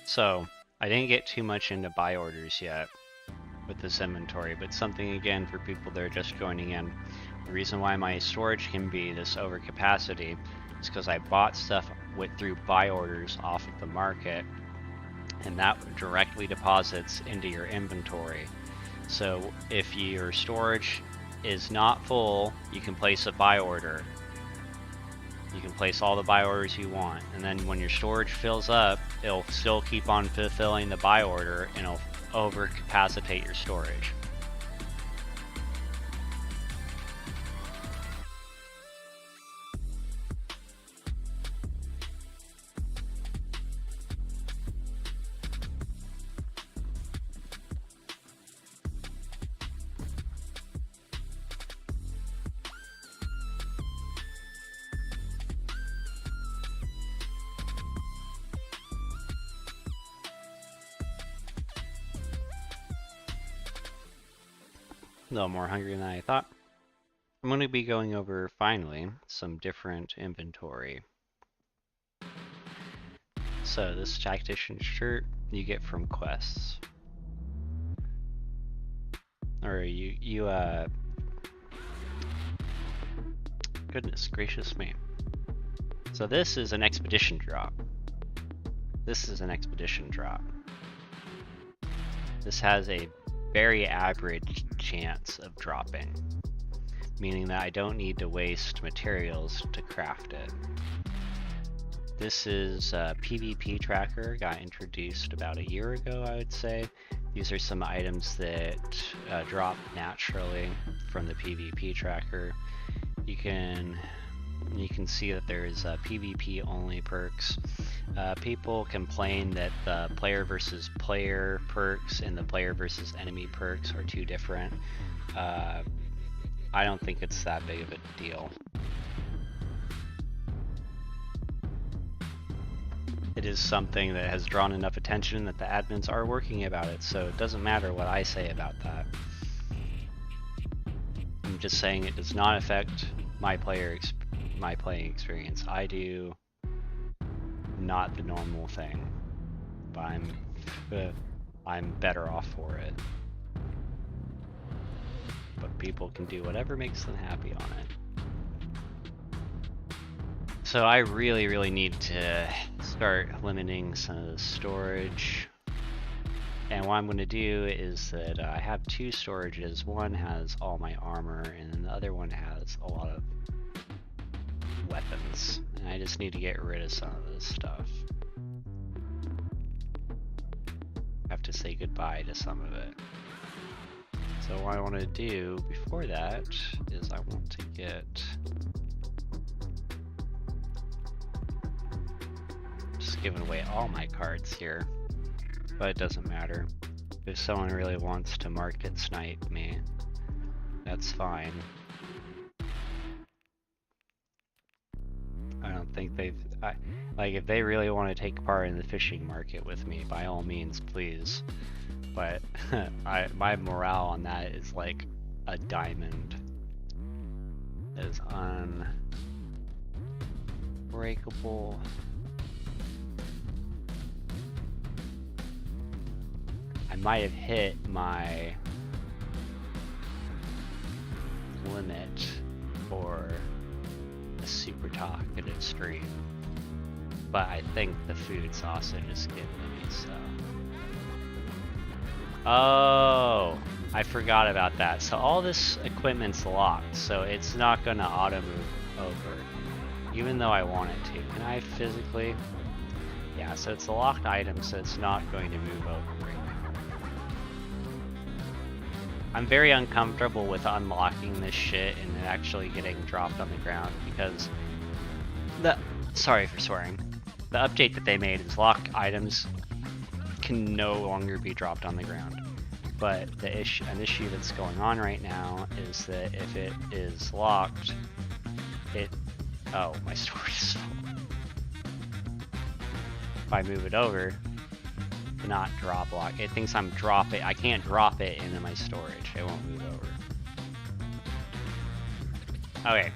So, I didn't get too much into buy orders yet with this inventory, but something again for people that are just joining in. The reason why my storage can be this overcapacity is because I bought stuff through buy orders off of the market, and that directly deposits into your inventory. So if your storage is not full, you can place a buy order. You can place all the buy orders you want, and then when your storage fills up, it'll still keep on fulfilling the buy order, and it'll overcapacitate your storage. A little more hungry than I thought. I'm going to be going over, finally, some different inventory. So this tactician shirt you get from quests. Or goodness gracious me. So this is an expedition drop. This is an expedition drop. This has a very average chance of dropping, meaning that I don't need to waste materials to craft it. This is a PvP tracker, got introduced about a year ago, I would say. These are some items that drop naturally from the PvP tracker. You can see that there's PvP only perks. People complain that the player versus player perks and the player versus enemy perks are too different. I don't think it's that big of a deal. It is something that has drawn enough attention that the admins are working about it, so it doesn't matter what I say about that. I'm just saying it does not affect my playing experience. I do not the normal thing, but I'm better off for it. But people can do whatever makes them happy on it. So I really need to start limiting some of the storage. And what I'm going to do is that I have two storages. One has all my armor, and then the other one has a lot of weapons. And I just need to get rid of some of this stuff. I have to say goodbye to some of it. So what I want to do before that is I want to get... just giving away all my cards here. But it doesn't matter. If someone really wants to market snipe me, that's fine. I don't think like if they really want to take part in the fishing market with me, by all means, please. But my morale on that is like a diamond. It is unbreakable. I might have hit my limit for a super talkative stream, but I think the food sausage is getting me, so. Oh, I forgot about that. So all this equipment's locked, so it's not gonna auto move over, even though I want it to. Can I physically? Yeah, so it's a locked item, so it's not going to move over right now. I'm very uncomfortable with unlocking this shit and it actually getting dropped on the ground because sorry for swearing. The update that they made is locked items can no longer be dropped on the ground. But an issue that's going on right now is that if it is locked, oh, my storage is full. If I move it over, not drop lock. It thinks I'm dropping. I can't drop it into my storage. It won't move over. Okay.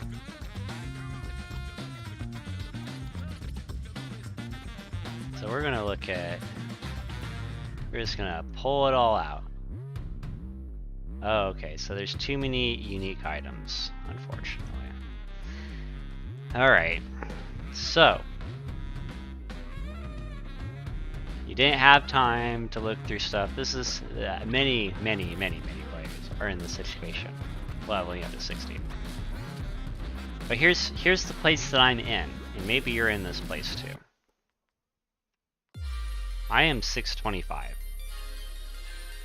So we're gonna look at. We're just gonna pull it all out. Oh, okay. So there's too many unique items, unfortunately. All right. So. You didn't have time to look through stuff. This is many players are in this situation, leveling up to 60. But here's the place that I'm in, and maybe you're in this place too. I am 625,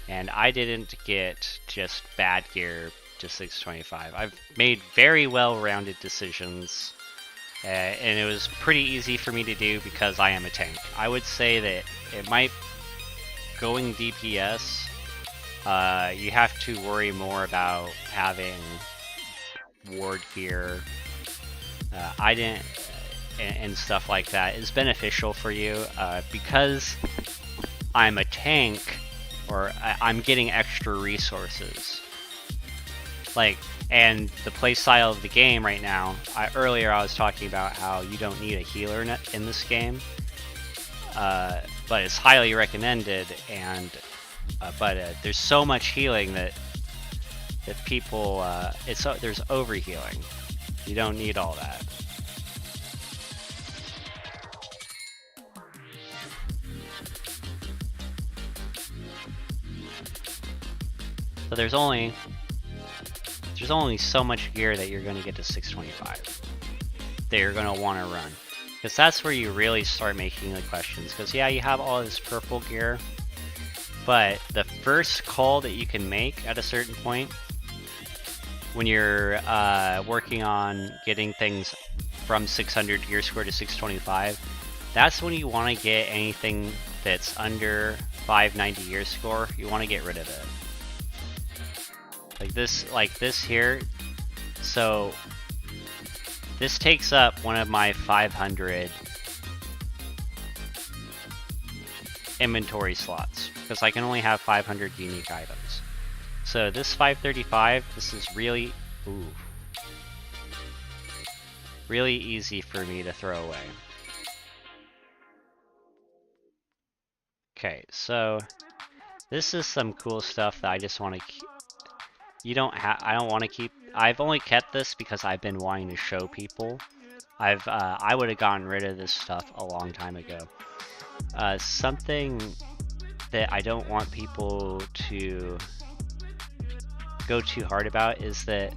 and I didn't get just bad gear to 625. I've made very well-rounded decisions. And it was pretty easy for me to do because I am a tank. I would say that it might, going DPS, you have to worry more about having ward gear. I didn't, and stuff like that is beneficial for you because I'm a tank, or I'm getting extra resources. Like, and the playstyle of the game right now, earlier I was talking about how you don't need a healer in this game, but it's highly recommended, and but there's so much healing that people, there's overhealing. You don't need all that. So there's only so much gear that you're going to get to 625 that you're going to want to run. Because that's where you really start making the questions. Because yeah, you have all this purple gear, but the first call that you can make at a certain point, when you're working on getting things from 600 gear score to 625, that's when you want to get anything that's under 590 gear score. You want to get rid of it. Like this here. So this takes up one of my 500 inventory slots, because I can only have 500 unique items. So this 535, this is really easy for me to throw away. Okay, so this is some cool stuff that I just want to keep. I don't want to keep. I've only kept this because I've been wanting to show people. I would have gotten rid of this stuff a long time ago. Something that I don't want people to go too hard about is that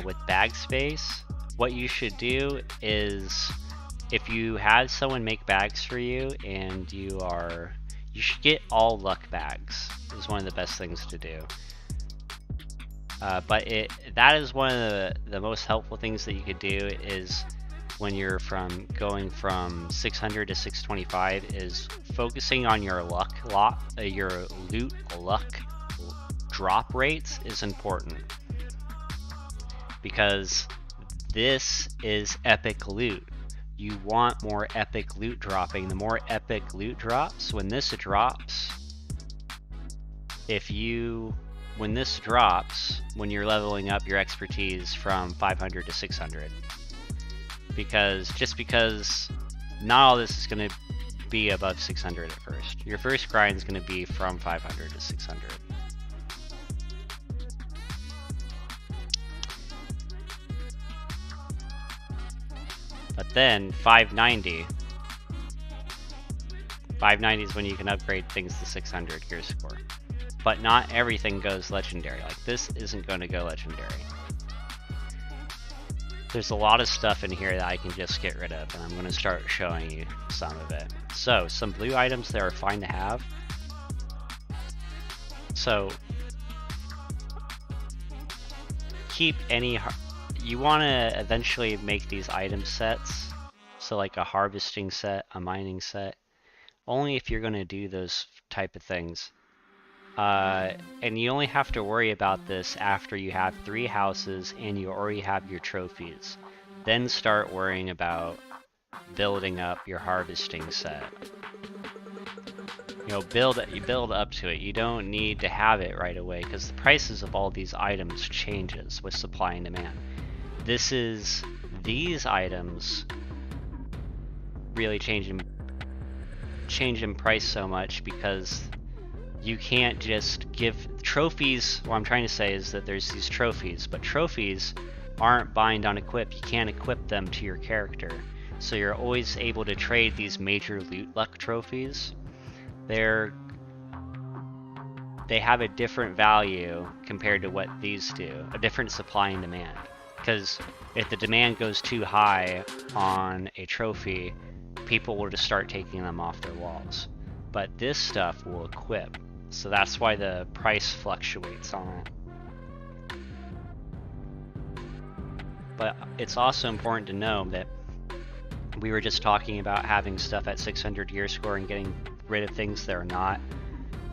with bag space, what you should do is, if you have someone make bags for you and you should get all luck bags. Is one of the best things to do. But that is one of the most helpful things that you could do, is when you're going from 600 to 625, is focusing on your your loot luck drop rates is important, because this is epic loot. You want more epic loot dropping. The more epic loot drops, when this drops, when you're leveling up your expertise from 500 to 600. Because not all this is going to be above 600 at first. Your first grind is going to be from 500 to 600. But then 590 is when you can upgrade things to 600 gear score. But not everything goes legendary. Like, this isn't going to go legendary. There's a lot of stuff in here that I can just get rid of, and I'm going to start showing you some of it. So, some blue items that are fine to have. So, you want to eventually make these item sets. So like a harvesting set, a mining set. Only if you're going to do those type of things. And you only have to worry about this after you have 3 houses and you already have your trophies. Then start worrying about building up your harvesting set. You build up to it. You don't need to have it right away, because the prices of all these items changes with supply and demand. These items really change in price so much, because you can't just give trophies. What I'm trying to say is that there's these trophies, but trophies aren't bind on equip. You can't equip them to your character. So you're always able to trade these major loot luck trophies. They have a different value compared to what these do, a different supply and demand. Because if the demand goes too high on a trophy, people will just start taking them off their walls. But this stuff will equip, so that's why the price fluctuates on it. But it's also important to know that we were just talking about having stuff at 600 gear score and getting rid of things that are not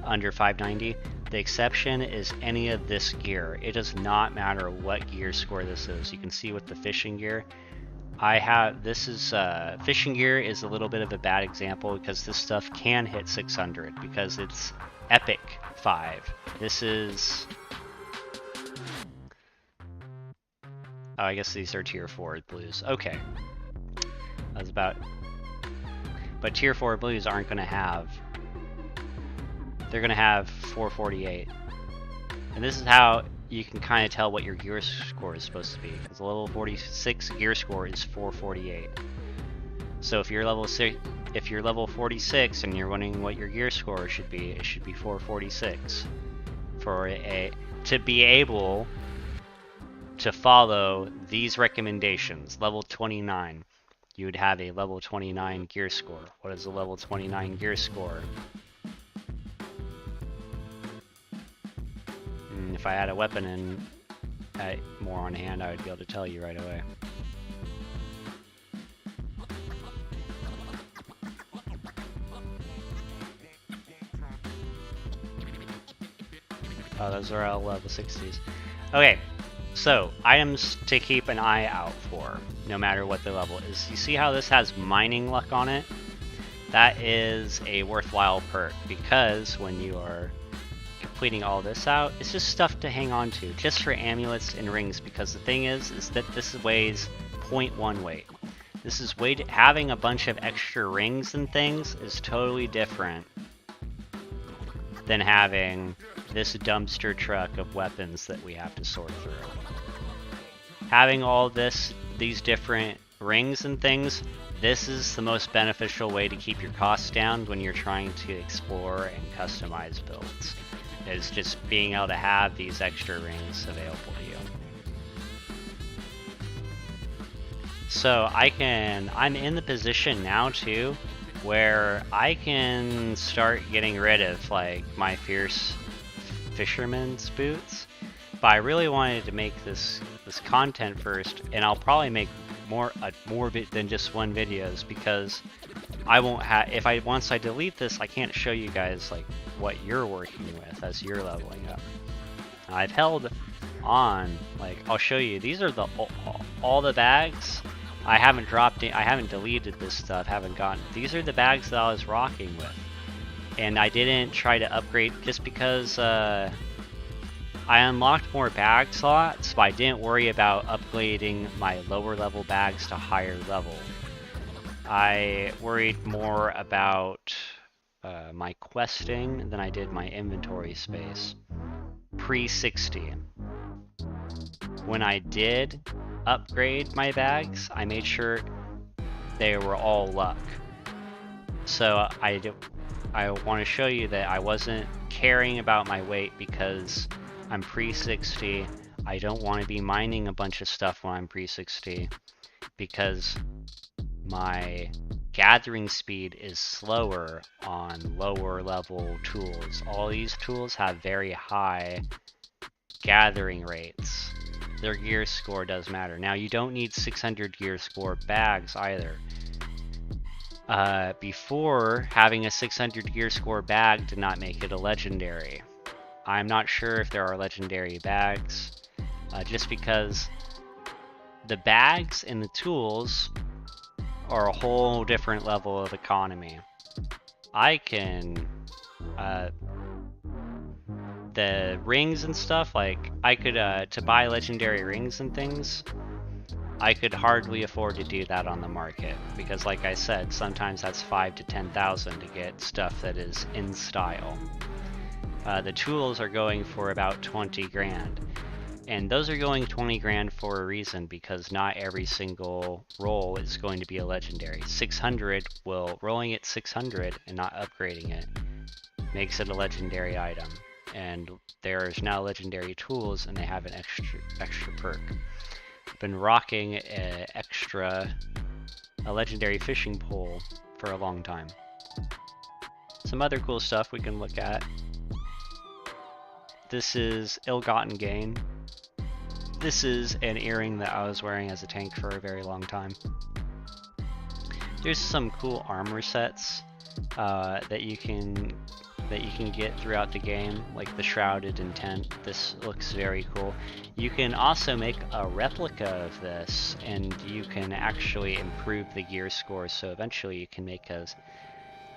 under 590. The exception is any of this gear. It does not matter what gear score this is. You can see with the fishing gear, fishing gear is a little bit of a bad example, because this stuff can hit 600 because it's epic 5. This is, oh, I guess these are tier 4 blues. Okay. That's about, but tier 4 blues aren't going to have, they're going to have 448. And this is how you can kind of tell what your gear score is supposed to be, because a level 46 gear score is 448. So if you're level 46 and you're wondering what your gear score should be, it should be 446 to be able to follow these recommendations. Level 29, you would have a level 29 gear score. What is a level 29 gear score? If I had a weapon and more on hand, I would be able to tell you right away. Oh, those are all level 60s. Okay, so items to keep an eye out for, no matter what the level is. You see how this has mining luck on it? That is a worthwhile perk, because when you are completing all this out, it's just stuff to hang on to, just for amulets and rings, because the thing is that this weighs 0.1 weight. This is having a bunch of extra rings and things is totally different than having this dumpster truck of weapons that we have to sort through. Having all these different rings and things, this is the most beneficial way to keep your costs down when you're trying to explore and customize builds, is just being able to have these extra rings available to you. So I'm in the position now too, where I can start getting rid of like my fierce fisherman's boots, but I really wanted to make this content first, and I'll probably make more than just one videos, because I won't have, once I delete this, I can't show you guys like what you're working with as you're leveling up. I've held on, like I'll show you, these are all the bags. I haven't deleted this stuff, these are the bags that I was rocking with. And I didn't try to upgrade just because I unlocked more bag slots, but I didn't worry about upgrading my lower level bags to higher level. I worried more about my questing than I did my inventory space. Pre-60. When I did upgrade my bags, I made sure they were all luck. So I want to show you that I wasn't caring about my weight because I'm pre-60. I don't want to be mining a bunch of stuff when I'm pre-60 because my gathering speed is slower on lower level tools. All these tools have very high gathering rates. Their gear score does matter. Now you don't need 600 gear score bags either. Before, having a 600 gear score bag did not make it a legendary. I'm not sure if there are legendary bags, just because the bags and the tools are a whole different level of economy. I can, the rings and stuff, like, I could, to buy legendary rings and things, I could hardly afford to do that on the market, because like I said, sometimes that's 5,000 to 10,000 to get stuff that is in style. The tools are going for about 20 grand, and those are going 20 grand for a reason, because not every single roll is going to be a legendary. 600 rolling at 600 and not upgrading it makes it a legendary item, and there's now legendary tools and they have an extra perk. Been rocking a legendary fishing pole for a long time. Some other cool stuff we can look at. This is ill-gotten gain. This is an earring that I was wearing as a tank for a very long time. There's some cool armor sets that you can get throughout the game, like the Shrouded Intent. This looks very cool. You can also make a replica of this, and you can actually improve the gear score, so eventually you can make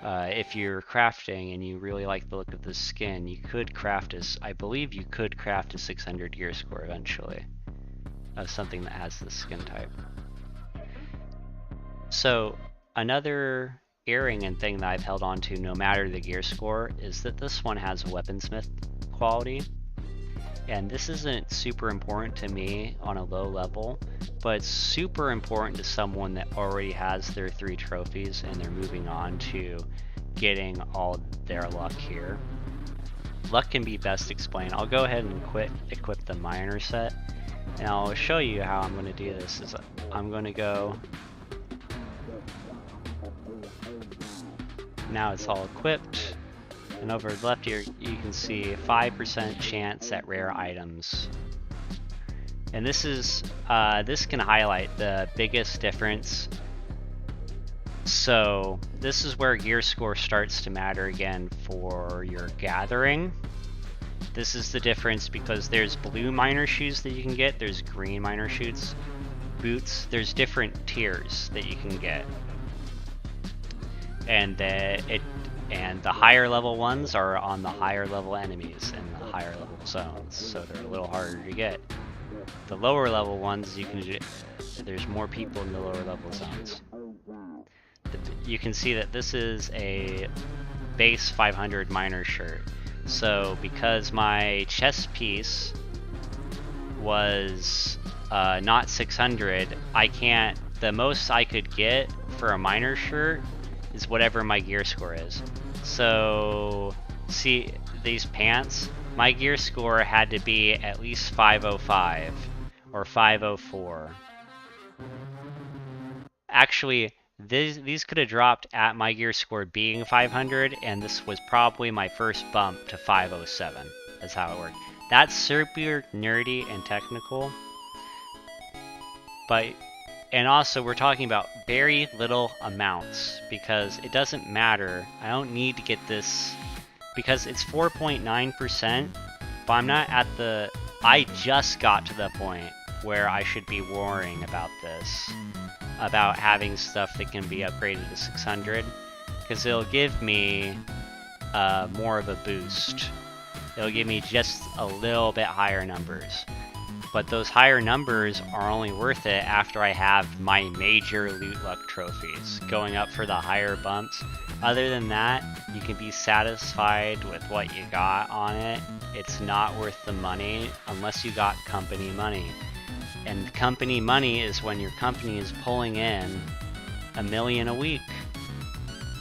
if you're crafting and you really like the look of the skin, you could craft I believe you could craft a 600 gear score eventually of something that has this skin type. So another earring and thing that I've held on to no matter the gear score is that this one has a weaponsmith quality, and this isn't super important to me on a low level, but it's super important to someone that already has their 3 trophies and they're moving on to getting all their luck here. Luck can be best explained. I'll go ahead and equip the miner set, and I'll show you how I'm going to do this. I'm going to go now it's all equipped. And over the left here, you can see 5% chance at rare items. And this is this can highlight the biggest difference. So this is where gear score starts to matter again for your gathering. This is the difference because there's blue miner shoes that you can get, there's green miner boots. There's different tiers that you can get, and the higher level ones are on the higher level enemies in the higher level zones, so they're a little harder to get. The lower level ones there's more people in the lower level zones. You can see that this is a base 500 miner shirt. So because my chest piece was not 600, the most I could get for a miner shirt is whatever my gear score is. So see these pants, my gear score had to be at least 505 or 504. Actually, these could have dropped at my gear score being 500, and this was probably my first bump to 507. That's how it worked. That's super nerdy and technical, and also we're talking about very little amounts because it doesn't matter. I don't need to get this because it's 4.9%, but I'm not at I just got to the point where I should be worrying about this, about having stuff that can be upgraded to 600, because it'll give me more of a boost. It'll give me just a little bit higher numbers. But those higher numbers are only worth it after I have my major loot luck trophies going up for the higher bumps. Other than that, you can be satisfied with what you got on it. It's not worth the money unless you got company money. And company money is when your company is pulling in $1 million a week.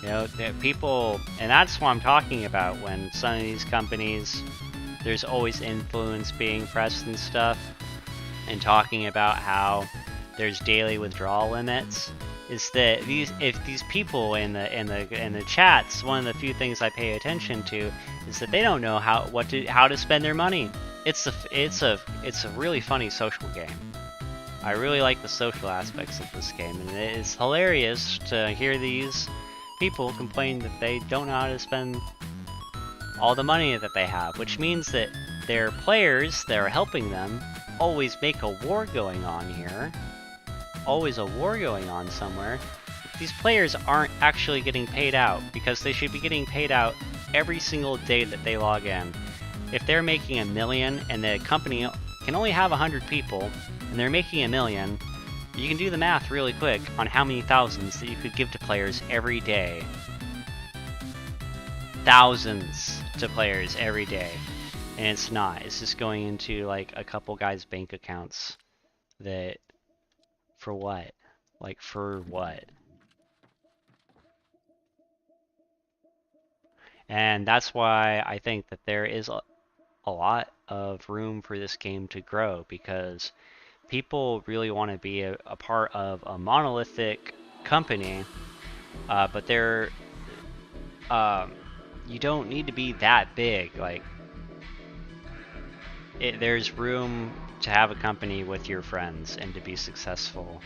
You know, people, and that's what I'm talking about when some of these companies, there's always influence being pressed and stuff, and talking about how there's daily withdrawal limits. Is that if these people in the chats, one of the few things I pay attention to is that they don't know how to spend their money. It's a really funny social game. I really like the social aspects of this game, and it is hilarious to hear these people complain that they don't know how to spend all the money that they have, which means that their players that are helping them always make a war going on here. Always a war going on somewhere. These players aren't actually getting paid out because they should be getting paid out every single day that they log in. If they're making $1 million and the company can only have 100 people and they're making $1 million, you can do the math really quick on how many thousands that you could give to players every day. Thousands to players every day. And it's not. It's just going into like a couple guys' bank accounts that... For what? Like, for what? And that's why I think that there is a lot of room for this game to grow, because people really want to be a part of a monolithic company, but they're... you don't need to be that big. Like, there's room to have a company with your friends and to be successful,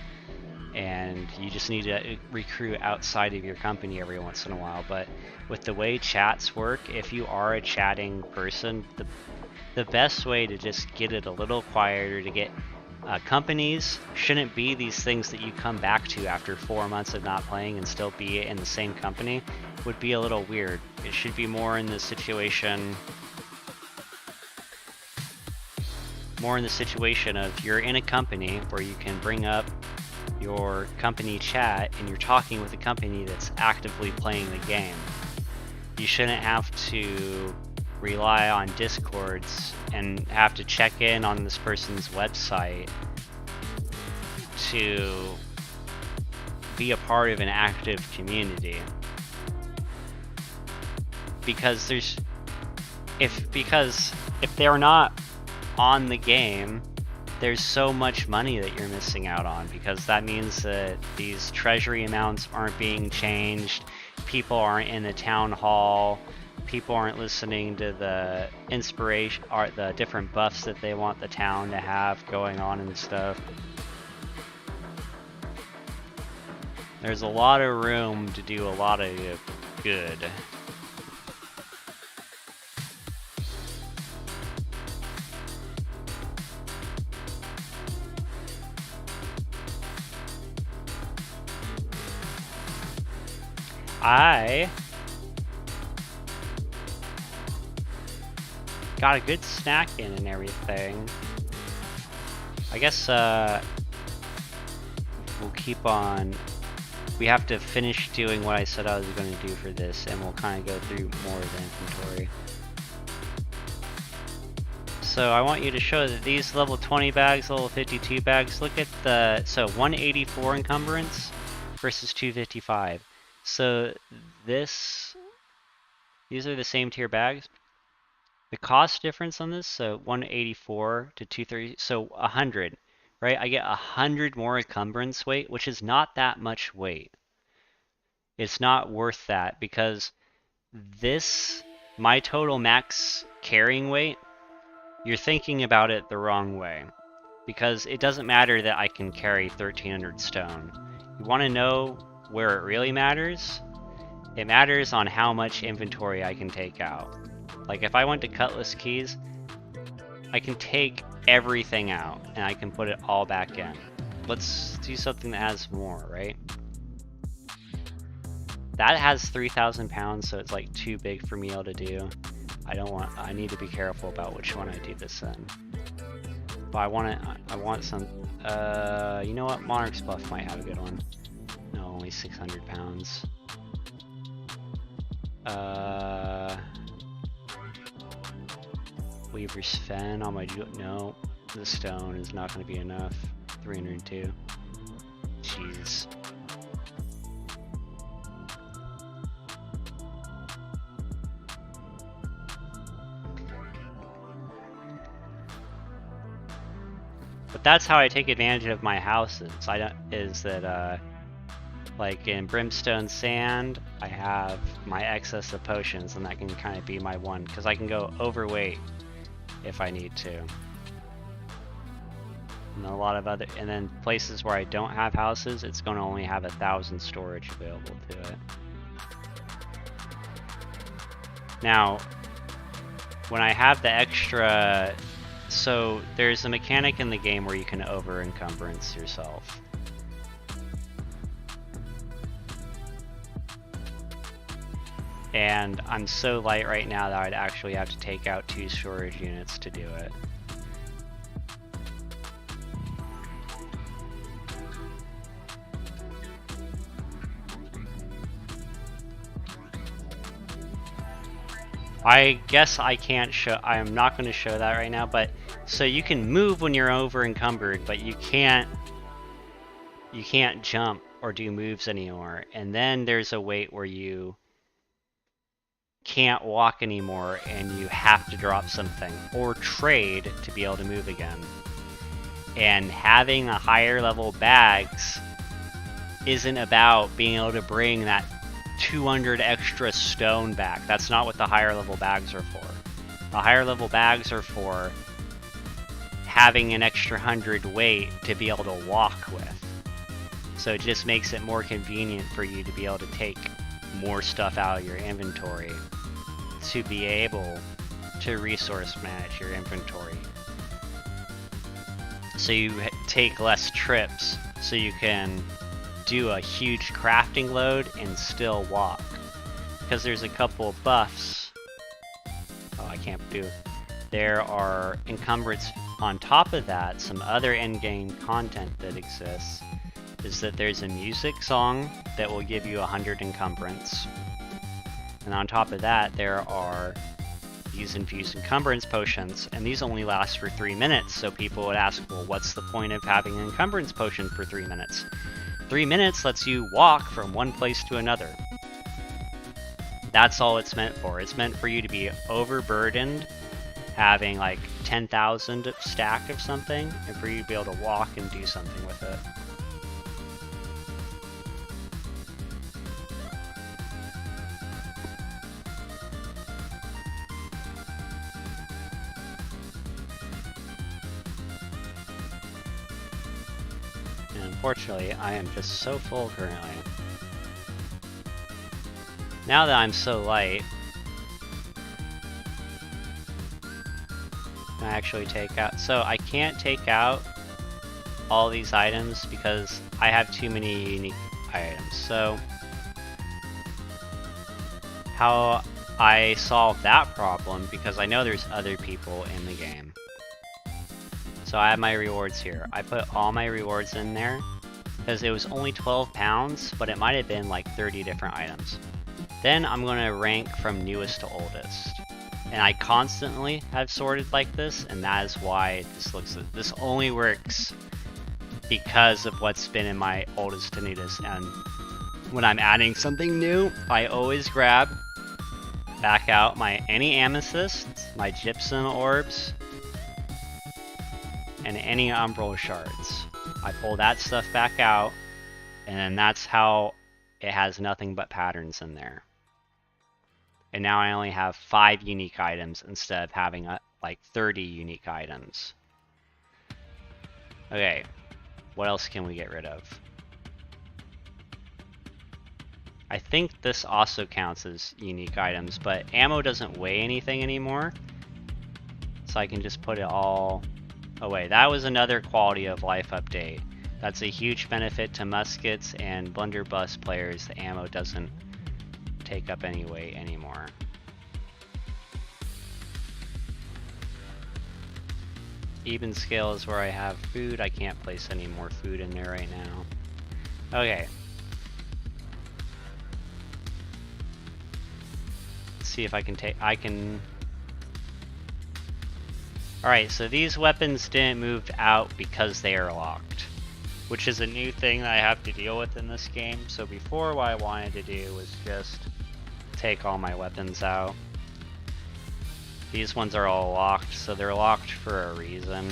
and you just need to recruit outside of your company every once in a while. But with the way chats work, if you are a chatting person, the best way to just get it a little quieter, to get companies shouldn't be these things that you come back to after 4 months of not playing and still be in the same company, would be a little weird. It should be more in the situation of you're in a company where you can bring up your company chat and you're talking with a company that's actively playing the game. You shouldn't have to rely on Discords and have to check in on this person's website to be a part of an active community. Because if they're not on the game, there's so much money that you're missing out on, because that means that these treasury amounts aren't being changed. people aren't in the town hall, people aren't listening to the inspiration or the different buffs that they want the town to have going on and stuff. There's a lot of room to do a lot of good. I got a good snack in and everything. I guess we'll keep on. We have to finish doing what I said I was going to do for this, and we'll kind of go through more of the inventory. So I want you to show that these level 20 bags, level 52 bags, look at the, so 184 encumbrance versus 255. So these are the same tier bags. The cost difference on this, so 184 to 230, so 100, right? I get 100 more encumbrance weight, which is not that much weight. It's not worth that because this, my total max carrying weight, you're thinking about it the wrong way. Because it doesn't matter that I can carry 1300 stone. You want to know where it really matters? It matters on how much inventory I can take out. Like if I went to Cutlass Keys, I can take everything out and I can put it all back in. Let's do something that has more, right? That has 3,000 pounds, so it's like too big for me to do. I need to be careful about which one I do this in. But I want some, you know what? Monarch's Bluff might have a good one. No, only 600 pounds. Weaver's Fen on my, no, the stone is not going to be enough. 302. Jeez. But that's how I take advantage of my houses. Like in Brimstone Sand, I have my excess of potions, and that can kind of be my one, because I can go overweight if I need to. And a lot of other, and then places where I don't have houses, it's going to only have 1,000 storage available to it. Now, when I have the extra, so there's a mechanic in the game where you can over encumbrance yourself. And I'm so light right now that I'd actually have to take out 2 storage units to do it. I guess I can't show, I'm not going to show that right now, but so you can move when you're over encumbered, but you can't jump or do moves anymore. And then there's a weight where you can't walk anymore and you have to drop something or trade to be able to move again. And having a higher level bags isn't about being able to bring that 200 extra stone back. That's not what the higher level bags are for. The higher level bags are for having an extra 100 weight to be able to walk with. So it just makes it more convenient for you to be able to take more stuff out of your inventory to be able to resource manage your inventory. So you take less trips so you can do a huge crafting load and still walk. Because there's a couple buffs. Oh, I can't do. There are encumbrance on top of that. Some other endgame content that exists is that there's a music song that will give you 100 encumbrance. And on top of that, there are these infused encumbrance potions, and these only last for 3 minutes. So people would ask, well, what's the point of having an encumbrance potion for 3 minutes? 3 minutes lets you walk from one place to another. That's all it's meant for. It's meant for you to be overburdened, having like 10,000 stack of something, and for you to be able to walk and do something with it. Unfortunately, I am just so full currently. Now that I'm so light, I actually take out... So I can't take out all these items because I have too many unique items. So how I solve that problem, because I know there's other people in the game. So I have my rewards here. I put all my rewards in there because it was only 12 pounds, but it might have been like 30 different items. Then I'm going to rank from newest to oldest. And I constantly have sorted like this, and that is why this only works because of what's been in my oldest to newest. And when I'm adding something new, I always grab back out my any amethysts, my gypsum orbs, and any umbral shards. I pull that stuff back out, and then that's how it has nothing but patterns in there. And now I only have 5 unique items instead of having like 30 unique items. Okay, what else can we get rid of? I think this also counts as unique items, but ammo doesn't weigh anything anymore. So I can just put it all away. That was another quality of life update. That's a huge benefit to muskets and blunderbuss players. The ammo doesn't take up any weight anymore. Even scale is where I have food. I can't place any more food in there right now. Okay. Let's see if I can take... Alright, so these weapons didn't move out because they are locked, which is a new thing that I have to deal with in this game. So before, what I wanted to do was just take all my weapons out. These ones are all locked, so they're locked for a reason.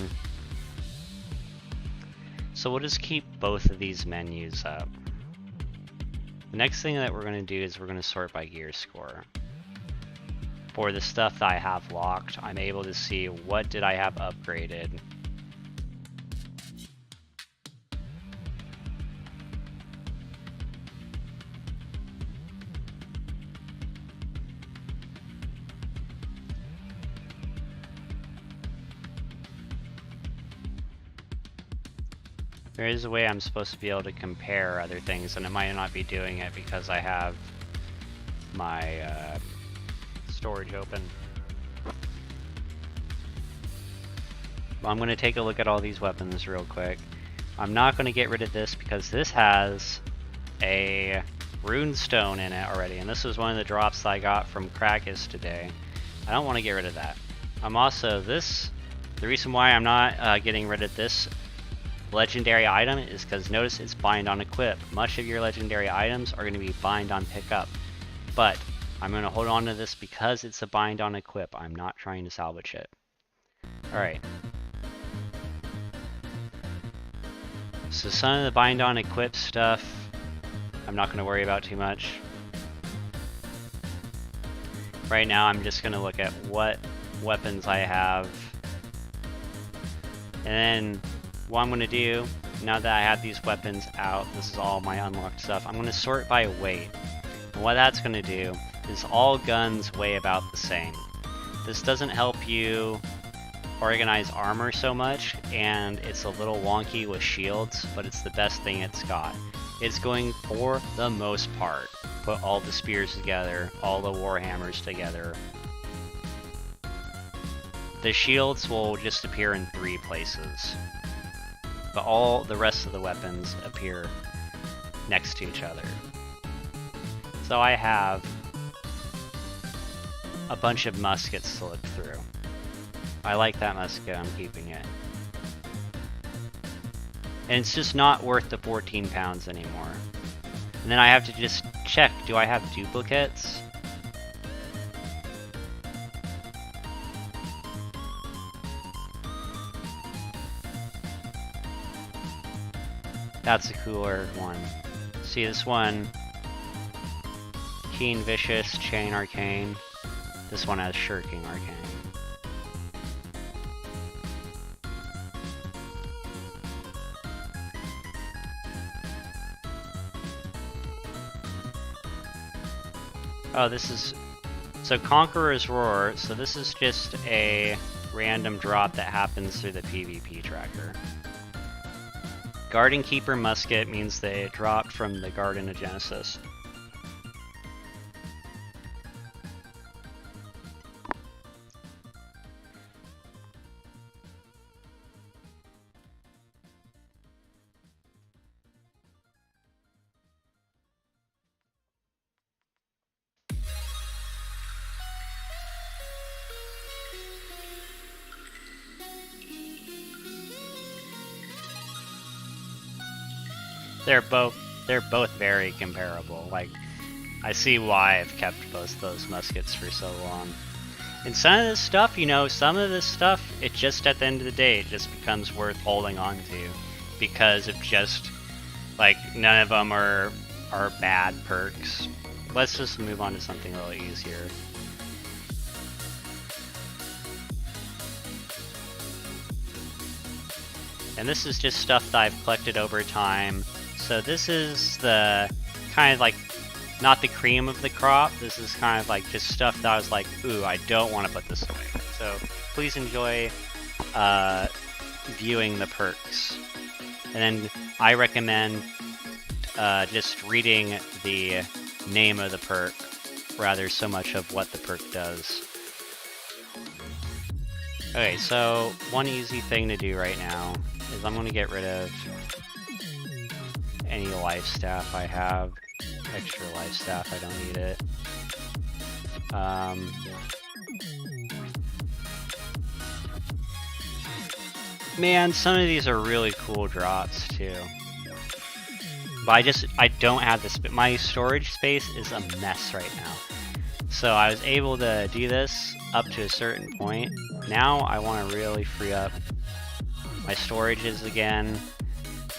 So we'll just keep both of these menus up. The next thing that we're going to do is we're going to sort by gear score. For the stuff that I have locked, I'm able to see what did I have upgraded. There is a way I'm supposed to be able to compare other things, and it might not be doing it because I have my storage open. I'm going to take a look at all these weapons real quick. I'm not going to get rid of this because this has a rune stone in it already, and this was one of the drops that I got from Krakus today. I don't want to get rid of that. I'm also the reason why I'm not getting rid of this legendary item is because notice it's bind on equip. Much of your legendary items are going to be bind on pickup, but I'm going to hold on to this because it's a bind on equip. I'm not trying to salvage it. Alright. So some of the bind on equip stuff I'm not going to worry about too much. Right now I'm just going to look at what weapons I have. And then what I'm going to do, now that I have these weapons out, this is all my unlocked stuff, I'm going to sort by weight. And what that's going to do is all guns weigh about the same. This doesn't help you organize armor so much, and it's a little wonky with shields, but it's the best thing it's got. It's going, for the most part, put all the spears together, all the warhammers together. The shields will just appear in 3 places, but all the rest of the weapons appear next to each other. So I have a bunch of muskets to look through. I like that musket, I'm keeping it. And it's just not worth the 14 pounds anymore. And then I have to just check, do I have duplicates? That's a cooler one. See this one, Keen Vicious, Chain Arcane. This one has Shirking Arcane. Oh, this is... So Conqueror's Roar, so this is just a random drop that happens through the PvP tracker. Garden Keeper Musket means they dropped from the Garden of Genesis. They're both very comparable. Like, I see why I've kept both those muskets for so long. And some of this stuff, you know, it just at the end of the day, it just becomes worth holding on to because of just, like, none of them are bad perks. Let's just move on to something a little easier. And this is just stuff that I've collected over time. So this is the kind of like, not the cream of the crop. This is kind of like just stuff that I was like, ooh, I don't want to put this away. So please enjoy viewing the perks. And then I recommend just reading the name of the perk rather so much of what the perk does. Okay, so one easy thing to do right now is I'm going to get rid of any life staff I have. Extra life staff, I don't need it. Man, some of these are really cool drops too. But I don't have this. My storage space is a mess right now. So I was able to do this up to a certain point. Now I want to really free up my storages again.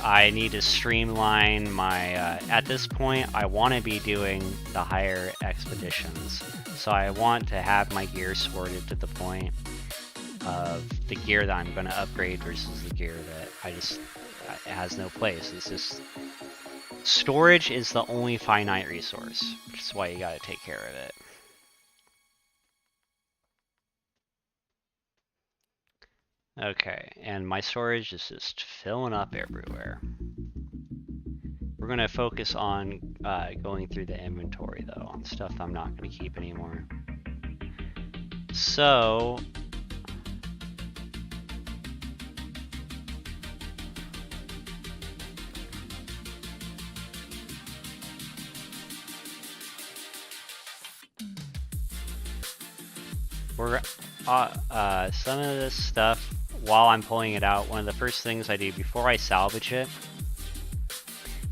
I need to streamline my, at this point, I want to be doing the higher expeditions. So I want to have my gear sorted to the point of the gear that I'm going to upgrade versus the gear that it has no place. It's just, storage is the only finite resource, which is why you got to take care of it. Okay, and my storage is just filling up everywhere. We're going to focus on going through the inventory, though, on stuff I'm not going to keep anymore. So... some of this stuff, while I'm pulling it out, one of the first things I do before I salvage it,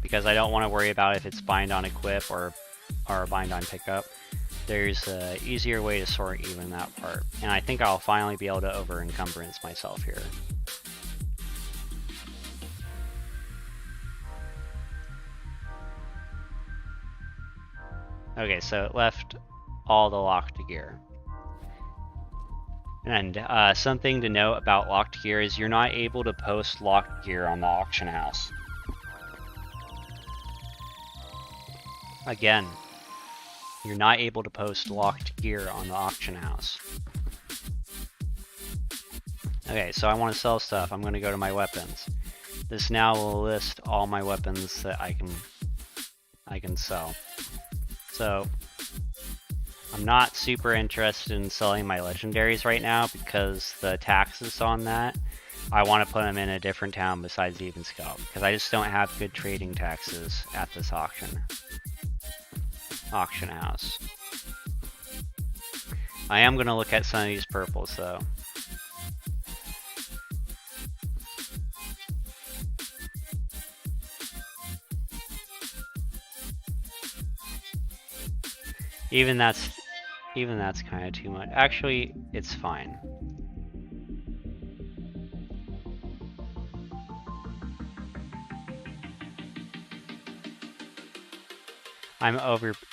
because I don't want to worry about if it's bind on equip or bind on pickup, there's an easier way to sort even that part. And I think I'll finally be able to over encumbrance myself here. Okay, so it left all the locked gear. And something to note about locked gear is you're not able to post locked gear on the auction house. Again, you're not able to post locked gear on the auction house. Okay, so I want to sell stuff. I'm going to go to my weapons. This now will list all my weapons that I can sell. So I'm not super interested in selling my legendaries right now because the taxes on that, I want to put them in a different town besides Even Scout because I just don't have good trading taxes at this auction house. I am going to look at some of these purples though. Even that's kind of too much. Actually, it's fine.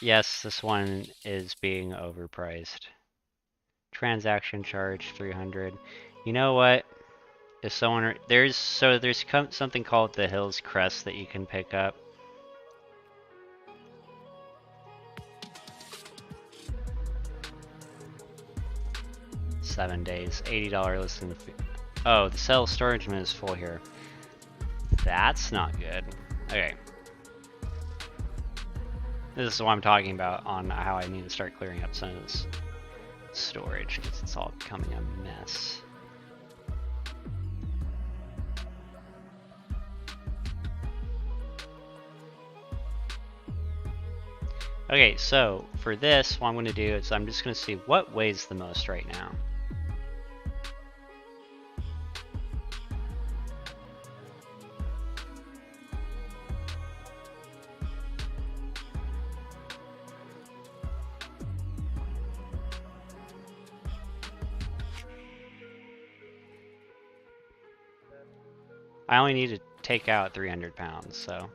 Yes, this one is being overpriced. Transaction charge 300. You know what? If someone there's something called the Hills Crest that you can pick up. 7 days. $80 listing fee. Oh, the cell storage bin is full here. That's not good. Okay. This is what I'm talking about on how I need to start clearing up some of this storage, because it's all becoming a mess. Okay, so for this, what I'm going to do is I'm just going to see what weighs the most right now. I only need to take out 300 pounds, so.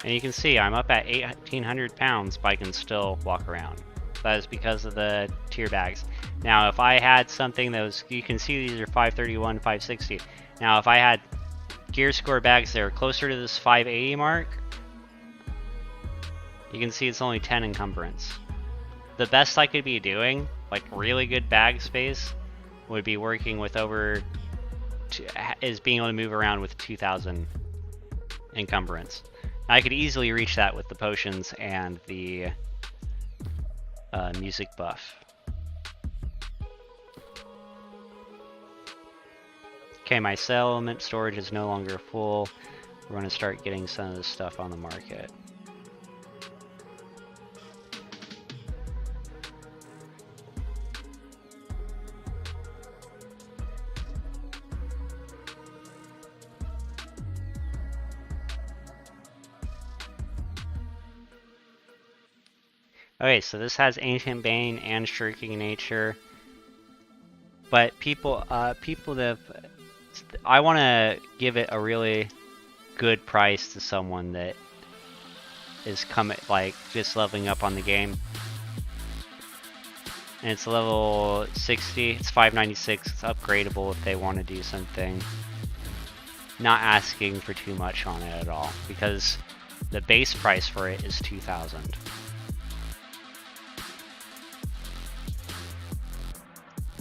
And you can see I'm up at 1,800 pounds, but I can still walk around. That is because of the tier bags. Now, if I had something that was, you can see these are 531, 560. Now, if I had gear score bags that are closer to this 580 mark, you can see it's only 10 encumbrance. The best I could be doing, like really good bag space, would be working with is being able to move around with 2,000 encumbrance. I could easily reach that with the potions and the music buff. Okay, my cell element storage is no longer full. We're going to start getting some of this stuff on the market. Okay, so this has Ancient Bane and Shirking Nature, but people that I want to give it a really good price to someone that is just leveling up on the game, and it's level 60. It's 596. It's upgradable if they want to do something. Not asking for too much on it at all, because the base price for it is 2,000.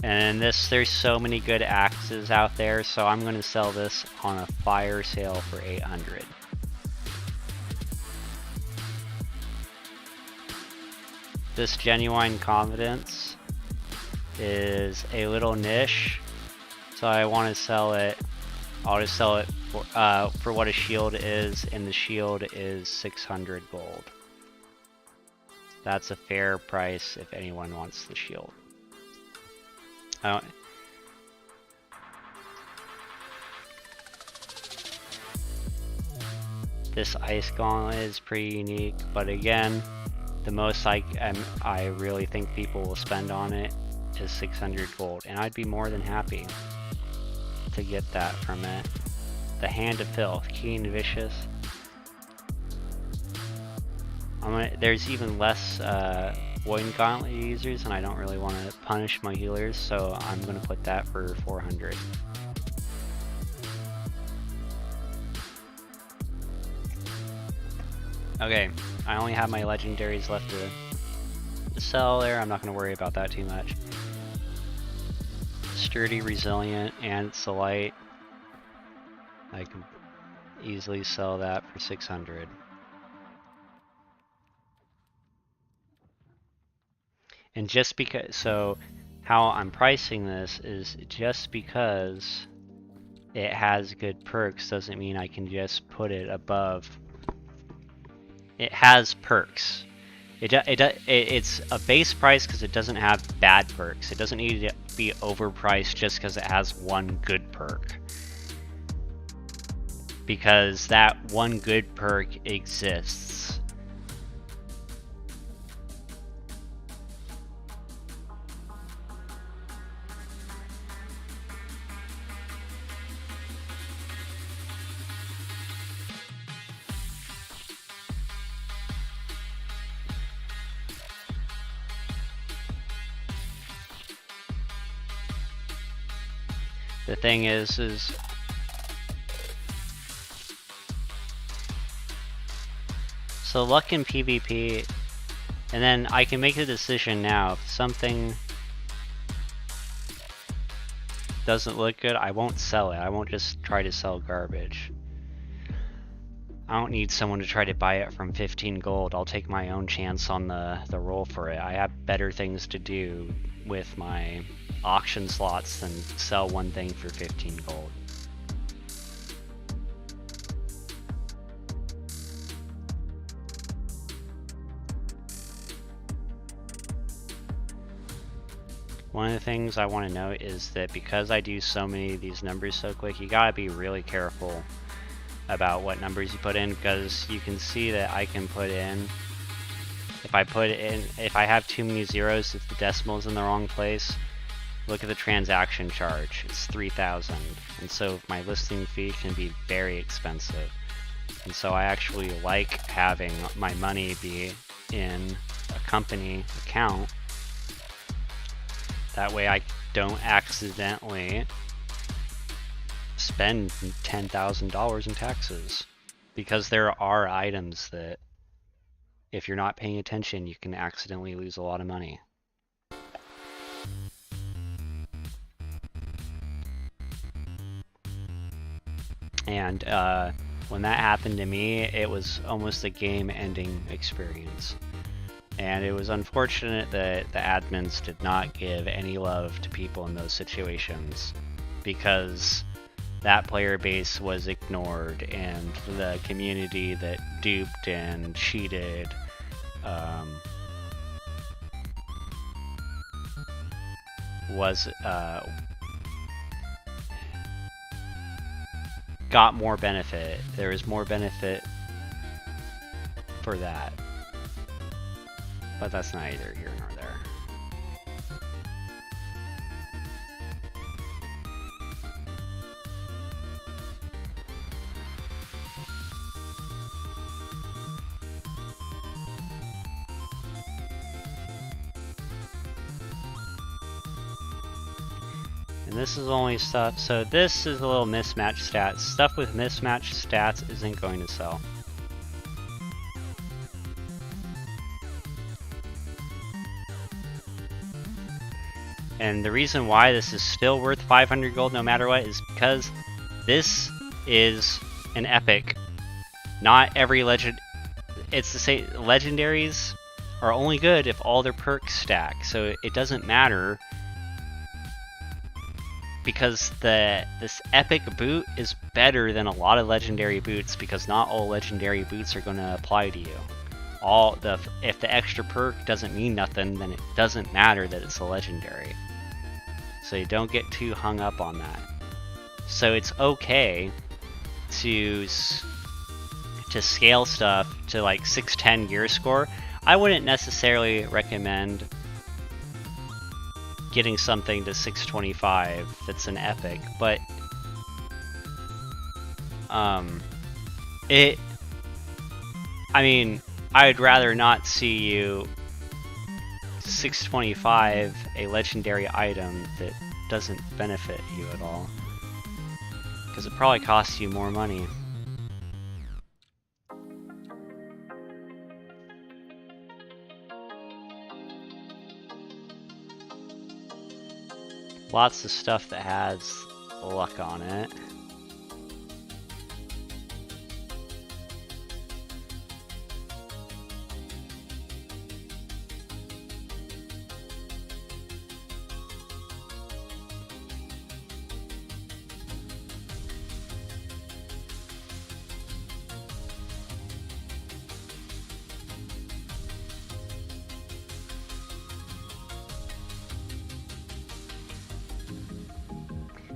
And there's so many good axes out there, so I'm going to sell this on a fire sale for 800. This Genuine Confidence is a little niche, so I want to sell it. I'll just sell it for what a shield is, and the shield is 600 gold. That's a fair price if anyone wants the shield. This ice gauntlet is pretty unique, but again, the most I really think people will spend on it is 600 gold, and I'd be more than happy to get that from it. The Hand of Filth, keen, vicious. There's even less Void Gauntlet users, and I don't really want to punish my healers, so I'm going to put that for 400. Okay, I only have my legendaries left to sell there. I'm not going to worry about that too much. Sturdy, Resilient, and it's a light. I can easily sell that for 600. And just because, so how I'm pricing this is just because it has good perks doesn't mean I can just put it above. It has perks. It's a base price because it doesn't have bad perks. It doesn't need to be overpriced just because it has one good perk. Because that one good perk exists. The thing is so luck in PvP And then I can make the decision now. If something doesn't look good, I won't sell it. I won't just try to sell garbage. I don't need someone to try to buy it from 15 gold. I'll take my own chance on the roll for it. I have better things to do with my auction slots than sell one thing for 15 gold. One of the things I want to note is that because I do so many of these numbers so quick, you gotta be really careful about what numbers you put in, because you can see that I can put in, if I have too many zeros, if the decimal's in the wrong place, look at the transaction charge, it's 3,000, and so my listing fee can be very expensive. And so I actually like having my money be in a company account. That way I don't accidentally spend $10,000 in taxes. Because there are items that, if you're not paying attention, you can accidentally lose a lot of money. And when that happened to me, it was almost a game-ending experience. And it was unfortunate that the admins did not give any love to people in those situations, because that player base was ignored, and the community that duped and cheated got more benefit. There was more benefit for that. But that's neither here nor there. And this is only stuff, so this is a little mismatched stats. Stuff with mismatched stats isn't going to sell. And the reason why this is still worth 500 gold no matter what is because this is an epic. Not every legend... It's to say legendaries are only good if all their perks stack. So it doesn't matter, because this epic boot is better than a lot of legendary boots, because not all legendary boots are going to apply to you. If the extra perk doesn't mean nothing, then it doesn't matter that it's a legendary. So you don't get too hung up on that. So it's okay to scale stuff to like 610 gear score. I wouldn't necessarily recommend getting something to 625 that's an epic, but I mean, I'd rather not see you 625 a legendary item that doesn't benefit you at all, because it probably costs you more money. Lots of stuff that has luck on it.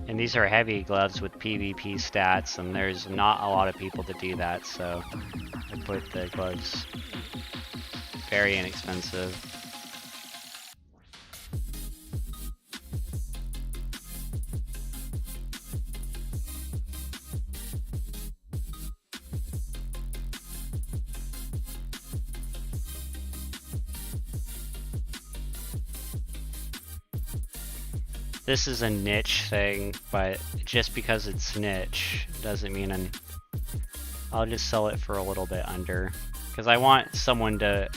And these are heavy gloves with PvP stats, and there's not a lot of people to do that, so I put the gloves very inexpensive. This is a niche thing, but just because it's niche doesn't mean I'll just sell it for a little bit under, because I want someone to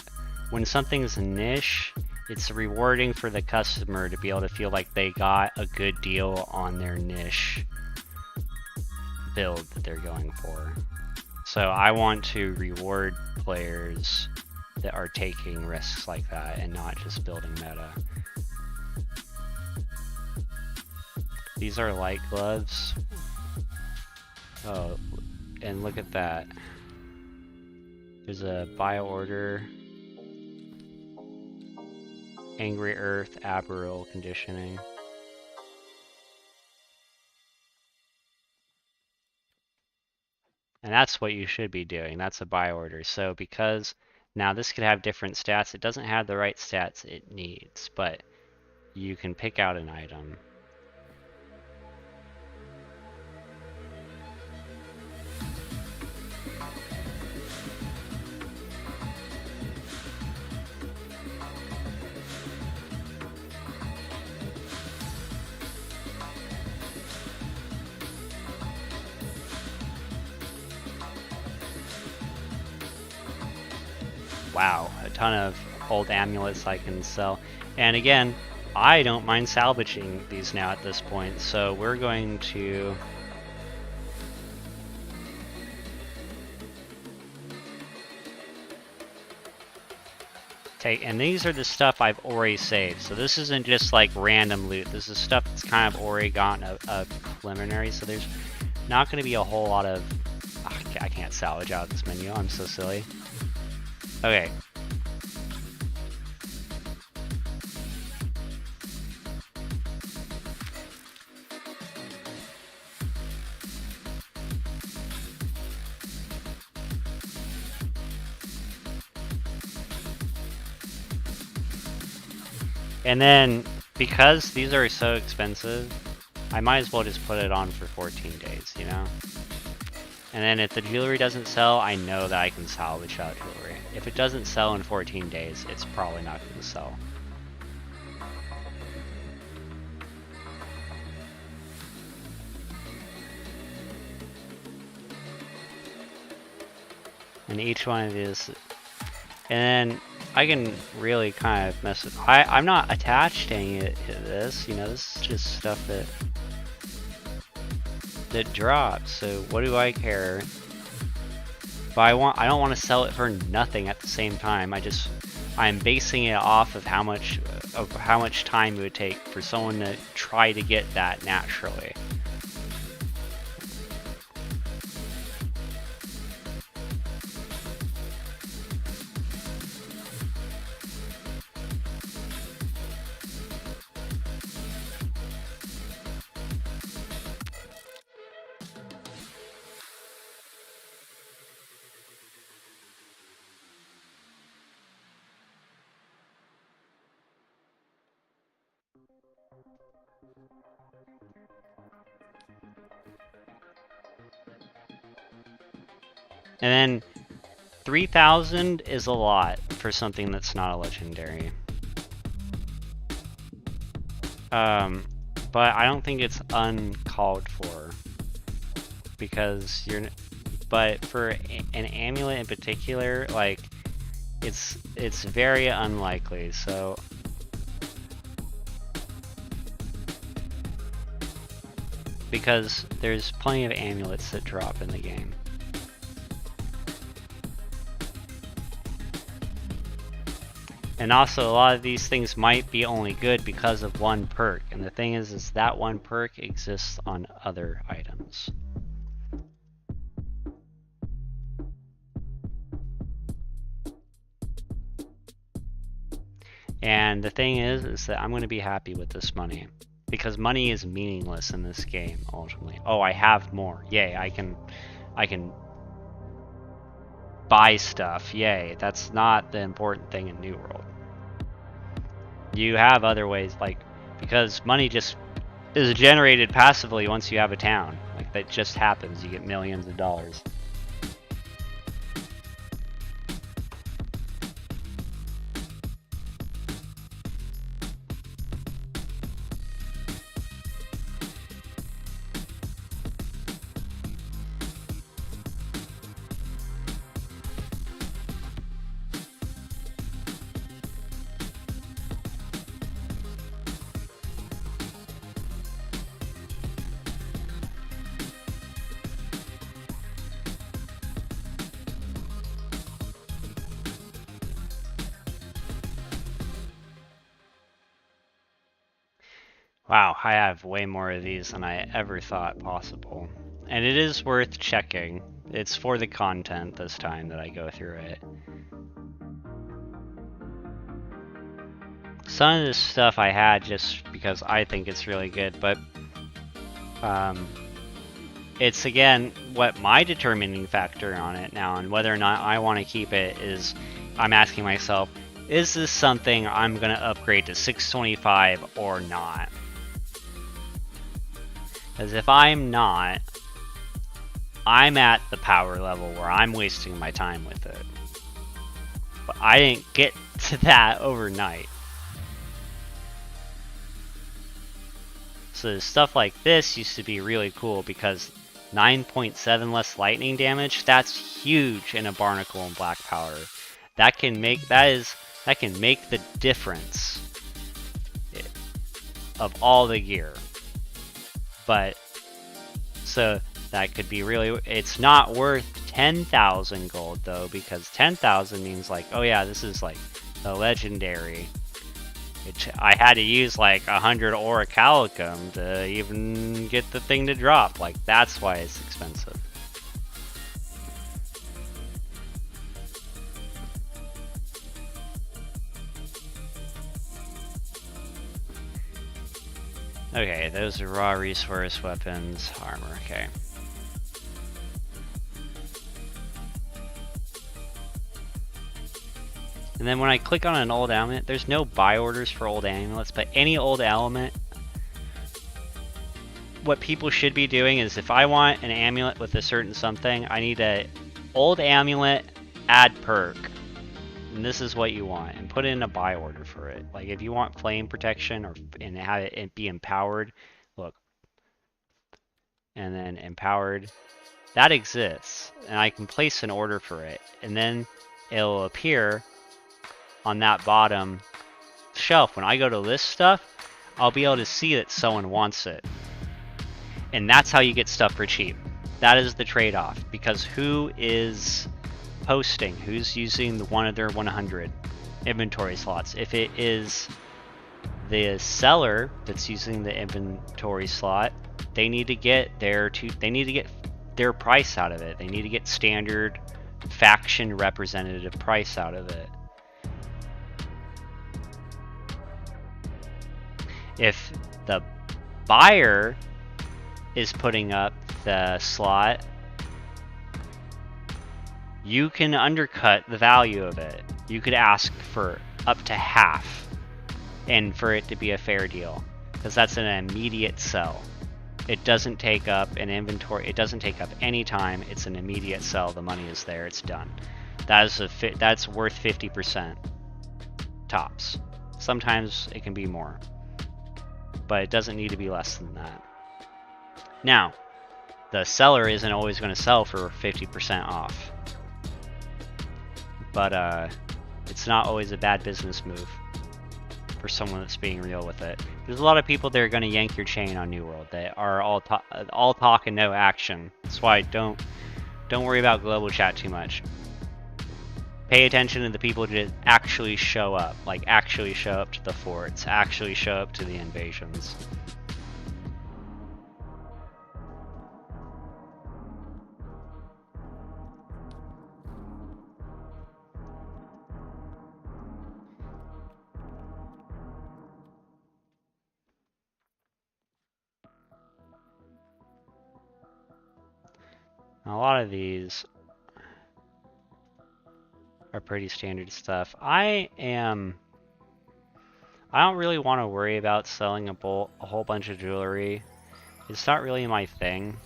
when something's niche, it's rewarding for the customer to be able to feel like they got a good deal on their niche build that they're going for. So I want to reward players that are taking risks like that and not just building meta. These are light gloves. Oh, and look at that. There's a bio order. Angry Earth, Aberral conditioning. And that's what you should be doing. That's a buy order. So because now this could have different stats, it doesn't have the right stats it needs, but you can pick out an item. Wow, a ton of old amulets I can sell. And again, I don't mind salvaging these now at this point, so we're going to take, and these are the stuff I've already saved, so this isn't just like random loot. This is stuff that's kind of already gotten a preliminary, so there's not going to be a whole lot of... I can't salvage out of this menu, I'm so silly. Okay. And then, because these are so expensive, I might as well just put it on for 14 days, you know? And then if the jewelry doesn't sell, I know that I can salvage that jewelry. If it doesn't sell in 14 days, it's probably not going to sell. And each one of these, and then I can really kind of mess with. I'm not attached to any of this, you know. This is just stuff that drops. So what do I care? But I don't want to sell it for nothing at the same time. I'm basing it off of how much time it would take for someone to try to get that naturally. And then 3,000 is a lot for something that's not a legendary. But I don't think it's uncalled for, because but for an amulet in particular, like, it's very unlikely, so. Because there's plenty of amulets that drop in the game. And also, a lot of these things might be only good because of one perk. And the thing is that one perk exists on other items. And the thing is that I'm going to be happy with this money. Because money is meaningless in this game, ultimately. Oh, I have more. Yay, I can buy stuff. Yay, that's not the important thing in New World. You have other ways, like, because money just is generated passively once you have a town. Like, that just happens. You get millions of dollars. Wow, I have way more of these than I ever thought possible. And it is worth checking. It's for the content this time that I go through it. Some of this stuff I had just because I think it's really good, but it's again what my determining factor on it now and whether or not I want to keep it is I'm asking myself, is this something I'm going to upgrade to 625 or not? Because if I'm not, I'm at the power level where I'm wasting my time with it. But I didn't get to that overnight. So stuff like this used to be really cool because 9.7 less lightning damage, that's huge in a Barnacle and Black Power. That can make the difference of all the gear. But so that could be really, it's not worth 10,000 gold though, because 10,000 means like, oh yeah, this is like the legendary. I had to use like 100 Orichalcum to even get the thing to drop. Like, that's why it's expensive. Okay, those are raw resource weapons, armor, okay. And then when I click on an old amulet, there's no buy orders for old amulets, but any old amulet, what people should be doing is if I want an amulet with a certain something, I need a old amulet, add perk. And this is what you want, and put in a buy order for it. Like if you want flame protection and have it be empowered, look. And then empowered, that exists, and I can place an order for it, and then it'll appear on that bottom shelf. When I go to list stuff, I'll be able to see that someone wants it. And that's how you get stuff for cheap. That is the trade-off, because who is posting? Who's using one of their 100 inventory slots? If it is the seller that's using the inventory slot, they need to get their price out of it. They need to get standard faction representative price out of it. If the buyer is putting up the slot, you can undercut the value of it. You could ask for up to half and for it to be a fair deal, because that's an immediate sell. It doesn't take up an inventory, it doesn't take up any time, it's an immediate sell, the money is there, it's done. That's worth 50% tops. Sometimes it can be more, but it doesn't need to be less than that. Now, the seller isn't always going to sell for 50% off, but it's not always a bad business move for someone that's being real with it. There's a lot of people that are going to yank your chain on New World that are all talk and no action. That's why don't worry about global chat too much. Pay attention to the people that actually show up, like actually show up to the forts, actually show up to the invasions. A lot of these are pretty standard stuff. I don't really want to worry about selling a whole bunch of jewelry. It's not really my thing.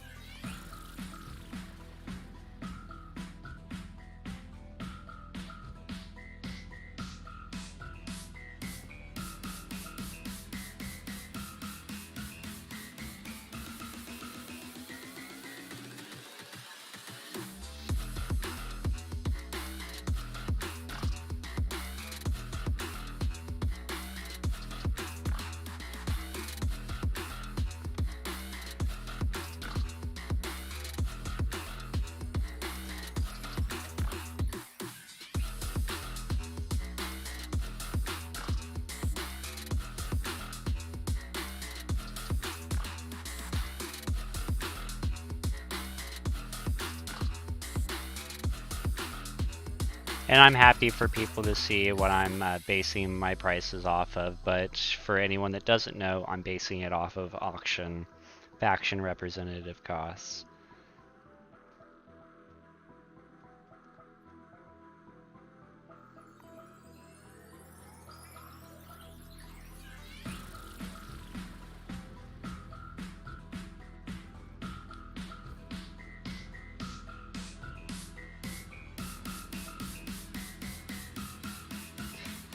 And I'm happy for people to see what I'm basing my prices off of, but for anyone that doesn't know, I'm basing it off of auction faction representative costs.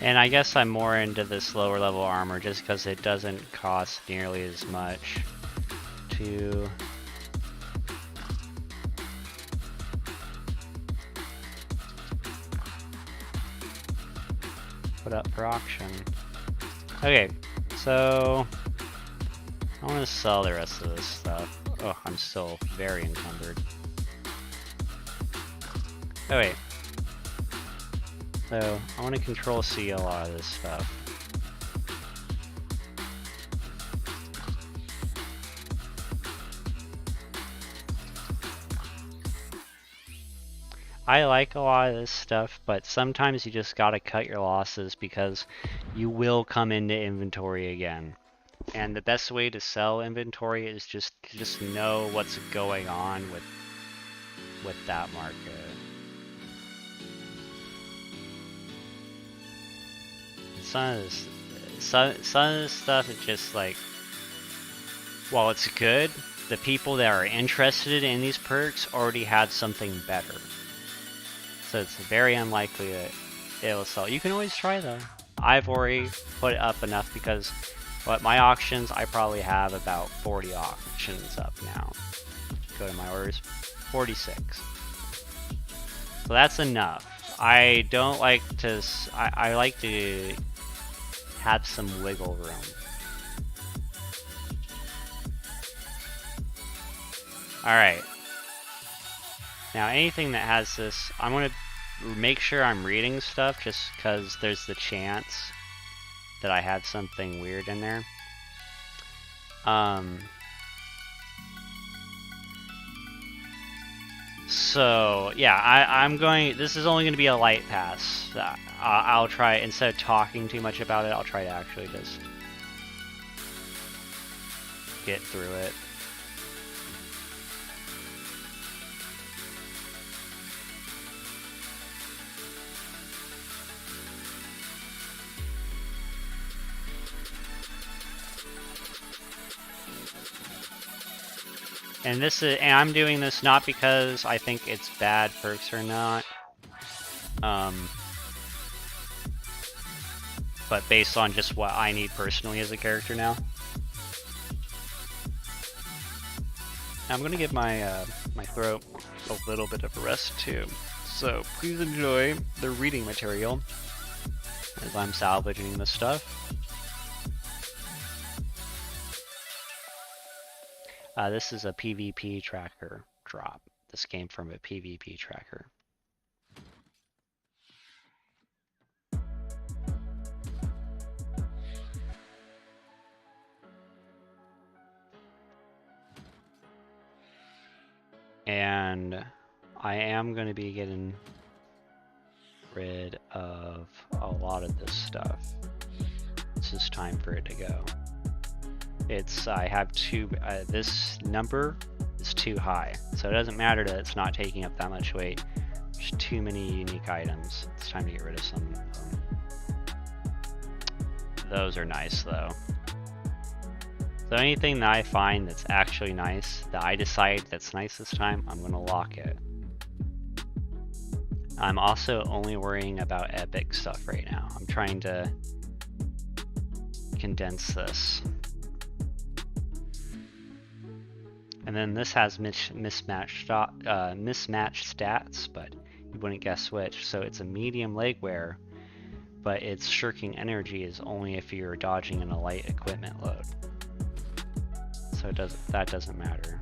And I guess I'm more into this lower level armor just because it doesn't cost nearly as much to put up for auction. Okay, so I want to sell the rest of this stuff. Oh, I'm still very encumbered. Oh wait. So I want to control C a lot of this stuff. I like a lot of this stuff, but sometimes you just gotta cut your losses because you will come into inventory again. And the best way to sell inventory is just to know what's going on with that market. Some of this stuff is just like, while it's good, the people that are interested in these perks already had something better. So it's very unlikely that it'll sell. You can always try though. I've already put it up enough because my auctions, I probably have about 40 auctions up now. Go to my orders, 46. So that's enough. I don't like to, I like to have some wiggle room. Alright. Now anything that has this, I'm going to make sure I'm reading stuff just because there's the chance that I have something weird in there. So yeah, I'm going, this is only going to be a light pass. I'll try, instead of talking too much about it, I'll try to actually just get through it. And I'm doing this not because I think it's bad perks or not, but based on just what I need personally as a character now. I'm gonna give my my throat a little bit of a rest too, so please enjoy the reading material as I'm salvaging this stuff. This is a PvP tracker drop. This came from a PvP tracker. And I am going to be getting rid of a lot of this stuff. It's just time for it to go. I have this number is too high, so it doesn't matter that it's not taking up that much weight. There's too many unique items. It's time to get rid of some of them. Those are nice though. So anything that I find that's actually nice, that I decide that's nice this time, I'm gonna lock it. I'm also only worrying about epic stuff right now. I'm trying to condense this. And then this has mismatched stats, but you wouldn't guess which. So it's a medium leg wear, but its shirking energy is only if you're dodging in a light equipment load. So that doesn't matter.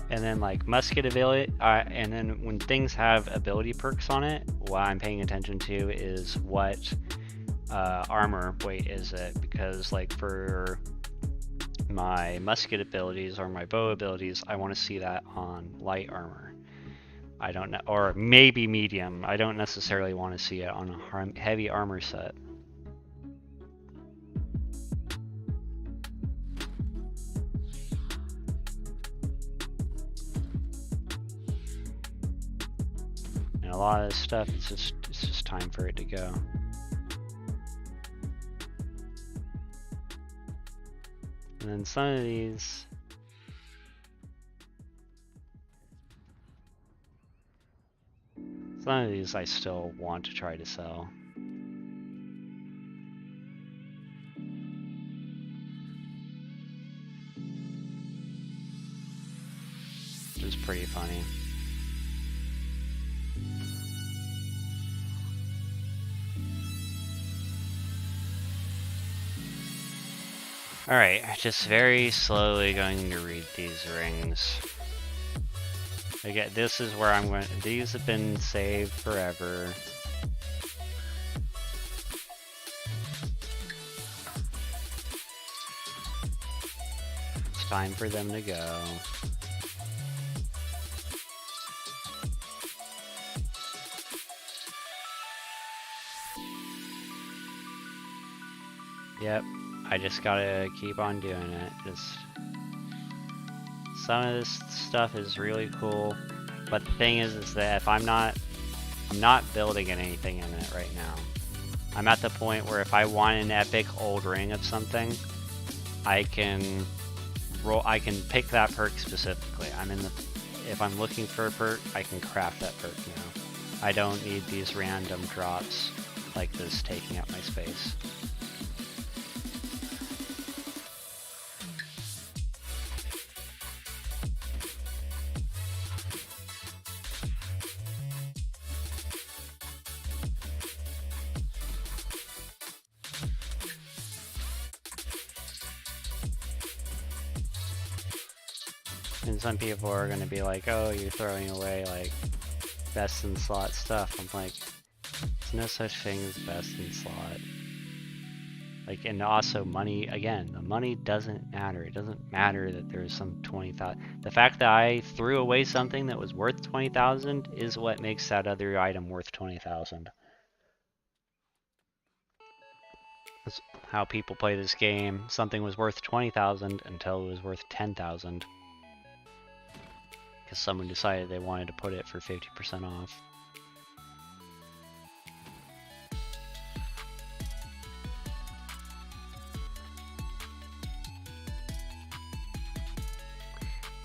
And then like musket ability, and then when things have ability perks on it, what I'm paying attention to is what armor weight is it, because like for my musket abilities or my bow abilities, I want to see that on light armor. I don't know, or maybe medium. I don't necessarily want to see it on a heavy armor set. And a lot of this stuff, it's just time for it to go. And then some of these, I still want to try to sell. Which is pretty funny. Alright, just very slowly going to read these rings. Again, this is where I'm going. These have been saved forever. It's time for them to go. Yep, I just gotta keep on doing it. Just some of this stuff is really cool, but the thing is that if I'm not building anything in it right now. I'm at the point where if I want an epic old ring of something, I can pick that perk specifically. If I'm looking for a perk, I can craft that perk now. I don't need these random drops like this taking up my space. And some people are going to be like, oh, you're throwing away like best in slot stuff. I'm like, there's no such thing as best in slot. Like, and also money, again, the money doesn't matter. It doesn't matter that there's some 20,000. The fact that I threw away something that was worth 20,000 is what makes that other item worth 20,000. That's how people play this game. Something was worth 20,000 until it was worth 10,000. Because someone decided they wanted to put it for 50% off.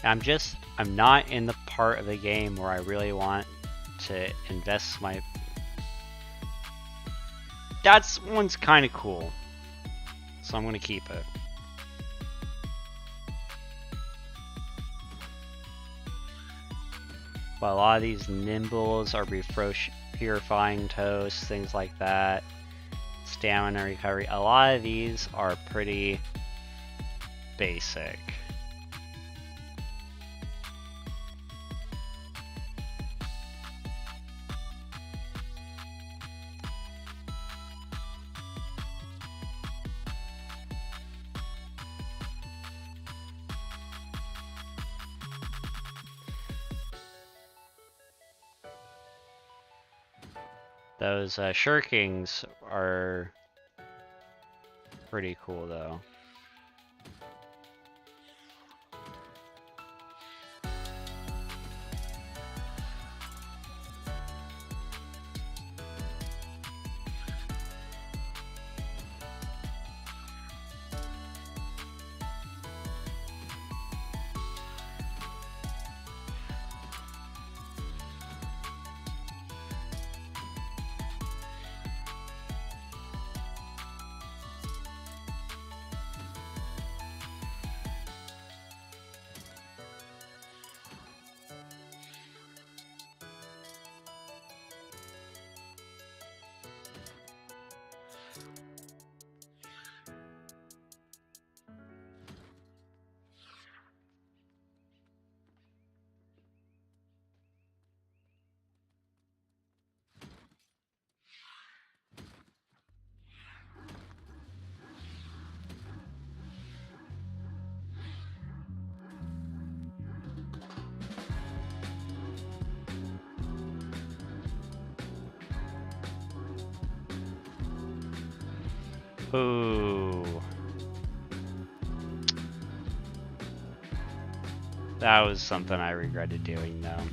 I'm not in the part of the game where I really want to invest my... That one's kind of cool. So I'm going to keep it. But a lot of these nimbles are purifying toast, things like that. Stamina recovery. A lot of these are pretty basic. Those shirkings are pretty cool though. Ooh. That was something I regretted doing, though.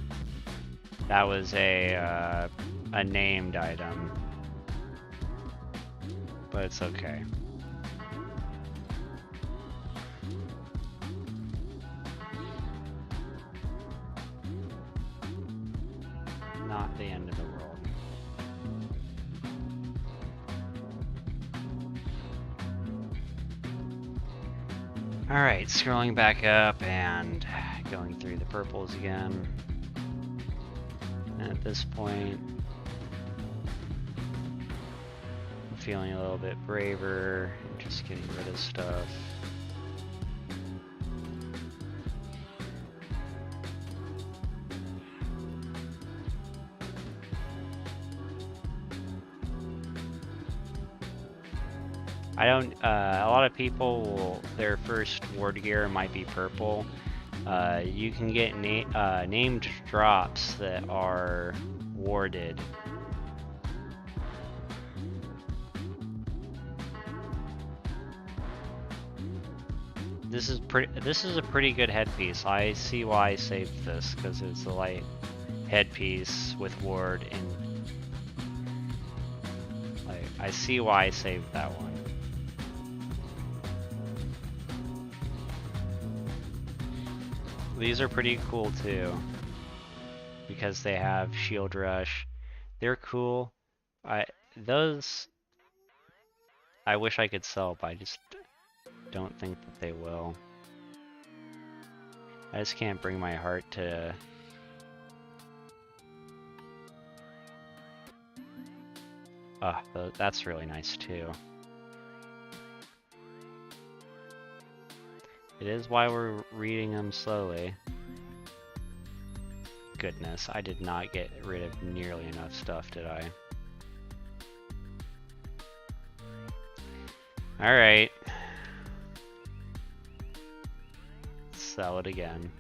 That was a named item. But it's okay. Not the end of the world. Alright, scrolling back up and going through the purples again. And at this point, I'm feeling a little bit braver, just getting rid of stuff. I don't, a lot of people will, their first ward gear might be purple. You can get named drops that are warded. This is a pretty good headpiece. I see why I saved this, because it's a light headpiece with ward, and like, I see why I saved that one. These are pretty cool too, because they have shield rush. They're cool. Those I wish I could sell, but I just don't think that they will. I just can't bring my heart to that's really nice too. It is why we're reading them slowly. Goodness, I did not get rid of nearly enough stuff, did I? Alright. Sell it again.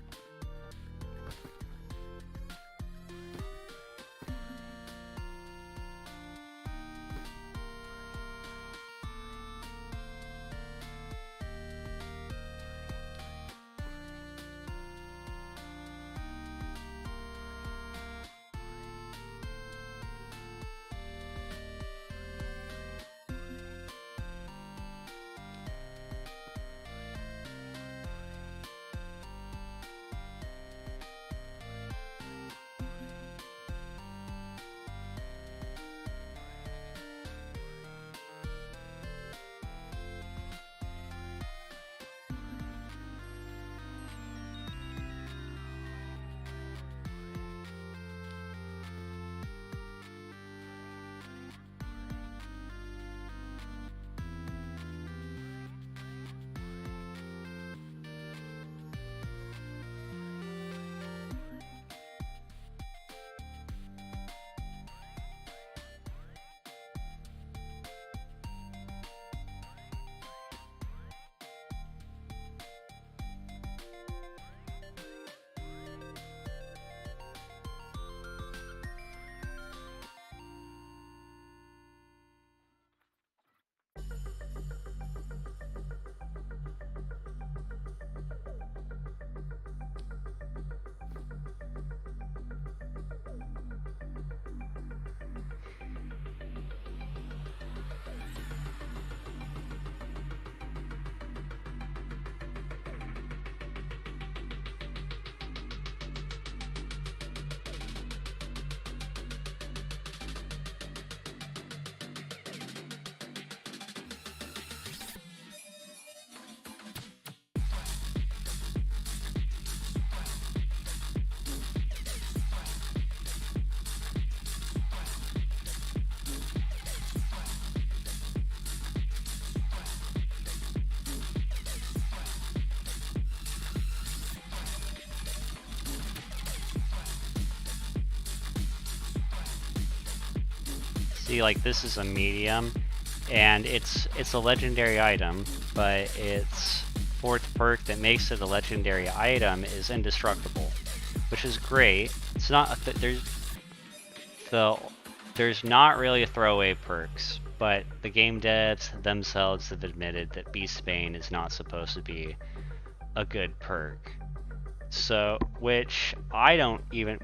See, like, this is a medium, and it's a legendary item, but its fourth perk that makes it a legendary item is indestructible, which is great. It's not there's not really throwaway perks. but the game devs themselves have admitted that Beastbane is not supposed to be a good perk. So, which I don't even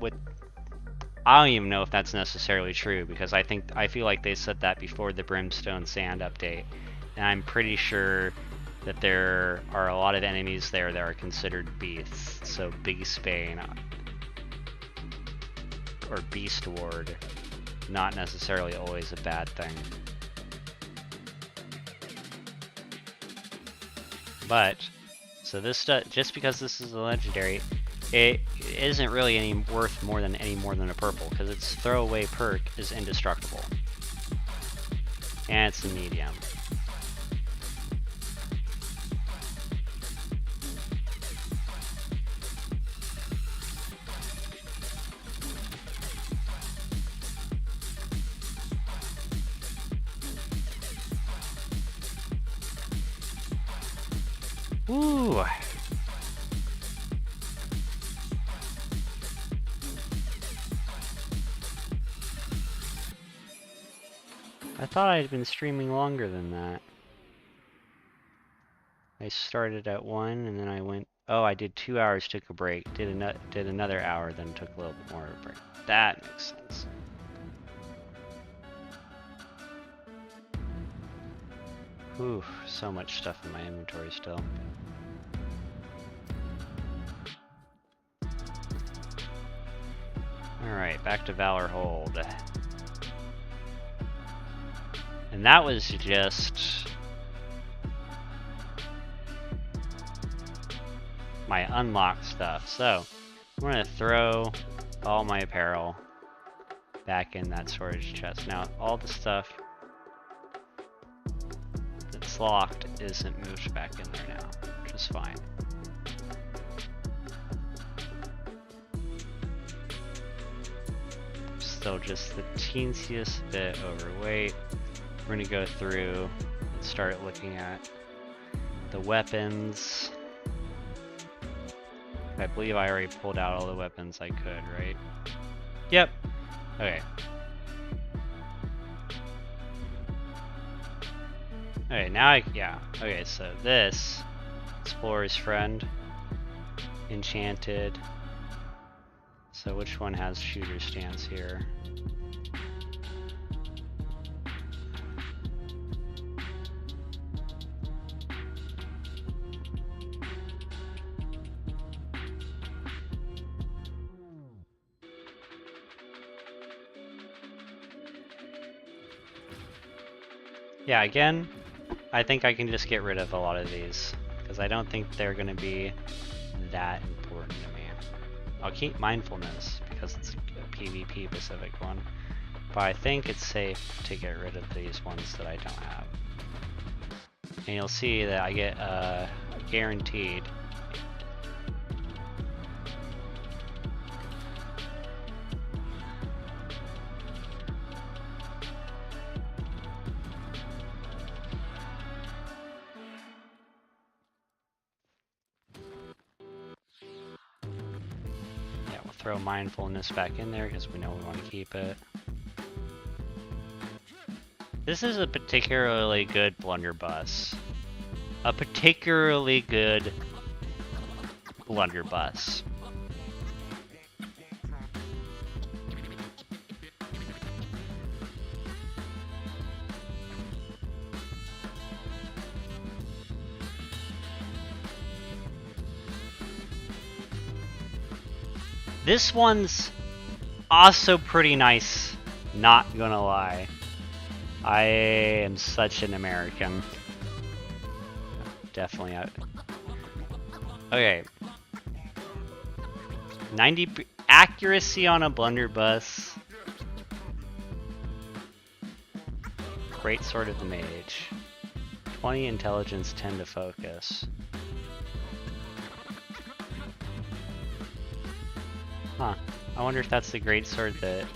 know if that's necessarily true, because I feel like they said that before the Brimstone Sand update, and I'm pretty sure that there are a lot of enemies there that are considered beasts. So Beastbane or Beast Ward, not necessarily always a bad thing. But so this stuff, just because this is a legendary, it isn't really worth more than a purple, because its throwaway perk is indestructible, and it's a medium. Ooh. I thought I'd been streaming longer than that. I started at 1 and then I went, oh, I did 2 hours, took a break, did another hour, then took a little bit more of a break. That makes sense. Whew, so much stuff in my inventory still. Alright, back to Valor Hold. And that was just my unlocked stuff. So, I'm gonna throw all my apparel back in that storage chest. Now, all the stuff that's locked isn't moved back in there now, which is fine. Still just the teensiest bit overweight. We're gonna go through and start looking at the weapons. I believe I already pulled out all the weapons I could, right? Yep. Okay. Okay, now yeah. Okay, so this, Explorer's Friend, Enchanted. So which one has shooter stance here? Yeah, again, I think I can just get rid of a lot of these, because I don't think they're going to be that important to me. I'll keep Mindfulness, because it's a PvP specific one, but I think it's safe to get rid of these ones that I don't have. And you'll see that I get guaranteed . Throw Mindfulness back in there because we know we want to keep it. This is a particularly good blunderbuss. A particularly good blunderbuss. This one's also pretty nice, not gonna lie. I am such an American. Definitely out. Okay. 90 accuracy on a blunderbuss. Great Sword of the Mage. 20 intelligence, 10 to focus. Huh. I wonder if that's the great sword that...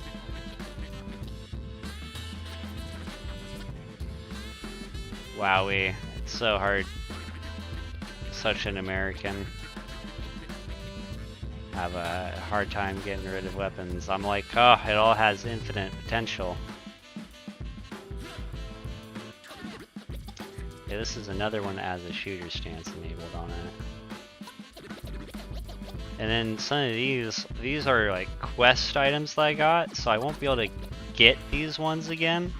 Wowie. It's so hard. Such an American. Have a hard time getting rid of weapons. I'm like, oh, it all has infinite potential. Yeah, this is another one that has a shooter stance enabled on it. And then some of these are like quest items that I got, so I won't be able to get these ones again.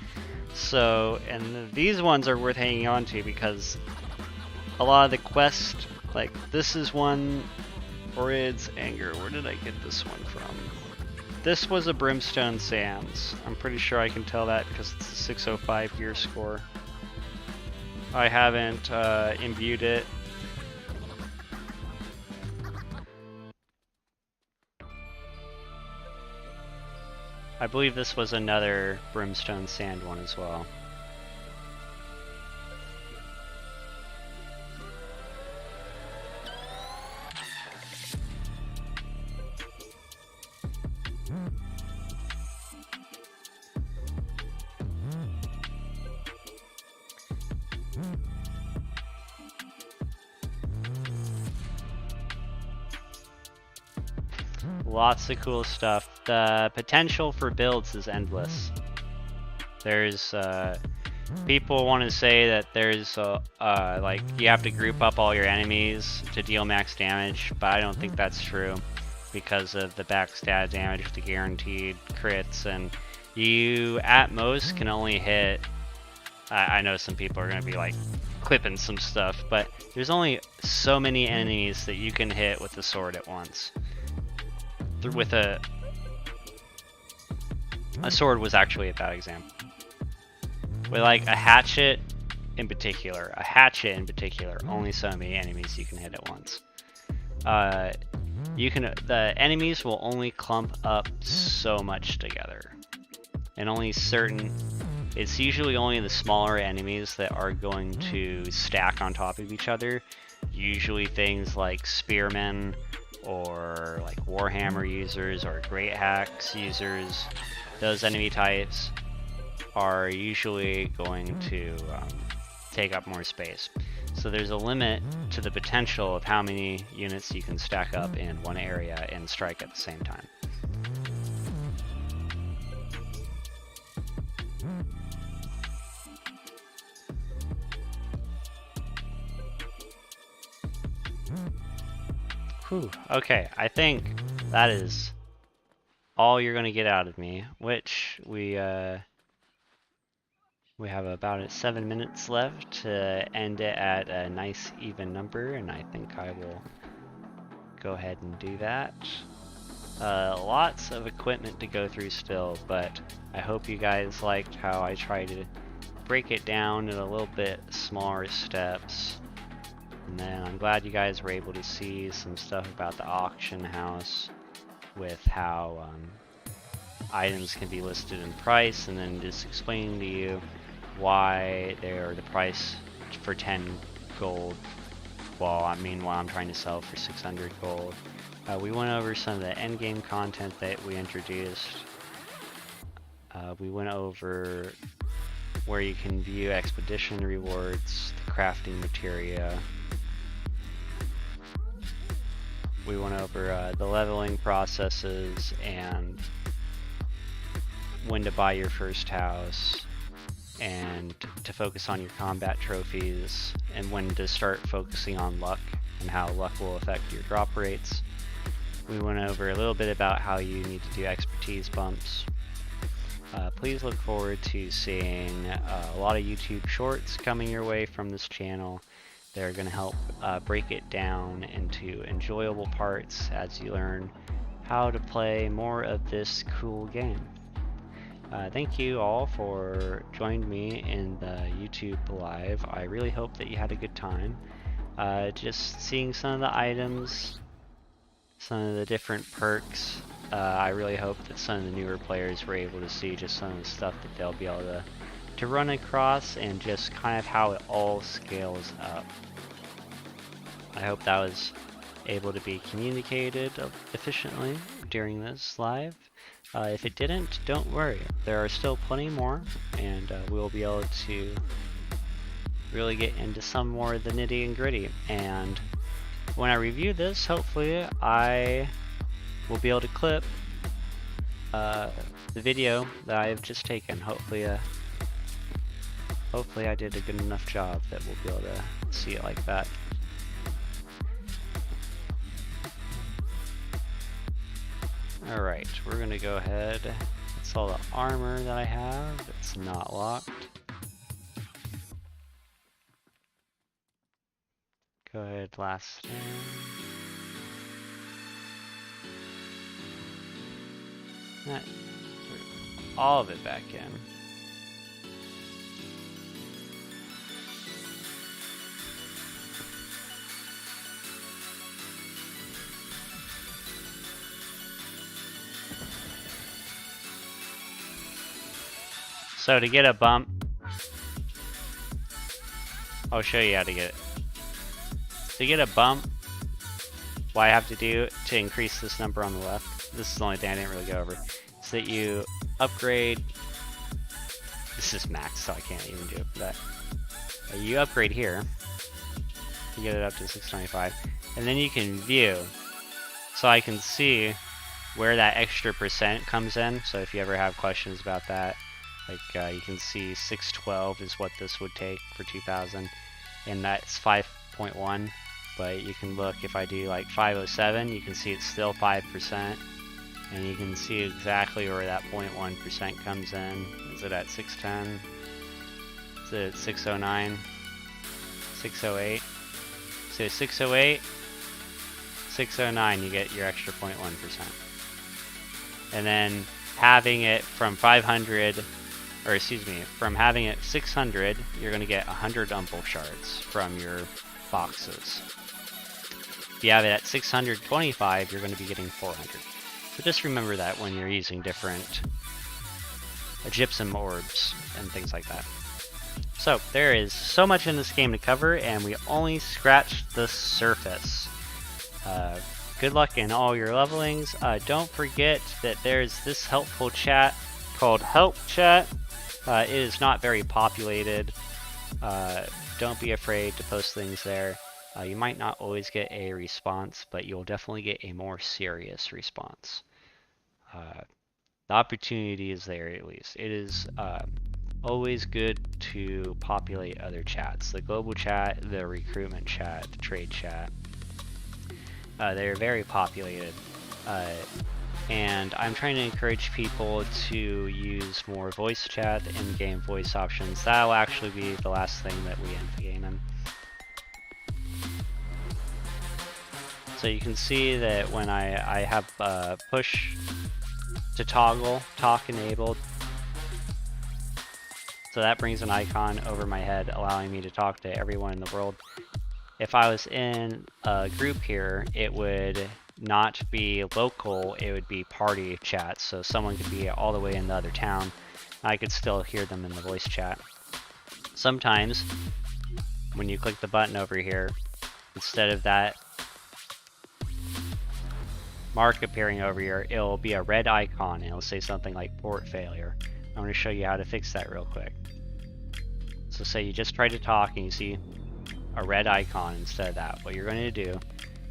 So, and these ones are worth hanging on to because a lot of the quest, like this is one, Orid's Anger. Where did I get this one from? This was a Brimstone Sands. I'm pretty sure I can tell that because it's a 605 gear score. I haven't imbued it. I believe this was another Brimstone Sand one as well. Lots of cool stuff. The potential for builds is endless. There's people want to say that there's like you have to group up all your enemies to deal max damage, but I don't think that's true because of the backstab damage with the guaranteed crits, and you at most can only hit. I know some people are gonna be like clipping some stuff, but there's only so many enemies that you can hit with the sword at once. With a sword was actually a bad example. With like a hatchet in particular, only so many enemies you can hit at once. The enemies will only clump up so much together, and only certain. It's usually only the smaller enemies that are going to stack on top of each other. Usually things like spearmen, or like Warhammer users, or Great Axe users. Those enemy types are usually going to take up more space. So there's a limit to the potential of how many units you can stack up in one area and strike at the same time. Whew. Okay, I think that is all you're gonna get out of me, which we have about 7 minutes left to end it at a nice even number, and I think I will go ahead and do that. Lots of equipment to go through still, but I hope you guys liked how I tried to break it down in a little bit smaller steps. And then I'm glad you guys were able to see some stuff about the auction house with how items can be listed in price, and then just explaining to you why they're the price for 10 gold while I'm trying to sell for 600 gold. We went over some of the endgame content that we introduced. We went over where you can view expedition rewards, the crafting materia. We went over the leveling processes and when to buy your first house, and to focus on your combat trophies, and when to start focusing on luck and how luck will affect your drop rates. We went over a little bit about how you need to do expertise bumps. Please look forward to seeing a lot of YouTube shorts coming your way from this channel. They're going to help break it down into enjoyable parts as you learn how to play more of this cool game. Thank you all for joining me in the YouTube live. I really hope that you had a good time. Just seeing some of the items, some of the different perks. I really hope that some of the newer players were able to see just some of the stuff that they'll be able to run across, and just kind of how it all scales up. I hope that was able to be communicated efficiently during this live. If it didn't, don't worry. There are still plenty more, and we'll be able to really get into some more of the nitty and gritty. And when I review this, hopefully I will be able to clip the video that I've just taken. Hopefully hopefully I did a good enough job that we'll be able to see it like that. Alright, we're gonna go ahead. That's all the armor that I have. It's not locked. Go ahead, last stand. That, all of it back in. So to get a bump, I'll show you how to get it. To get a bump, what I have to do to increase this number on the left, this is the only thing I didn't really go over, is that you upgrade, this is max so I can't even do it for that. You upgrade here to get it up to 625, and then you can view, so I can see where that extra percent comes in. So if you ever have questions about that, like you can see 612 is what this would take for 2000, and that's 5.1. But you can look, if I do like 507, you can see it's still 5%, and you can see exactly where that 0.1% comes in. Is it at 610? Is it at 609? 608? So 608, 609, you get your extra 0.1%. And then having it from 500, or excuse me, from having it 600, you're going to get 100 umbral shards from your boxes. If you have it at 625, you're going to be getting 400. So just remember that when you're using different gypsum orbs and things like that. So there is so much in this game to cover, and we only scratched the surface. Good luck in all your levelings. Don't forget that there's this helpful chat called Help Chat. It is not very populated. Don't be afraid to post things there. You might not always get a response, but you'll definitely get a more serious response. The opportunity is there, at least. It is always good to populate other chats. The global chat, the recruitment chat, the trade chat. They're very populated. And I'm trying to encourage people to use more voice chat, in-game voice options. That'll actually be the last thing that we end the game in. So you can see that when I have push to toggle, talk enabled. So that brings an icon over my head, allowing me to talk to everyone in the world. If I was in a group here, it would not be local, it would be party chat. So someone could be all the way in the other town. I could still hear them in the voice chat. Sometimes, when you click the button over here, instead of that mark appearing over here, it'll be a red icon and it'll say something like port failure. I'm going to show you how to fix that real quick. So say you just tried to talk and you see a red icon instead of that. What you're going to do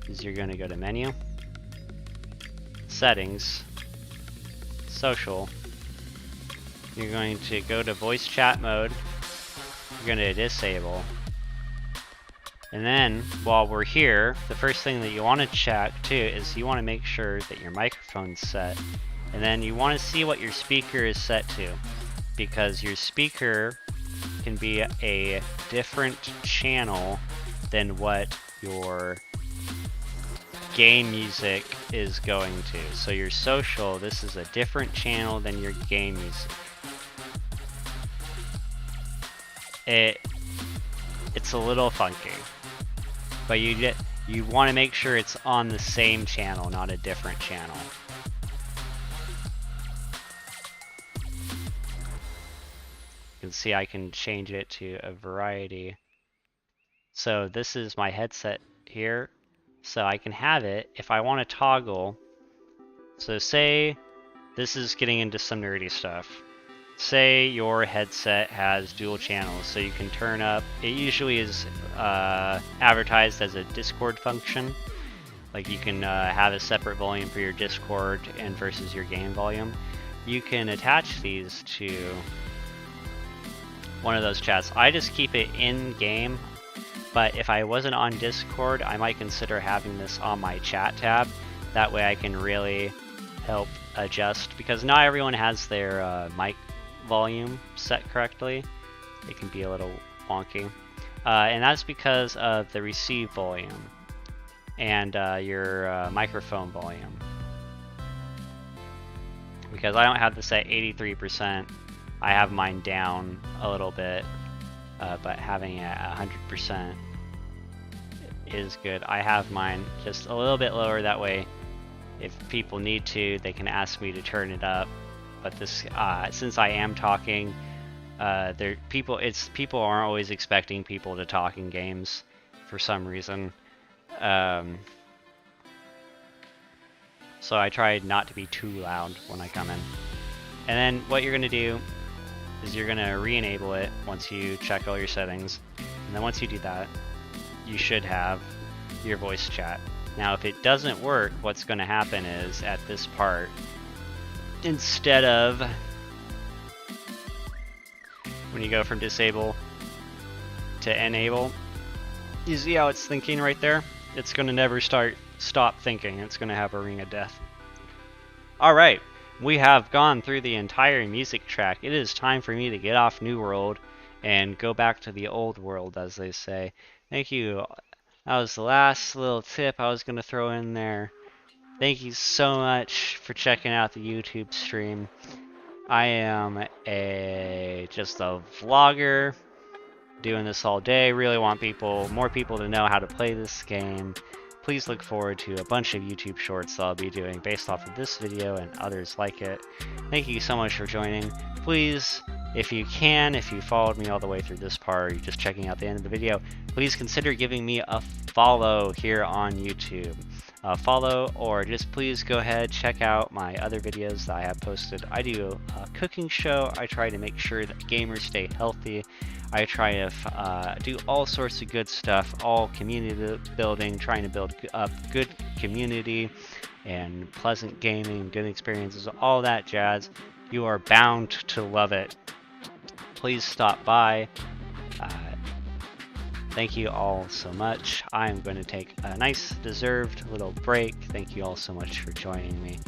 is you're going to go to menu, settings, social. You're going to go to voice chat mode. You're going to disable. And then, while we're here, the first thing that you want to check too is you want to make sure that your microphone's set. And then you want to see what your speaker is set to, because your speaker can be a different channel than what your game music is going to. So your social, this is a different channel than your game music. It's a little funky, but you want to make sure it's on the same channel, not a different channel. You can see I can change it to a variety. So this is my headset here, so I can have it if I want to toggle. So say this is getting into some nerdy stuff. Say your headset has dual channels, so you can turn up, it usually is advertised as a Discord function. Like you can have a separate volume for your Discord and versus your game volume. You can attach these to one of those chats. I just keep it in game, but if I wasn't on Discord, I might consider having this on my chat tab. That way I can really help adjust, because not everyone has their mic volume set correctly. It can be a little wonky. And that's because of the receive volume and your microphone volume. Because I don't have this at 83%, I have mine down a little bit, but having it at 100% is good. I have mine just a little bit lower, that way if people need to, they can ask me to turn it up. But this, since I am talking, people aren't always expecting people to talk in games for some reason. So I tried not to be too loud when I come in. And then what you're gonna do is you're gonna re-enable it once you check all your settings. And then once you do that, you should have your voice chat. Now if it doesn't work, what's gonna happen is at this part, instead of when you go from disable to enable, you see how it's thinking right there? It's gonna never stop thinking. It's gonna have a ring of death. Alright, we have gone through the entire music track. It is time for me to get off New World and go back to the old world, as they say. Thank you. That was the last little tip I was gonna throw in there. Thank you so much for checking out the YouTube stream. I am just a vlogger doing this all day. Really want more people to know how to play this game. Please look forward to a bunch of YouTube shorts that I'll be doing based off of this video and others like it. Thank you so much for joining. Please, if you followed me all the way through this part, or you're just checking out the end of the video, please consider giving me a follow here on YouTube. Follow, or just please go ahead, check out my other videos that I have posted. I do a cooking show. I try to make sure that gamers stay healthy. I try to do all sorts of good stuff, all community building, trying to build up good community and pleasant gaming, good experiences, all that jazz. You are bound to love it. Please stop by. Thank you all so much. I'm going to take a nice deserved little break. Thank you all so much for joining me.